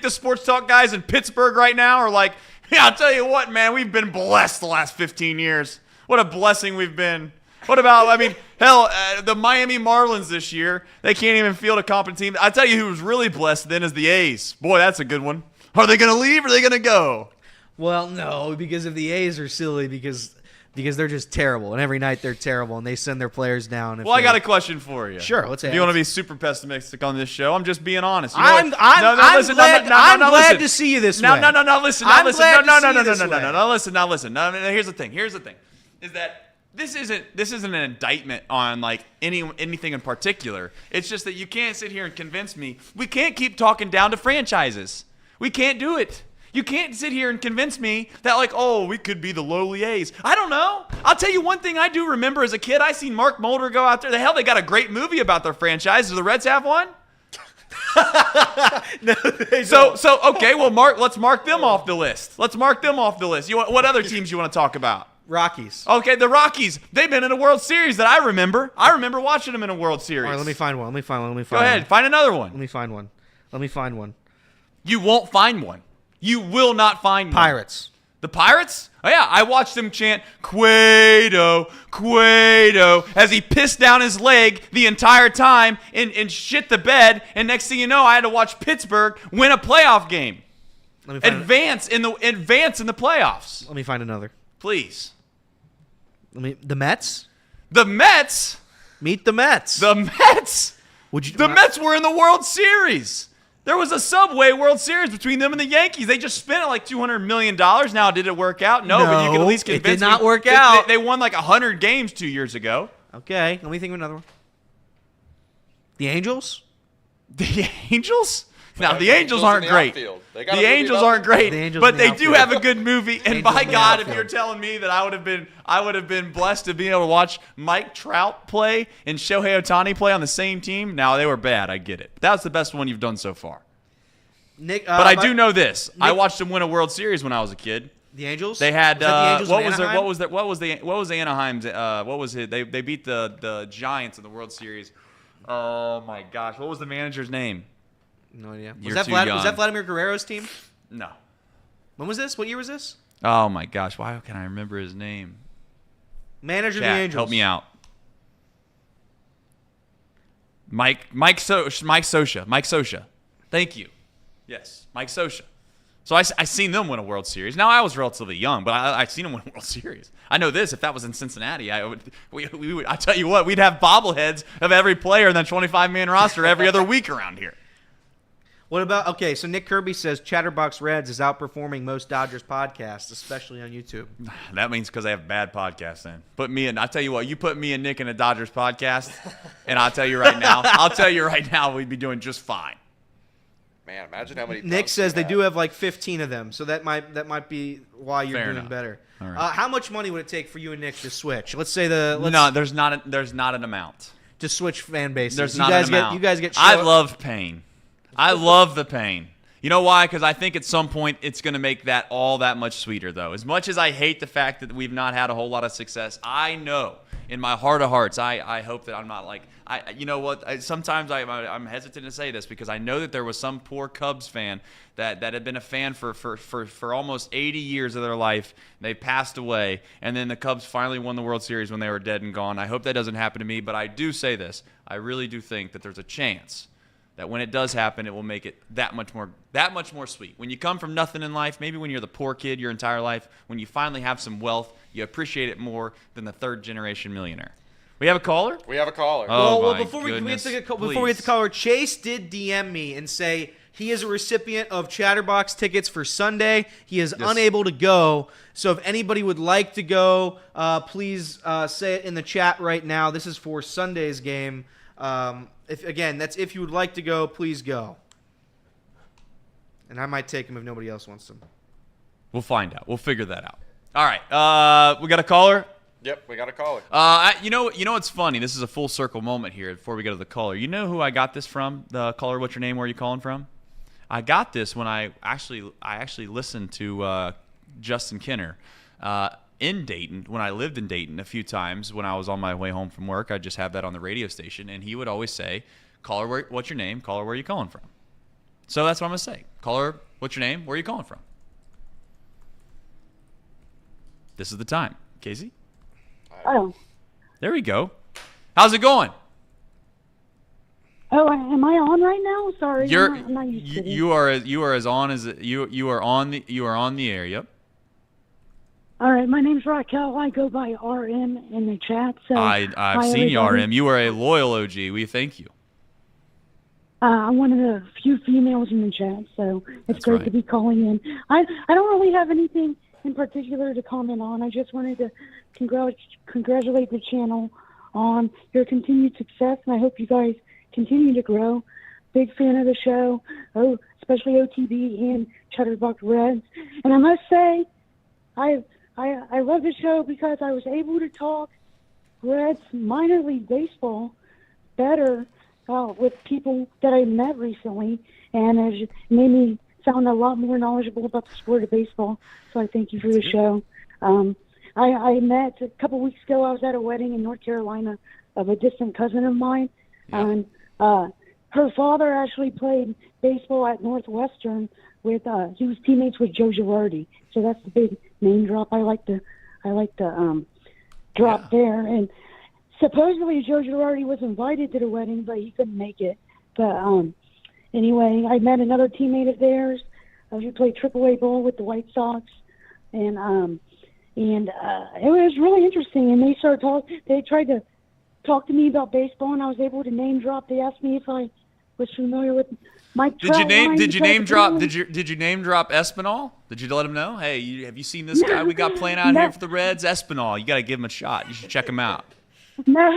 the sports talk guys in Pittsburgh right now are like, yeah, I'll tell you what, man, we've been blessed the last 15 years. What a blessing we've been. What about, I mean, hell, the Miami Marlins this year, they can't even field a competent team. I tell you who was really blessed then is the A's. Boy, that's a good one. Are they going to leave or are they going to go? Well, no, because if the A's are silly because they're just terrible, and every night they're terrible, and they send their players down. Well, I got a question for you. Sure, let's say. If you want to be super pessimistic on this show, I'm just being honest. I'm glad to see you this way. No, listen. Now Listen. Here's the thing. Is that this isn't an indictment on like anything in particular. It's just that you can't sit here and convince me. We can't keep talking down to franchises. We can't do it. You can't sit here and convince me that like, oh, we could be the lowly A's. I don't know. I'll tell you one thing I do remember as a kid. I seen Mark Mulder go out there. The hell, they got a great movie about their franchise. Do the Reds have one? No, they don't. So okay, well, let's mark them off the list. What other teams you want to talk about? Rockies. Okay, the Rockies. They've been in a World Series that I remember. I remember watching them in a World Series. All right, let me find one. Go ahead, find another one. Let me find one. You won't find one. You will not find one. Pirates. The Pirates? Oh, yeah. I watched him chant, Cueto, Cueto, as he pissed down his leg the entire time and shit the bed. And next thing you know, I had to watch Pittsburgh win a playoff game. Advance in the playoffs. Let me find another. Please. The Mets? The Mets? Meet the Mets. The Mets? The Mets were in the World Series. There was a Subway World Series between them and the Yankees. They just spent like $200 million. Now, did it work out? No, but you can at least convince me. It did not work out. They won like 100 games 2 years ago. Okay, let me think of another one. The Angels? The Angels? Now, the Angels aren't great. The Angels aren't The great, Angels but in the they do outfield. have a good movie. And Angels by in the God, if outfield. you're telling me that I would have been blessed to be able to watch Mike Trout play and Shohei Ohtani play on the same team, now they were bad. I get it. That's the best one you've done so far. Nick, But I do know this. I watched them win a World Series when I was a kid. The Angels? They had Was that the Angels what in was their, Anaheim? what was the Anaheim's what was it? They beat the Giants in the World Series. Oh my gosh, what was the manager's name? No idea. You're Was too that young. Vladimir Guerrero's team? No. When was this? What year was this? Oh my gosh, why can't I remember his name? Manager of the Chat, Angels. help me out. Mike Scioscia. Thank you. Yes, Mike Scioscia. So I seen them win a World Series. Now I was relatively young, but I seen them win a World Series. I know this. If that was in Cincinnati, we would. I tell you what, we'd have bobbleheads of every player in that 25-man roster every other week around here. What about, okay, so Nick Kirby says Chatterbox Reds is outperforming most Dodgers podcasts, especially on YouTube. That means because they have bad podcasts then. I tell you what, you put me and Nick in a Dodgers podcast, and I'll tell you right now, we'd be doing just fine. Man, imagine how many. Nick dunks says we they have. do have like 15 of them, so that might be why you're Fair doing enough. better. All right. How much money would it take for you and Nick to switch? Let's say No, there's not an amount. to switch fan bases. There's you not guys an amount. You guys get. I love pain. I love the pain. You know why? Because I think at some point it's going to make that all that much sweeter, though. As much as I hate the fact that we've not had a whole lot of success, I know in my heart of hearts, I hope that I'm not like you know what? Sometimes I'm hesitant to say this because I know that there was some poor Cubs fan that had been a fan for almost 80 years of their life. They passed away, and then the Cubs finally won the World Series when they were dead and gone. I hope that doesn't happen to me, but I do say this. I really do think that there's a chance that when it does happen, it will make it that much more sweet. When you come from nothing in life, maybe when you're the poor kid your entire life, when you finally have some wealth, you appreciate it more than the third-generation millionaire. We have a caller? We have a caller. Oh, Well, my before we goodness. get the caller, Chase did DM me and say he is a recipient of Chatterbox tickets for Sunday. He is unable to go. So if anybody would like to go, please say it in the chat right now. This is for Sunday's game. If you would like to go, please go. And I might take him if nobody else wants him. We'll find out. We'll figure that out. All right. We got a caller? Yep, we got a caller. You know what's funny? This is a full circle moment here before we go to the caller. You know who I got this from? The caller, what's your name? Where are you calling from? I got this when I actually listened to Justin Kinner in Dayton when I lived in Dayton a few times when I was on my way home from work. I'd just have that on the radio station, and he would always say, "Caller, what's your name? Caller, where are you calling from?" So that's what I'm gonna say. Caller, what's your name? Where are you calling from? This is the time, Casey. Oh. There we go. How's it going? Oh, am I on right now? Sorry, I'm not used to this. You are as on as you are on the air. Yep. All right, my name's Raquel. I go by RM in the chat. So I've hi, seen you, everybody. RM. You are a loyal OG. We thank you. I'm one of the few females in the chat, so it's That's great right. to be calling in. I don't really have anything in particular to comment on. I just wanted to congratulate the channel on your continued success, and I hope you guys continue to grow. Big fan of the show, especially OTB and Chatterbox Reds. And I must say, I love the show because I was able to talk Reds minor league baseball better with people that I met recently, and it made me sound a lot more knowledgeable about the sport of baseball. So I thank you for the show. I met a couple weeks ago. I was at a wedding in North Carolina of a distant cousin of mine, and her her father actually played baseball at Northwestern with he was teammates with Joe Girardi. So that's the big name drop I like to drop there. And supposedly Joe Girardi was invited to the wedding, but he couldn't make it. But anyway, I met another teammate of theirs who played AAA ball with the White Sox, and it was really interesting. And they started talking. They tried to talk to me about baseball, and I was able to name drop. They asked me if I was familiar with Mike Troutline. Did you name drop Espinal? Did you let him know? Hey, have you seen this guy we got playing out here for the Reds? Espinal. You got to give him a shot. You should check him out. No,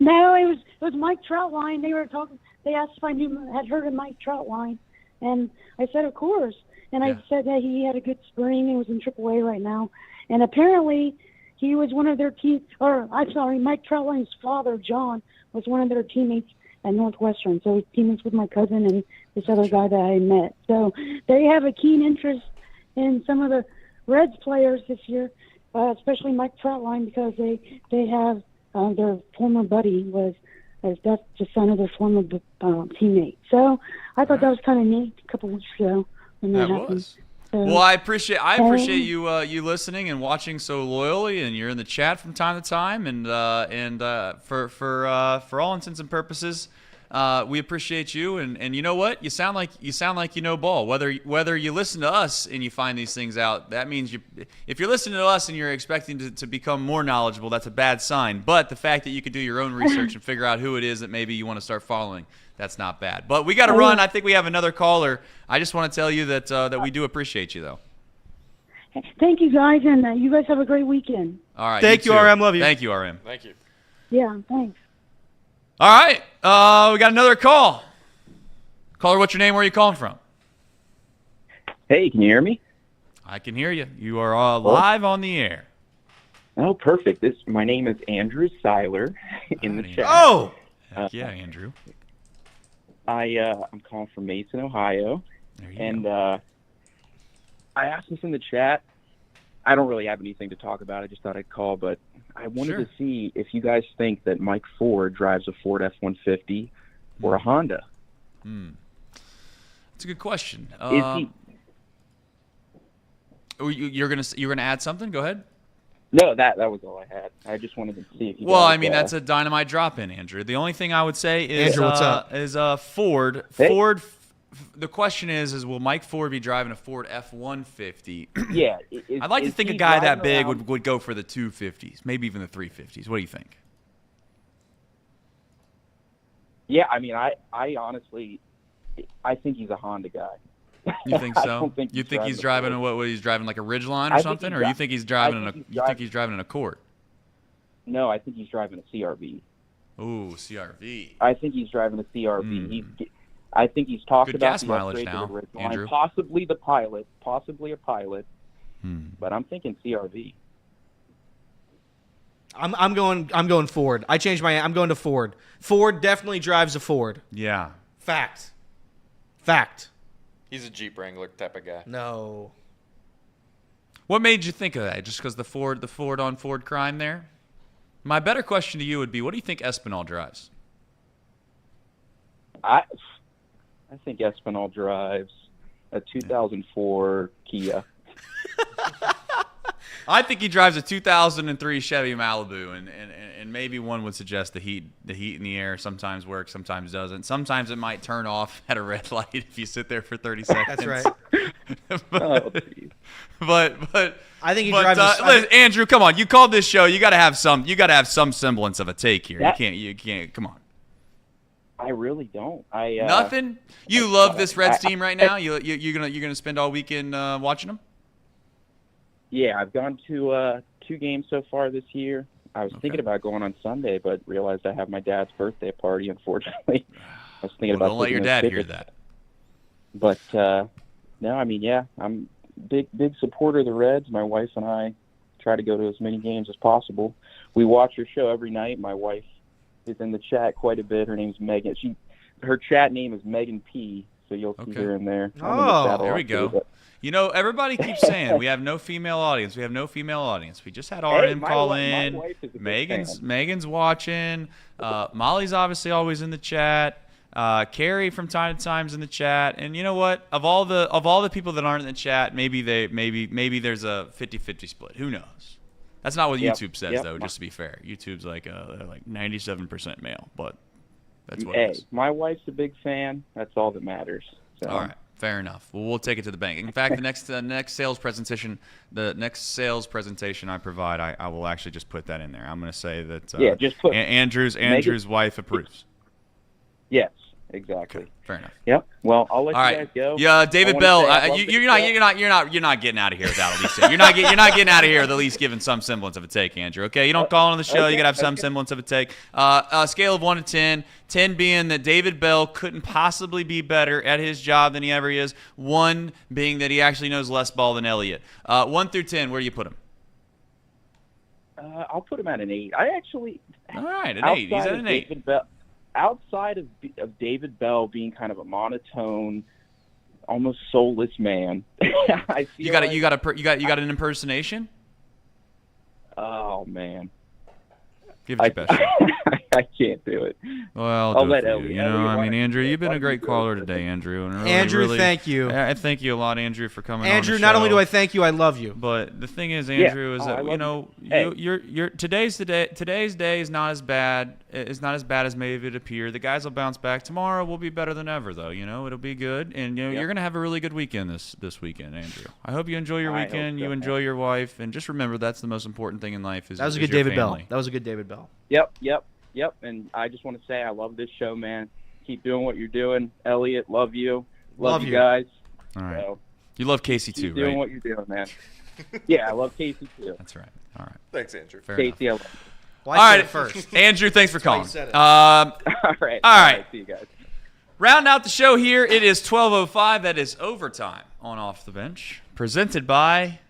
it was Mike Troutline. They were talking. They asked if I had heard of Mike Troutline, and I said, of course. And I said that he had a good spring and was in AAA right now. And apparently, he was one of their Mike Troutline's father, John, was one of their teammates at Northwestern. So he's teammates with my cousin and this other guy that I met. So they have a keen interest in some of the Reds players this year, especially Mike Troutline, because they have their former buddy that's the son of their former teammate. So I thought that was kind of neat a couple weeks ago when that happened. Was. Well, I appreciate you listening and watching so loyally, and you're in the chat from time to time, and for all intents and purposes, we appreciate you. And you know what? You sound like you know ball. Whether you listen to us and you find these things out, that means if you're listening to us and you're expecting to become more knowledgeable, that's a bad sign. But the fact that you could do your own research and figure out who it is that maybe you want to start following, that's not bad. But we got to run. I think we have another caller. I just want to tell you that we do appreciate you, though. Thank you, guys, and you guys have a great weekend. All right. Thank you, RM. Love you. Thank you, RM. Thank you. Yeah, thanks. All right. We got another call. Caller, what's your name? Where are you calling from? Hey, can you hear me? I can hear you. You are live on the air. Oh, perfect. My name is Andrew Seiler in the chat. Oh! Heck yeah, Andrew. I'm calling from Mason, Ohio. There you and go. I asked this in the chat. I don't really have anything to talk about. I just thought I'd call, but I wanted to see if you guys think that Mike Ford drives a Ford F-150 or a Honda. That's a good question. Is he? You're gonna add something? Go ahead. No, that was all I had. I just wanted to see if you. Well, guys, I mean, that's a dynamite drop in, Andrew. The only thing I would say is Andrew, what's up? Ford. Hey. Ford. The question is will Mike Ford be driving a Ford F-150? Yeah. I'd like to think a guy that big would go for the 250s, maybe even the 350s. What do you think? Yeah, I mean, I honestly, I think he's a Honda guy. You think so? I don't think you think he's driving a what? He's driving like a Ridgeline or I think something, he's or you think he's driving I think he's driving an Accord? No, I think he's driving a CRV. Ooh, CRV. I think he's driving a CRV. I think he's talked Good about gas the mileage upgrade to now, the Ridgeline, Andrew. possibly a pilot. But I'm thinking CRV. I'm going Ford. I changed I'm going to Ford. Ford definitely drives a Ford. Yeah. Fact. He's a Jeep Wrangler type of guy. No. What made you think of that? Just because the Ford on Ford crime there? My better question to you would be, what do you think Espinal drives? I think Espinal drives a 2004 Kia. I think he drives a 2003 Chevy Malibu, and maybe one would suggest the heat in the air sometimes works, sometimes doesn't. Sometimes it might turn off at a red light if you sit there for 30 seconds. That's right. but I think he drives. Listen, Andrew, come on! You called this show. You got to have some semblance of a take here. You can't. Come on. I really don't. Nothing. You love this Reds team right now. You're gonna spend all weekend watching them. Yeah, I've gone to 2 games so far this year. I was thinking about going on Sunday, but realized I have my dad's birthday party. Unfortunately, I was thinking about. Don't let your dad hear that. But no, I mean, yeah, I'm big supporter of the Reds. My wife and I try to go to as many games as possible. We watch your show every night. My wife is in the chat quite a bit. Her name's Megan. Her chat name is Megan P. So you'll see her in there. Oh, there we go. You know, everybody keeps saying we have no female audience. We have no female audience. We just had RM call in. My wife is a big Megan's watching. Molly's obviously always in the chat. Carrie from time to time's in the chat, and you know what? Of all the people that aren't in the chat, maybe there's a 50-50 split. Who knows? That's not what YouTube says, though. Just to be fair, YouTube's like 97% male, but that's what it is. My wife's a big fan. That's all that matters. So. All right. Fair enough. Well, we'll take it to the bank. In fact, the next sales presentation I provide, I will actually just put that in there. I'm going to say that just put Andrew's wife approves. Yes, exactly. Okay, fair enough. Yep. Well, I'll let you guys go. Yeah, David Bell, you're not getting out of here without at least you're not getting out of here with at least giving some semblance of a take, Andrew. Okay, you don't call on the show. You gotta have some semblance of a take. Scale of 1 to 10. 10 being that David Bell couldn't possibly be better at his job than he ever is. 1 being that he actually knows less ball than Elliot. 1 through 10, where do you put him? I'll put him at an 8. All right, an 8. He's at an 8. Outside of David Bell being kind of a monotone, almost soulless man, you got an impersonation? Oh man, give it your best. I can't do it. Well, I'll let Elly. Andrew, you've been a great caller today, Andrew. And Andrew, thank you. I thank you a lot, Andrew, for coming. Andrew, on the not show. only do I thank you, I love you. But the thing is, Andrew, is that today's day is not as bad. It's not as bad as maybe it appear. The guys will bounce back. Tomorrow will be better than ever, though. It'll be good, and you're gonna have a really good weekend this weekend, Andrew. I hope you enjoy your weekend. You enjoy your wife, and just remember that's the most important thing in life. That was a good David Bell. That was a good David Bell. Yep, and I just want to say I love this show, man. Keep doing what you're doing. Elliot, love you. Love you guys. All right. So, you love Casey too, right? Keep doing what you're doing, man. Yeah, I love Casey too. That's right. All right. Thanks, Andrew. Fair Casey, enough. I love you. Well, I said it first. Andrew, thanks for calling. All right. See you guys. Round out the show here. It is 12:05. That is overtime on Off the Bench, presented by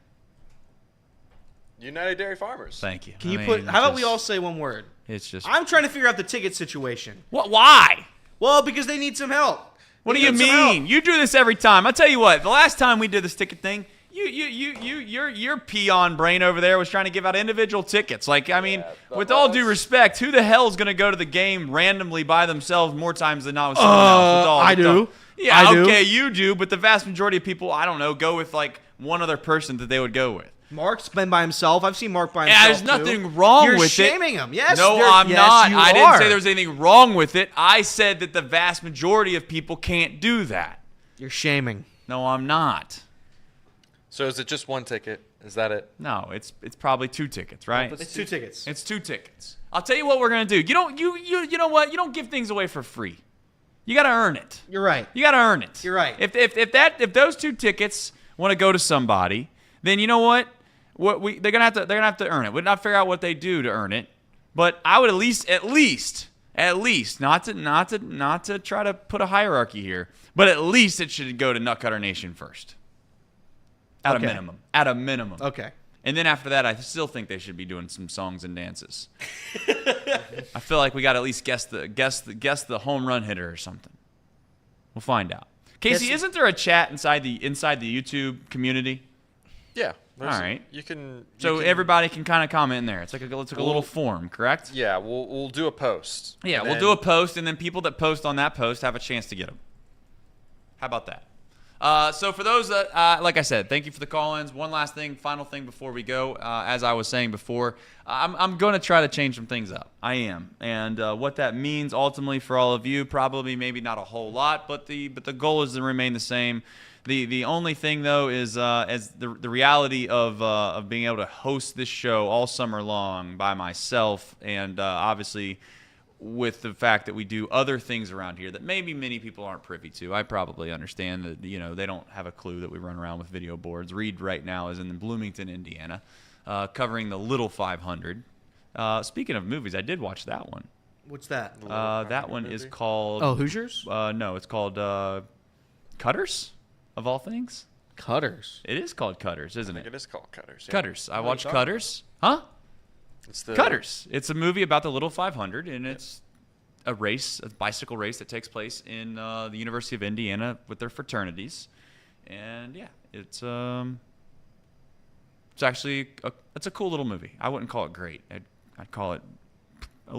United Dairy Farmers. Thank you. How about we all say one word? It's just. I'm trying to figure out the ticket situation. What? Why? Well, because they need some help. What do you mean? You do this every time. I'll tell you what. The last time we did this ticket thing, your peon brain over there was trying to give out individual tickets. With all due respect, who the hell is going to go to the game randomly by themselves more times than not with someone else? I do. Yeah, I do. Okay, you do. But the vast majority of people, I don't know, go with one other person that they would go with. Mark's been by himself. I've seen Mark by himself. There's nothing wrong with it. You're shaming him. Yes. No, I'm not. You I are. didn't say there was anything wrong with it. I said that the vast majority of people can't do that. You're shaming. No, I'm not. So is it just 1 ticket? Is that it? No, it's probably 2 tickets, right? It's 2 tickets. It's 2 tickets. I'll tell you what we're gonna do. You know what? You don't give things away for free. You gotta earn it. You're right. You gotta earn it. You're right. If those 2 tickets want to go to somebody, then you know what? They're gonna have to earn it. We'd not figure out what they do to earn it, but I would at least not to try to put a hierarchy here, but at least it should go to Nutcutter Nation first. At a minimum. Okay. And then after that, I still think they should be doing some songs and dances. I feel like we got to at least guess the home run hitter or something. We'll find out. Casey, isn't there a chat inside the YouTube community? Yeah. All right. You can. Everybody can kind of comment in there. It's like a little form, correct? Yeah. We'll do a post. Yeah, we'll do a post, and then people that post on that post have a chance to get them. How about that? So for those that, like I said, thank you for the call-ins. One last thing, final thing before we go. As I was saying before, I'm going to try to change some things up. I am, and what that means ultimately for all of you, probably maybe not a whole lot, but the goal is to remain the same. The only thing though is as the reality of being able to host this show all summer long by myself, and obviously with the fact that we do other things around here that maybe many people aren't privy to. I probably understand that they don't have a clue that we run around with video boards. Reed right now is in Bloomington, Indiana, covering the Little 500. Speaking of movies, I did watch that one. What's that? That one is called Hoosiers? No, it's called Cutters. Of all things? Cutters. It is called Cutters, isn't it? It is called Cutters. Yeah. Cutters. I watched Cutters. Huh? It's the Cutters. It's a movie about the Little 500, and it's a bicycle race that takes place in the University of Indiana with their fraternities. And yeah, it's actually it's a cool little movie. I wouldn't call it great. I'd call it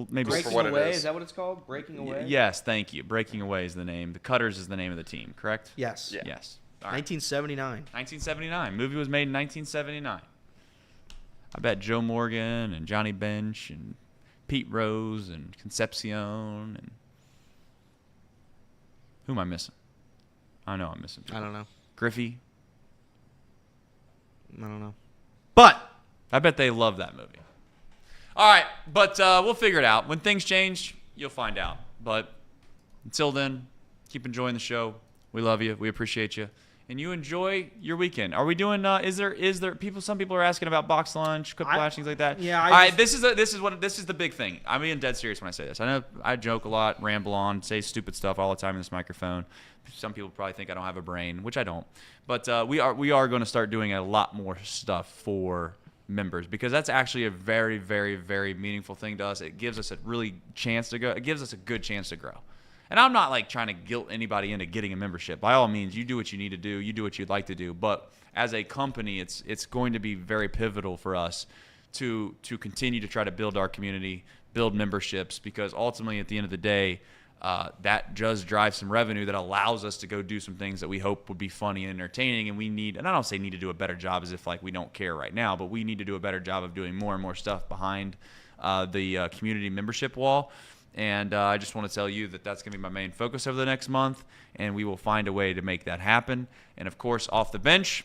maybe Breaking what it Away, is. is that what it's called? Breaking Away? Yes, thank you. Breaking Away is the name. The Cutters is the name of the team, correct? Yes. Yeah. Yes. All right. 1979. 1979. Movie was made in 1979. I bet Joe Morgan and Johnny Bench and Pete Rose and Concepcion and who am I missing? I know I'm missing people. I don't know. Griffey. I don't know. But I bet they love that movie. All right, but we'll figure it out. When things change, you'll find out. But until then, keep enjoying the show. We love you. We appreciate you. And you enjoy your weekend. Are we doing? Is there people? Some people are asking about box lunch, quick flash, things like that. Yeah. All right. This is the big thing. I'm being dead serious when I say this. I know I joke a lot, ramble on, say stupid stuff all the time in this microphone. Some people probably think I don't have a brain, which I don't. But we are going to start doing a lot more stuff for members because that's actually a very, very, very meaningful thing to us. It gives us a really chance to go. It gives us a good chance to grow. And I'm not like trying to guilt anybody into getting a membership. By all means, you do what you need to do. You do what you'd like to do. But as a company, it's going to be very pivotal for us to continue to try to build our community, build memberships, because ultimately at the end of the day, that does drive some revenue that allows us to go do some things that we hope would be funny and entertaining. And we need, and I don't say need to do a better job as if like we don't care right now, but we need to do a better job of doing more and more stuff behind the community membership wall. And I just want to tell you that that's going to be my main focus over the next month, and we will find a way to make that happen. And, of course, off the bench,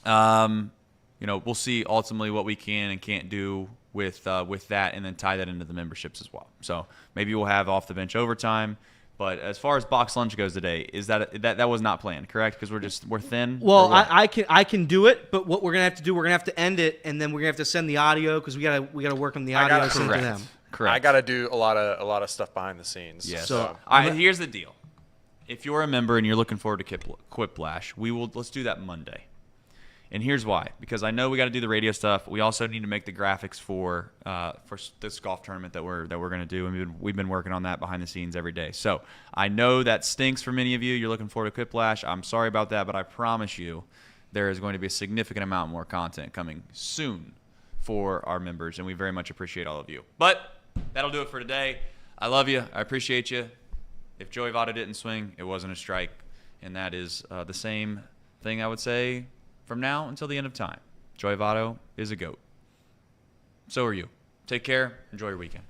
we'll see ultimately what we can and can't do with that and then tie that into the memberships as well. So maybe we'll have off the bench overtime. But as far as box lunch goes today, is that was not planned, correct? Because we're thin. Well, I can do it, but what we're gonna have to do, we're gonna have to end it, and then we're gonna have to send the audio because we gotta work on the audio and send to them. Correct. I got to do a lot of stuff behind the scenes. Yes. So all right, here's the deal. If you're a member and you're looking forward to Quiplash, let's do that Monday. And here's why. Because I know we got to do the radio stuff. We also need to make the graphics for this golf tournament that we're going to do. And we've been working on that behind the scenes every day. So I know that stinks for many of you. You're looking forward to Quiplash. I'm sorry about that, but I promise you there is going to be a significant amount more content coming soon for our members, and we very much appreciate all of you. But that'll do it for today. I love you. I appreciate you. If Joey Votto didn't swing, it wasn't a strike. And that is the same thing I would say from now until the end of time. Joey Votto is a GOAT. So are you. Take care. Enjoy your weekend.